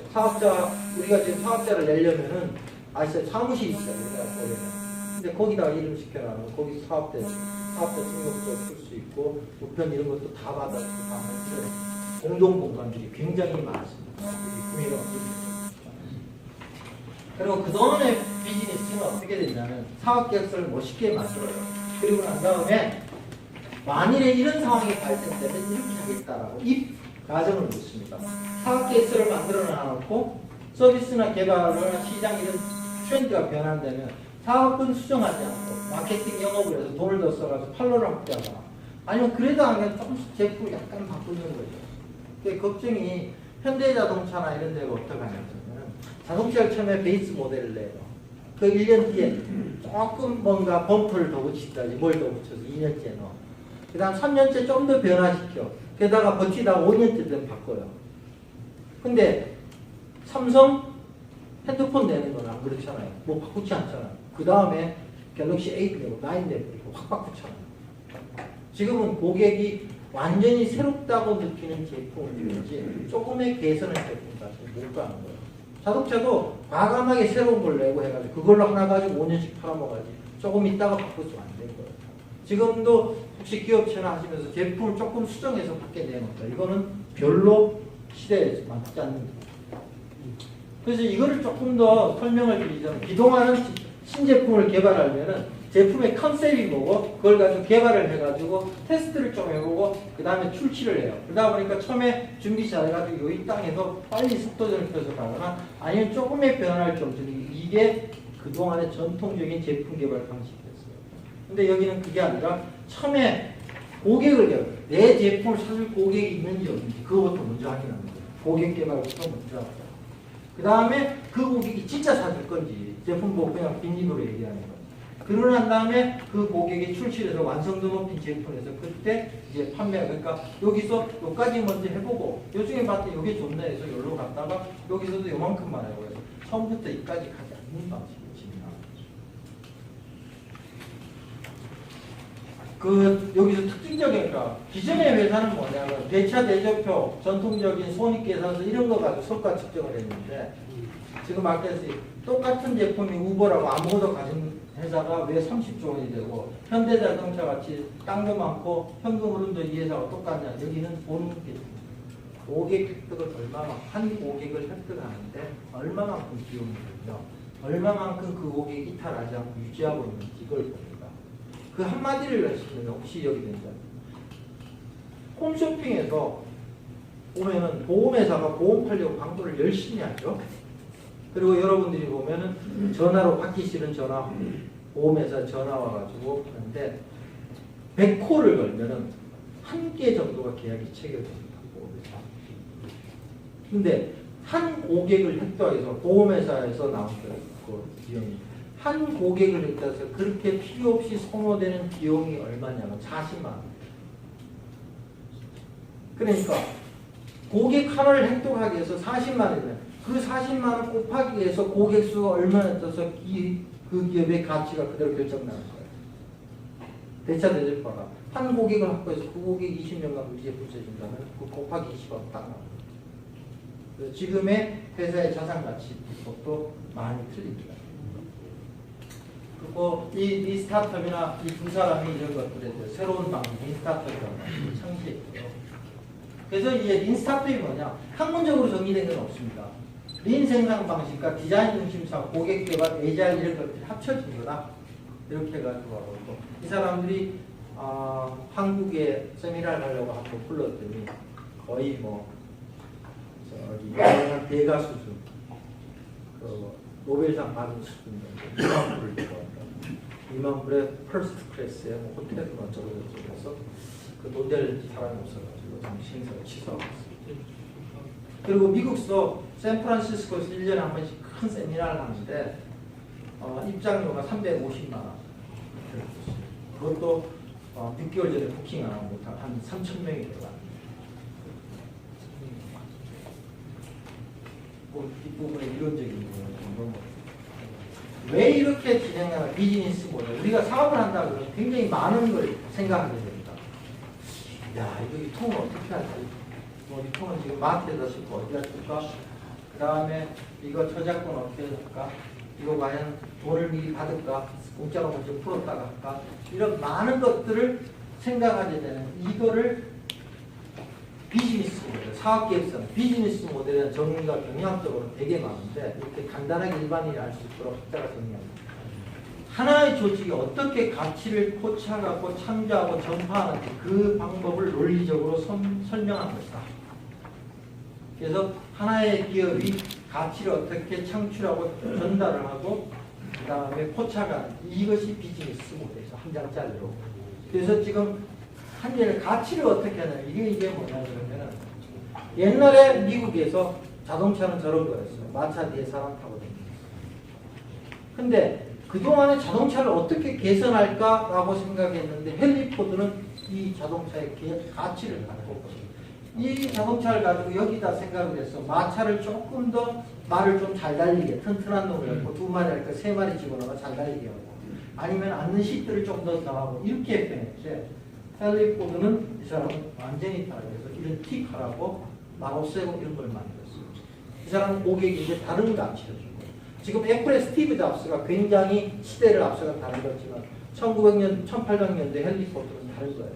[SPEAKER 9] 우리가 지금 사업자를 내려면은 아시죠? 사무실이 있어요. 우리가 서울에는. 근데 거기다가 이름 시켜놔서 거기 사업자 등록도 쓸 수 있고 우편 이런 것도 다 받아주고 다 만들어요. 공동 공간들이 굉장히 많습니다. 그리고 그동안의 비즈니스는 어떻게 됐냐면 사업계획서를 멋있게 만들어요. 그리고 난 다음에 만일에 이런 상황이 발생되면 이렇게 하겠다라고 이 가정을 묻습니다. 사업계획서를 만들어 놔놓고 서비스나 개발이나 시장 이런 트렌드가 변한다면 사업은 수정하지 않고 마케팅 영업을 해서 돈을 더 써가지고 팔로를 확대하거나 아니면 그래도 안 하면 조금씩 제품을 약간 바꾸는 거죠. 그 걱정이 현대자동차나 이런 데가 어떻게 하냐면 자동차를 처음에 베이스 모델을 내요. 그 1년 뒤에 조금 뭔가 범프를 더 붙인다지 뭘 더 붙여서 2년째 넣어. 그 다음 3년째 좀 더 변화시켜. 게다가 버티다가 5년째 되면 바꿔요. 근데 삼성 핸드폰 내는 건 안 그렇잖아요. 뭐 바꾸지 않잖아요. 그 다음에 갤럭시 8 내고 9 내고 확 바꾸잖아요. 지금은 고객이 완전히 새롭다고 느끼는 제품을 주는지 조금의 개선을 제품까지 못 가는 거예요. 자동차도 과감하게 새로운 걸 내고 해가지고 그걸로 하나 가지고 5년씩 팔아먹어야지 조금 있다가 바꾸지 안 된 거예요. 지금도 혹시 기업체나 하시면서 제품을 조금 수정해서 밖에 내놓다. 이거는 별로 시대에 맞지 않는 거예요. 그래서 이거를 조금 더 설명을 드리자면 그동안은 신제품을 개발하면은 제품의 컨셉이 뭐고 그걸 가지고 개발을 해가지고 테스트를 좀 해보고 그 다음에 출시를 해요. 그러다 보니까 처음에 준비 잘해가지고 이 땅에서 빨리 속도전을 펴서 가거나 아니면 조금의 변화를 좀 주는 이게 그동안의 전통적인 제품 개발 방식이었어요. 근데 여기는 그게 아니라 처음에 고객을 개발, 내 제품을 사줄 고객이 있는지 없는지 그거부터 먼저 확인하는 거예요. 고객 개발부터 먼저 하고 그 다음에 그 고객이 진짜 사줄 건지 제품 보고 그냥 빈입으로 얘기하는 거예요. 그러고 난 다음에 그 고객이 출시해서 완성도 높인 제품에서 그때 이제 판매가 그러니까 여기서 여기까지 먼저 해보고 요중에 봤더니 이게 좋네 해서 여기로 갔다가 여기서도 요만큼만 해고 해서 처음부터 여기까지 가지 않는 방식이 진행합니다. 여기서 특징적인 그러니까 기존의 회사는 뭐냐면 대차 대조표 전통적인 손익계산서 이런 거 가지고 성과 측정을 했는데 지금 말했듯이 똑같은 제품이 우버라고 아무것도 가진 회사가 왜 30조 원이 되고 현대자동차 같이 땅도 많고 현금 흐름도 이 회사가 똑같냐. 여기는 보는 게 고객 획득을 한 고객을 획득하는데 얼마만큼 비용이 들며 얼마만큼 그 고객이 이탈하지 않고 유지하고 있는지 이걸 봅니다. 그 한마디를 하시면 혹시 여기 된다. 홈쇼핑에서 보면은 보험회사가 보험 팔려고 광고를 열심히 하죠. 그리고 여러분들이 보면은 전화로 받기 싫은 전화, 보험회사 전화 와가지고 하는데 100호를 걸면은 한 개 정도가 계약이 체결됩니다. 보험회사. 근데 한 고객을 획득해서 보험회사에서 나온 그 비용이 한 고객을 획득해서 그렇게 필요 없이 소모되는 비용이 얼마냐면 40만 원. 그러니까 고객 하나를 획득하기 위해서 40만 원이면 그 40만 원 곱하기 해서 고객 수가 얼마나 떠서 그 기업의 가치가 그대로 결정나는 거예요. 대차 대조가가 한 고객을 확보해서 그 고객 20년간 무지에 붙여준다면 그 곱하기 20억 딱 나옵니다. 그래서 지금의 회사의 자산 가치 비법도 많이 틀립니다. 그리고 이 스타트업이나 이 두 사람이 이런 것들에 대해서 새로운 방식, 린 스타트업이라는 방식을 창시했고요. 그래서 이제 린 스타트업이 뭐냐? 학문적으로 정의된 건 없습니다. 린 생산 방식과 디자인 중심사, 고객 개발, 에이자일 이런 것들이 합쳐진 거다. 이렇게 해가지고 하고 이 사람들이 한국에 세미나를 하려고 한번 불렀더니 거의 뭐 저기 유명한 대가 수준, 그 노벨상 받은 수준 정도 2만 불을 주고 왔다. 2만 불에 퍼스트 클래스에 뭐 호텔도 어쩌고 저쩌고 해서 그 돈 될 사람이 없어가지고 잠시 행사를 취소하고 있습니다. 그리고 미국서 샌프란시스코에서 1년에 한 번씩 큰 세미나를 하는데 입장료가 350만 원. 그것도 6개월 전에 부킹 안 하고 한 3,000명이 들어갑니다. 뒷부분에 이론적인 부분은 왜 이렇게 진행하는 비즈니스 모델, 우리가 사업을 한다 그러면 굉장히 많은 걸 생각하게 됩니다. 야, 이거 유통을 어떻게 하지? 뭐 유통은 지금 마트에다 싣고 어디다 줄까? 그 다음에 이거 저작권 어떻게 할까? 이거 과연 돈을 미리 받을까? 공짜로 먼저 풀었다가 할까? 이런 많은 것들을 생각하게 되는 이거를 비즈니스 모델, 사업계획서는 비즈니스 모델의 정의가 경향적으로 되게 많은데 이렇게 간단하게 일반인이 알 수 있도록 학자가 정의합니다. 하나의 조직이 어떻게 가치를 포착하고 창조하고 전파하는지 그 방법을 논리적으로 설명한 것이다. 그래서 하나의 기업이 가치를 어떻게 창출하고 전달을 하고 그 다음에 포착하는 이것이 비즈니스 모델이죠. 한 장짜리로. 그래서 지금 한전의 가치를 어떻게 하냐 이게 뭐냐 그러면은 옛날에 미국에서 자동차는 저런 거였어요. 마차 뒤에 사람 타고 다니는. 근데 그동안에 자동차를 어떻게 개선할까라고 생각했는데 헨리 포드는 이 자동차의 가치를 갖고 이 자동차를 가지고 여기다 생각을 해서 마차를 조금 더 말을 좀 잘 달리게 튼튼한 놈을 갖고 2마리 할까 3마리 집어넣어 잘 달리게 하고 아니면 앉는 시트를 좀 더 나가고 이렇게 표현했지. 헨리 포드는 이 사람은 완전히 다르게서 이런 틱하라고 마우스하고 이런 걸 만들었어요. 이 사람은 고객이 이제 다른 가치를 준 거예요. 지금 애플의 스티브 잡스가 굉장히 시대를 앞서가 다른 거지만 1900년, 1800년대 헨리 포드는 다른 거예요.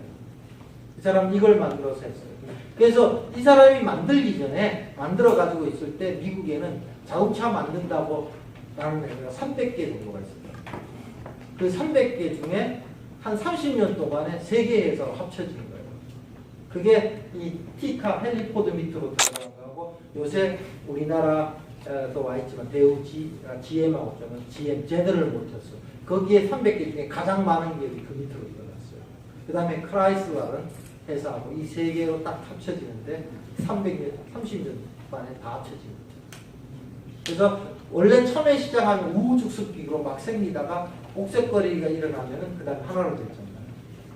[SPEAKER 9] 이 사람은 이걸 만들어서 했어요. 그래서 이 사람이 만들기 전에 만들어 가지고 있을 때 미국에는 자동차 만든다고 라는 데가 300개 정도가 있습니다. 그 300개 중에 한 30년 동안에 3개 회사로 합쳐진 거예요. 그게 이 티카 헨리 포드 밑으로 들어가고 요새 우리나라도 와 있지만 대우 GM하고 좀 GM 제너럴 모터스 거기에 300개 중에 가장 많은 기업이 그 밑으로 들어갔어요. 그 다음에 크라이슬러는 회사하고 이 3개로 딱 합쳐지는데 300년, 30년 만에 다 합쳐집니다. 그래서 원래 처음에 시작하면 우후죽순기로 막 생기다가 옥색거리가 일어나면은 그 다음에 하나로 됐잖아요.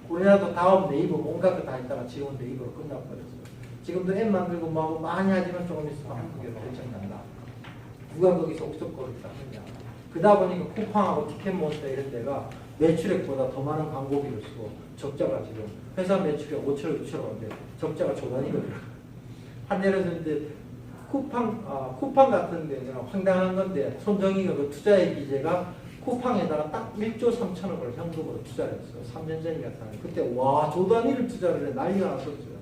[SPEAKER 9] 우리나라도 다음 네이버 뭔가 그 다 있다가 지금은 네이버로 끝나버렸어요. 지금도 앱 만들고 뭐하고 많이 하지만 조금 있으면 한국에 결정난다. 누가 거기서 옥색거리를 하느냐. 그러다 보니까 쿠팡하고 티켓몬스터 이런 데가 매출액보다 더 많은 광고비를 쓰고 적자가 지금 회사 매출액 5천억, 6천억 원인데 적자가 조단위거든요. 한예를 이제 쿠팡 같은 데는 황당한 건데 손정희가 그 투자의 기재가 쿠팡에다가 딱 1조 3천억을 현금으로 투자를 했어요. 3년 전인가 그때 와 조단위를 투자를 해 난리가 났었어요.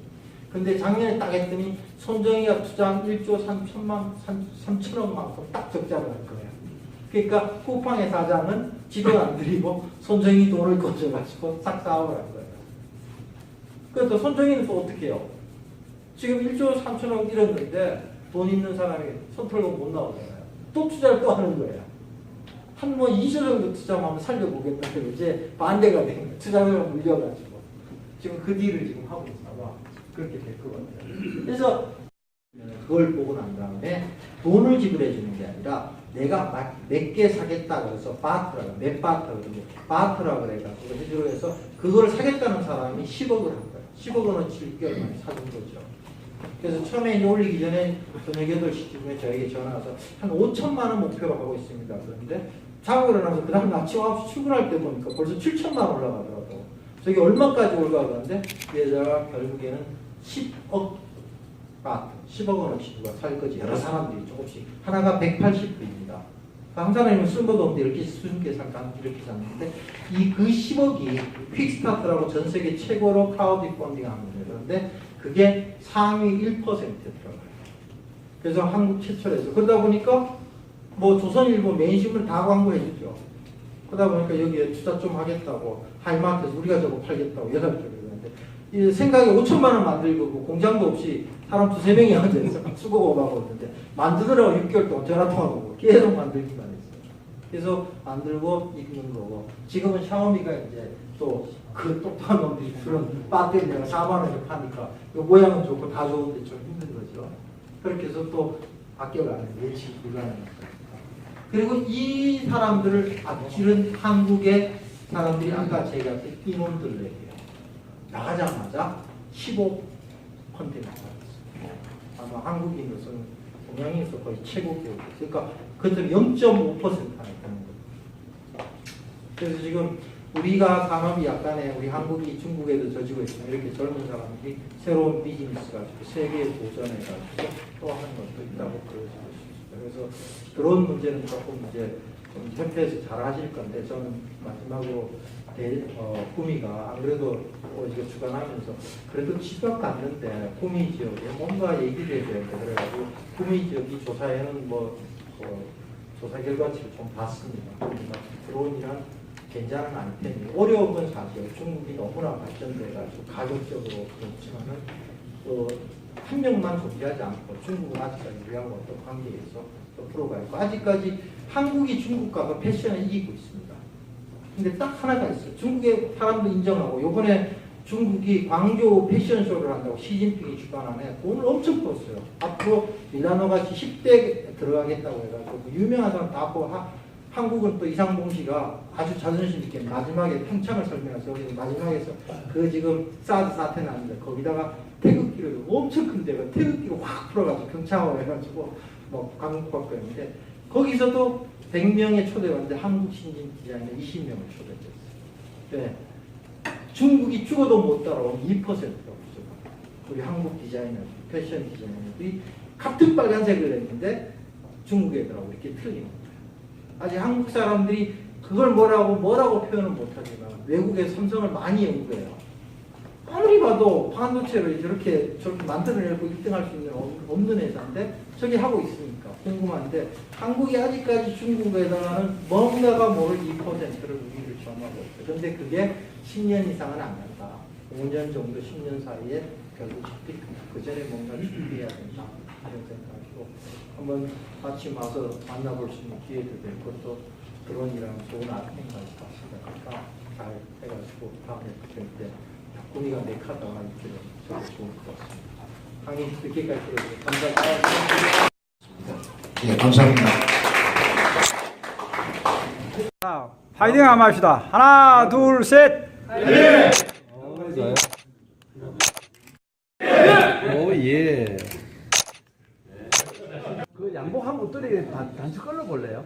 [SPEAKER 9] 근데 작년에 딱 했더니 손정희가 투자한 1조 3천억만큼 딱 적자를 할 거예요. 그러니까 쿠팡의 사장은 지도 안 들이고 손정희 돈을 거쳐가지고 싹 사업을 한 거예요. 그래서 손정희는 또 어떻게 해요? 지금 1조 3천억 잃었는데 돈 있는 사람이 손 털고 못 나오잖아요. 또 투자를 또 하는 거예요. 한 뭐 2조 정도 투자하면 살려보겠다고 이제 반대가 된 거예요. 투자금을 물려가지고. 지금 그 딜을 지금 하고 있나 봐. 그렇게 될 것 같아요. 그래서 그걸 보고 난 다음에 돈을 지불해 주는 게 아니라 내가 몇 개 사겠다 그래서 바트라고 몇 바트라고 바트라고 그래가지고 해주로 해서 그걸 사겠다는 사람이 10억을 한 거예요. 10억 원어치 6개월 만에 사준 거죠. 그래서 처음에 이제 올리기 전에 저녁 8시쯤에 저에게 전화 와서 한 5천만 원 목표로 하고 있습니다. 그런데 자고 일어나서 그 다음 아침 9시 출근할 때 보니까 벌써 7천만 원 올라가더라고요. 저게 얼마까지 올라가는데 예자가 결국에는 10억 바트, 10억 원어치 누가 살 거지. 여러 사람들이 조금씩. 하나가 180불입니다. 한 사람이면 쓸모도 없는데 이렇게 수준께 살까 이렇게 샀는데 그 10억이 퀵스타트라고 전 세계 최고로 크라우드 펀딩 하는 거예요. 그런데 그게 상위 1% 들어가요. 그래서 한국 최초로 해서 그러다 보니까 뭐 조선일보 메인신문 다 광고해주죠. 그러다 보니까 여기에 투자 좀 하겠다고 하이마트에서 우리가 저거 팔겠다고 연락을 그러는데 이 생각에 5천만 원 만들고 뭐 공장도 없이 사람 2-3명이 앉아서 수고하고 있는데 만드느라고 6개월 동안 전화통화하고 계속 만들기만 했어요. 그래서 만들고 있는 거고 지금은 샤오미가 이제 또 그 똑똑한 놈들이 그런 배터리 내가 4만 원에 파니까 모양은 좋고 다 좋은데 좀 힘든 거죠. 그렇게 해서 또 바뀌어가는 예측 불가능합니다. 그리고 이 사람들을 앞지른 한국의 사람들이 아까 제가 인원들에게요. 나가자마자 15 컨테이너 나갔어요. 아마 한국인으로서는 동양인으로서 거의 최고 기록이었어요. 그러니까 그것들이 0.5% 안에 되는 거죠. 그래서 지금 우리가 산업이 약간의 우리 한국이 중국에도 져지고 있으면 이렇게 젊은 사람들이 새로운 비즈니스 가지고 세계에 도전해가지고 또 하는 것도 있다고 그러시고 있습니다. 그래서 그런 문제는 조금 이제 좀 협회에서 잘 하실 건데 저는 마지막으로 구미가 안 그래도 이거 주관하면서 그래도 집밖에 갔는데 구미 지역에 뭔가 얘기를 해줘야 돼. 그래가지고 구미 지역이 조사에는 조사 결과치를 좀 봤습니다. 그러니까 드론이랑 괜찮은 아이템이 어려운 건 사실 중국이 너무나 발전돼가지고 가격적으로 그렇지만은 한 명만 존재하지 않고 중국은 아직까지 우리하고 어떤 관계에서 프로가 있고 아직까지 한국이 중국과 패션을 이기고 있습니다. 근데 딱 하나가 있어요. 중국의 사람도 인정하고 요번에 중국이 광교 패션쇼를 한다고 시진핑이 주관하네 돈을 엄청 벌었어요. 앞으로 밀라노같이 10대 들어가겠다고 해가지고 유명한 사람 다 보고 한국은 또 이상봉 씨가 아주 자존심 있게 마지막에 평창을 설명해서 여기 마지막에서 그 지금 사드 사태 나는데 거기다가 태극기를 엄청 큰 데가 태극기를 확 풀어가지고 평창으로 해가지고 뭐 강국받고 했는데 거기서도 100명의 초대가 한국 신진 디자이너 20명을 초대했어요. 네. 중국이 죽어도 못 따라온 2%라고 있어요. 우리 한국 디자이너, 패션 디자이너들이 같은 빨간색을 했는데 중국 애들하고 이렇게 틀린 거예요. 아직 한국 사람들이 그걸 뭐라고 표현은 못하지만 외국의 삼성을 많이 연구해요. 아무리 봐도 반도체를 저렇게 만들어내고 1등할 수 있는 없는 회사인데 저기 하고 있으니까 궁금한데 한국이 아직까지 중국에 해당하는 뭔가가 모를 2%를 우리를 점하고 있어요. 그런데 그게 10년 이상은 안 간다. 5년 정도 10년 사이에 결국 그 전에 뭔가 준비해야 된다. 이런 생각이고 한번 같이 와서 만나볼 수 있는 기회도 될 것도 드론이랑 좋은 아이템까지 봤으니까 잘 해가지고 다음에 뵐때 구미가 메카다가 이렇게 좋을 것 같습니다. 강의 늦게까지 들어주셔서 감사합니다.
[SPEAKER 1] 예, 감사합니다.
[SPEAKER 10] 자, 파이팅 한번 합시다. 하나, 둘, 셋. 파이팅! 좋아요. 오, 예. 그 양복 한 옷들이 단추 걸러 볼래요?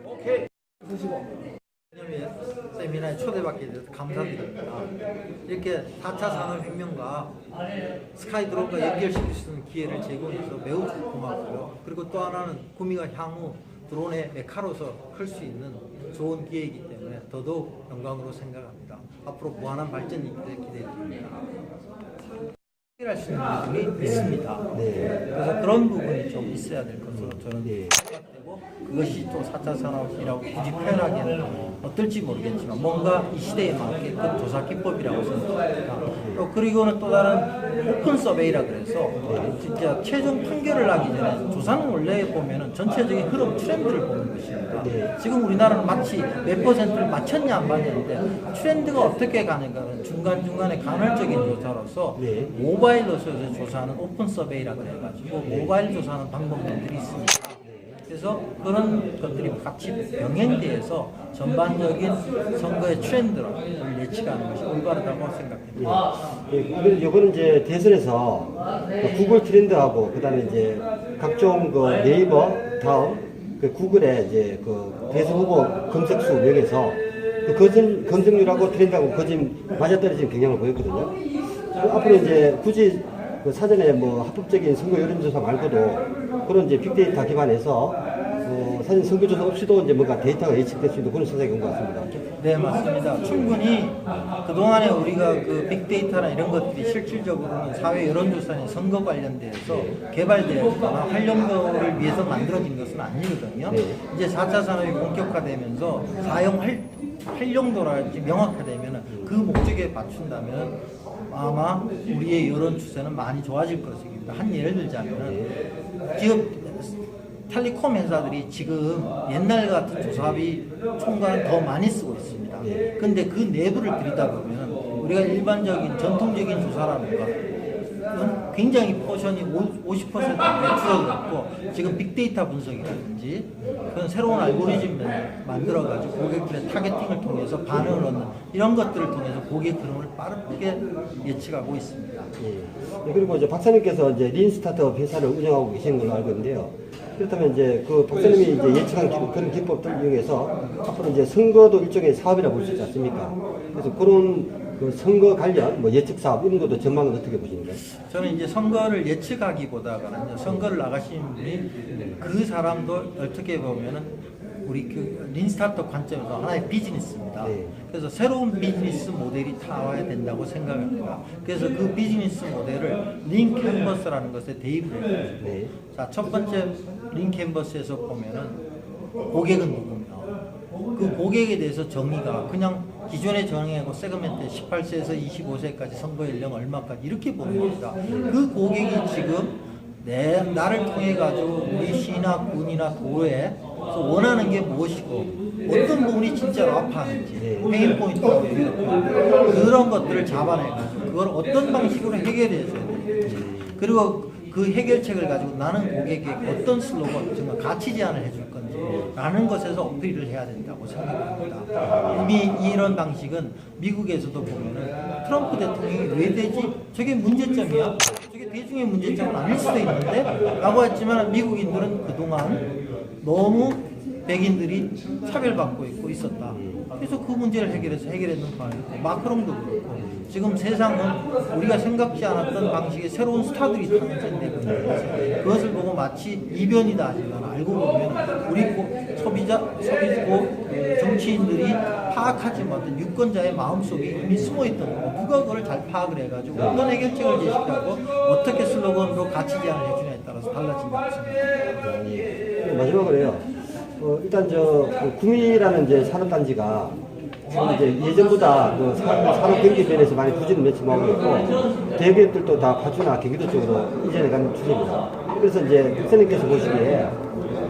[SPEAKER 10] 오케이. 드시고.
[SPEAKER 9] 세미나에 초대받게 돼서 감사드립니다. 이렇게 4차 산업혁명과 스카이드론과 연결시킬 수 있는 기회를 제공해서 매우 고맙고요. 그리고 또 하나는 구미가 향후 드론의 메카로서 클 수 있는 좋은 기회이기 때문에 더더욱 영광으로 생각합니다. 앞으로 무한한 발전이 기대됩니다. 해결할 수 있는 부분이 있습니다. 그래서 그런 부분이 좀 있어야 될 것으로 저는 생각되고 그것이 또 4차 산업이라고 굳이 표현하기에는 어떨지 모르겠지만 뭔가 이 시대에 맞게끔 조사 기법이라고 생각합니다. 또 그리고는 또 다른 오픈 서베이라 그래서 진짜 최종 판결을 하기 전에 조사는 원래 보면은 전체적인 흐름 트렌드를 보는 것입니다. 지금 우리나라는 마치 몇 퍼센트를 맞췄냐 안 맞냐인데 트렌드가 어떻게 가는가는 중간중간에 간헐적인 조사로서 모바일로서 조사하는 오픈 서베이라 그래가지고 모바일 조사하는 방법들이 있습니다. 그래서 그런 것들이 같이 병행돼서 전반적인 선거의 트렌드를 예측하는 것이 올바르다고 생각합니다.
[SPEAKER 11] 이거는 이제 대선에서 구글 트렌드하고 그다음에 이제 각종 그 네이버 다음 그 구글의 이제 그 대선 후보 검색수 명에서 그 검색률하고 트렌드하고 거의 맞아떨어지는 경향을 보였거든요. 앞으로 이제 굳이 그 사전에 뭐 합법적인 선거 여론조사 말고도 그런 이제 빅데이터 기반해서 사실 선거조사 없이도 이제 뭔가 데이터가 예측될 수 있는 그런 세상이 온 것 같습니다.
[SPEAKER 9] 네, 맞습니다. 충분히 그동안에 우리가 그 빅데이터나 이런 것들이 실질적으로는 사회 여론조사나 선거 관련돼서 개발되거나 활용도를 위해서 만들어진 것은 아니거든요.
[SPEAKER 11] 네.
[SPEAKER 9] 이제 4차 산업이 본격화되면서 활용도랄지 명확화되면 그 목적에 맞춘다면 아마 우리의 여론 추세는 많이 좋아질 것입니다. 한 예를 들자면 지금 텔레콤 회사들이 지금 옛날 같은 조사비 총괄을 더 많이 쓰고 있습니다. 근데 그 내부를 들여다보면 우리가 일반적인 전통적인 조사라는 것 굉장히 포션이 50% 줄어들었고 지금 빅데이터 분석이라든지 그런 새로운 알고리즘을 만들어가지고 고객들의 타겟팅을 통해서 반응을 얻는 이런 것들을 통해서 고객 흐름을 빠르게 예측하고 있습니다.
[SPEAKER 11] 그리고 이제 박사님께서 이제 린 스타트업 회사를 운영하고 계시는 걸로 알고 있는데요. 그렇다면 이제 그 박사님이 이제 예측한 그런 기법들 중에서 앞으로 이제 선거도 일종의 사업이라 볼 수 있지 않습니까? 그래서 그런 그 선거 관련 뭐 예측 사업 이런 것도 전망은 어떻게 보시는가요?
[SPEAKER 9] 저는 이제 선거를 예측하기보다는 선거를 나가신 분이 그 사람도 어떻게 보면은 우리 그 린스타트업 관점에서 하나의 비즈니스입니다. 그래서 새로운 비즈니스 모델이 나와야 된다고 생각합니다. 그래서 그 비즈니스 모델을 린 캔버스라는 것에 대입을 해가지고 자, 첫 번째 린 캔버스에서 보면은 고객은 누구냐? 그 고객에 대해서 정의가 그냥 기존에 정의하고 세그멘트 18세에서 25세까지 선거 연령 얼마까지 이렇게 보는 겁니다. 그 고객이 지금 나를 통해 가지고 우리 시나 군이나 도에서 원하는 게 무엇이고 어떤 부분이 진짜로 아파하는지 페인 포인트라고 얘기하고 그런 것들을 잡아내가지고 그걸 어떤 방식으로 해결해야 되는지 그리고 그 해결책을 가지고 나는 고객에게 어떤 슬로건, 정말 가치 제안을 해줄 건지 라는 것에서 어필을 해야 된다고 생각합니다. 이미 이런 방식은 미국에서도 보면은 트럼프 대통령이 왜 되지? 저게 문제점이야? 저게 대중의 문제점은 아닐 수도 있는데? 라고 했지만 미국인들은 그동안 너무 백인들이 차별받고 있었다. 그래서 그 문제를 해결했는 바이고 마크롱도 그렇고 지금 세상은 우리가 생각지 않았던 방식의 새로운 스타들이 탄생되고 있는 거죠. 그것을 보고 마치 이변이다 하지만 알고 보면 우리 소비고 정치인들이 파악하지 못한 유권자의 마음속에 이미 숨어있던 거고 누가 그걸 잘 파악을 해가지고 어떤 해결책을 제시하고 어떻게 슬로건으로 가치 제안을 해주냐에 따라서 달라진다고 생각합니다.
[SPEAKER 11] 마지막으로요. 일단 구미라는 이제 산업단지가 이제 예전보다 그 산업 경기 면에서 많이 부진을 맺히고 있고 대기업들도 다 파주나 경기도 쪽으로 이전해 가는 추세입니다. 그래서 이제 박사님께서 보시기에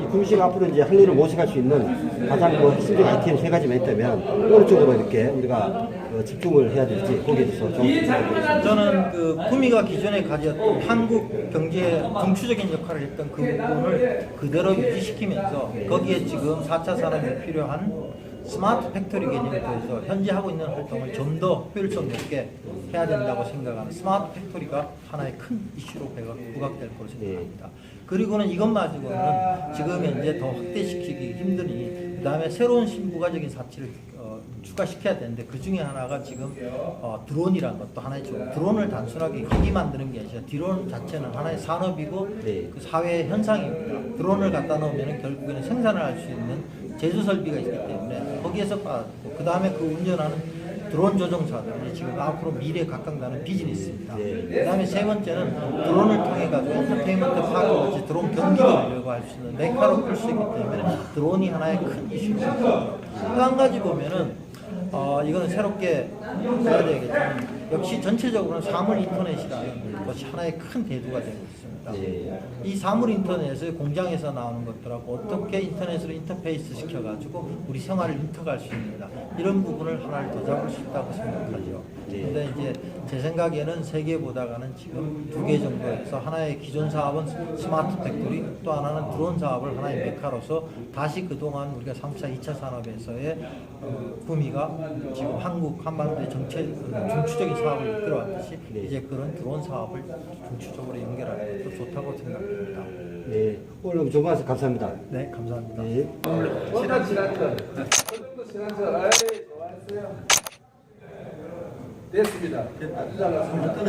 [SPEAKER 11] 이 구미시가 앞으로 이제 할 일을 모색할 수 있는 가장 핵심적인 아이템 3가지만 있다면 어느 쪽으로 이렇게 우리가 집중을 해야 될지 거기에 대해서 좀 부탁드리겠습니다.
[SPEAKER 9] 저는 그 구미가 기존에 가졌던 한국 경제의 중추적인 역할을 했던 그 부분을 그대로 유지시키면서 거기에 지금 4차 산업에 필요한 스마트 팩토리 개념에 대해서 현재 하고 있는 활동을 좀 더 효율성 높게 해야 된다고 생각하는 스마트 팩토리가 하나의 큰 이슈로 부각될 것으로 생각합니다. 그리고는 이것마저는 지금 현재 더 확대시키기 힘드니 그 다음에 새로운 신부가적인 사치를 추가시켜야 되는데 그 중에 하나가 지금 드론이라는 것도 하나의 드론을 단순하게 기기 만드는 게 아니라 드론 자체는 하나의 산업이고 그 사회의 현상입니다. 드론을 갖다 놓으면 결국에는 생산을 할 수 있는 제조 설비가 있기 때문에 거기에서 빠졌고 그 다음에 그 운전하는 드론 조종사들이 지금 앞으로 미래에 각각나는 비즈니스입니다. 그 다음에 세 번째는 드론을 통해 가지고 엔터테인먼트 파크같이 드론 경기도 하려고 할 수 있는 메카로 풀 수 있기 때문에 드론이 하나의 큰 이슈입니다. 또 한 가지 보면은 이거는 새롭게 해야 되겠지만 역시 전체적으로는 사물 인터넷이라는 것이 하나의 큰 대두가 되고 있습니다.
[SPEAKER 11] 예.
[SPEAKER 9] 이 사물 인터넷을 공장에서 나오는 것들하고 어떻게 인터넷으로 인터페이스 시켜가지고 우리 생활을 인터갈 수 있는가 이런 부분을 하나를 더 잡을 수 있다고 생각하죠. 그런데 이제 제 생각에는 3개 보다가는 지금 2개 정도에서 하나의 기존 사업은 스마트 팩토리, 또 하나는 드론 사업을 하나의 메카로서 다시 그동안 우리가 3차, 2차 산업에서의 구미가 지금 한국 한반도의 중추적인 사업을 이끌어왔듯이 이제 그런 드론 사업을 중추적으로 연결하는 것도 좋다고 생각합니다.
[SPEAKER 11] 네. 오늘 너무 좋은 말씀 감사합니다.
[SPEAKER 9] 네, 감사합니다.
[SPEAKER 11] 네.
[SPEAKER 3] 워낙 지났죠. 그 정도 지났죠. 아이, 좋았어요. 됐습니다. 아주 잘났습니다.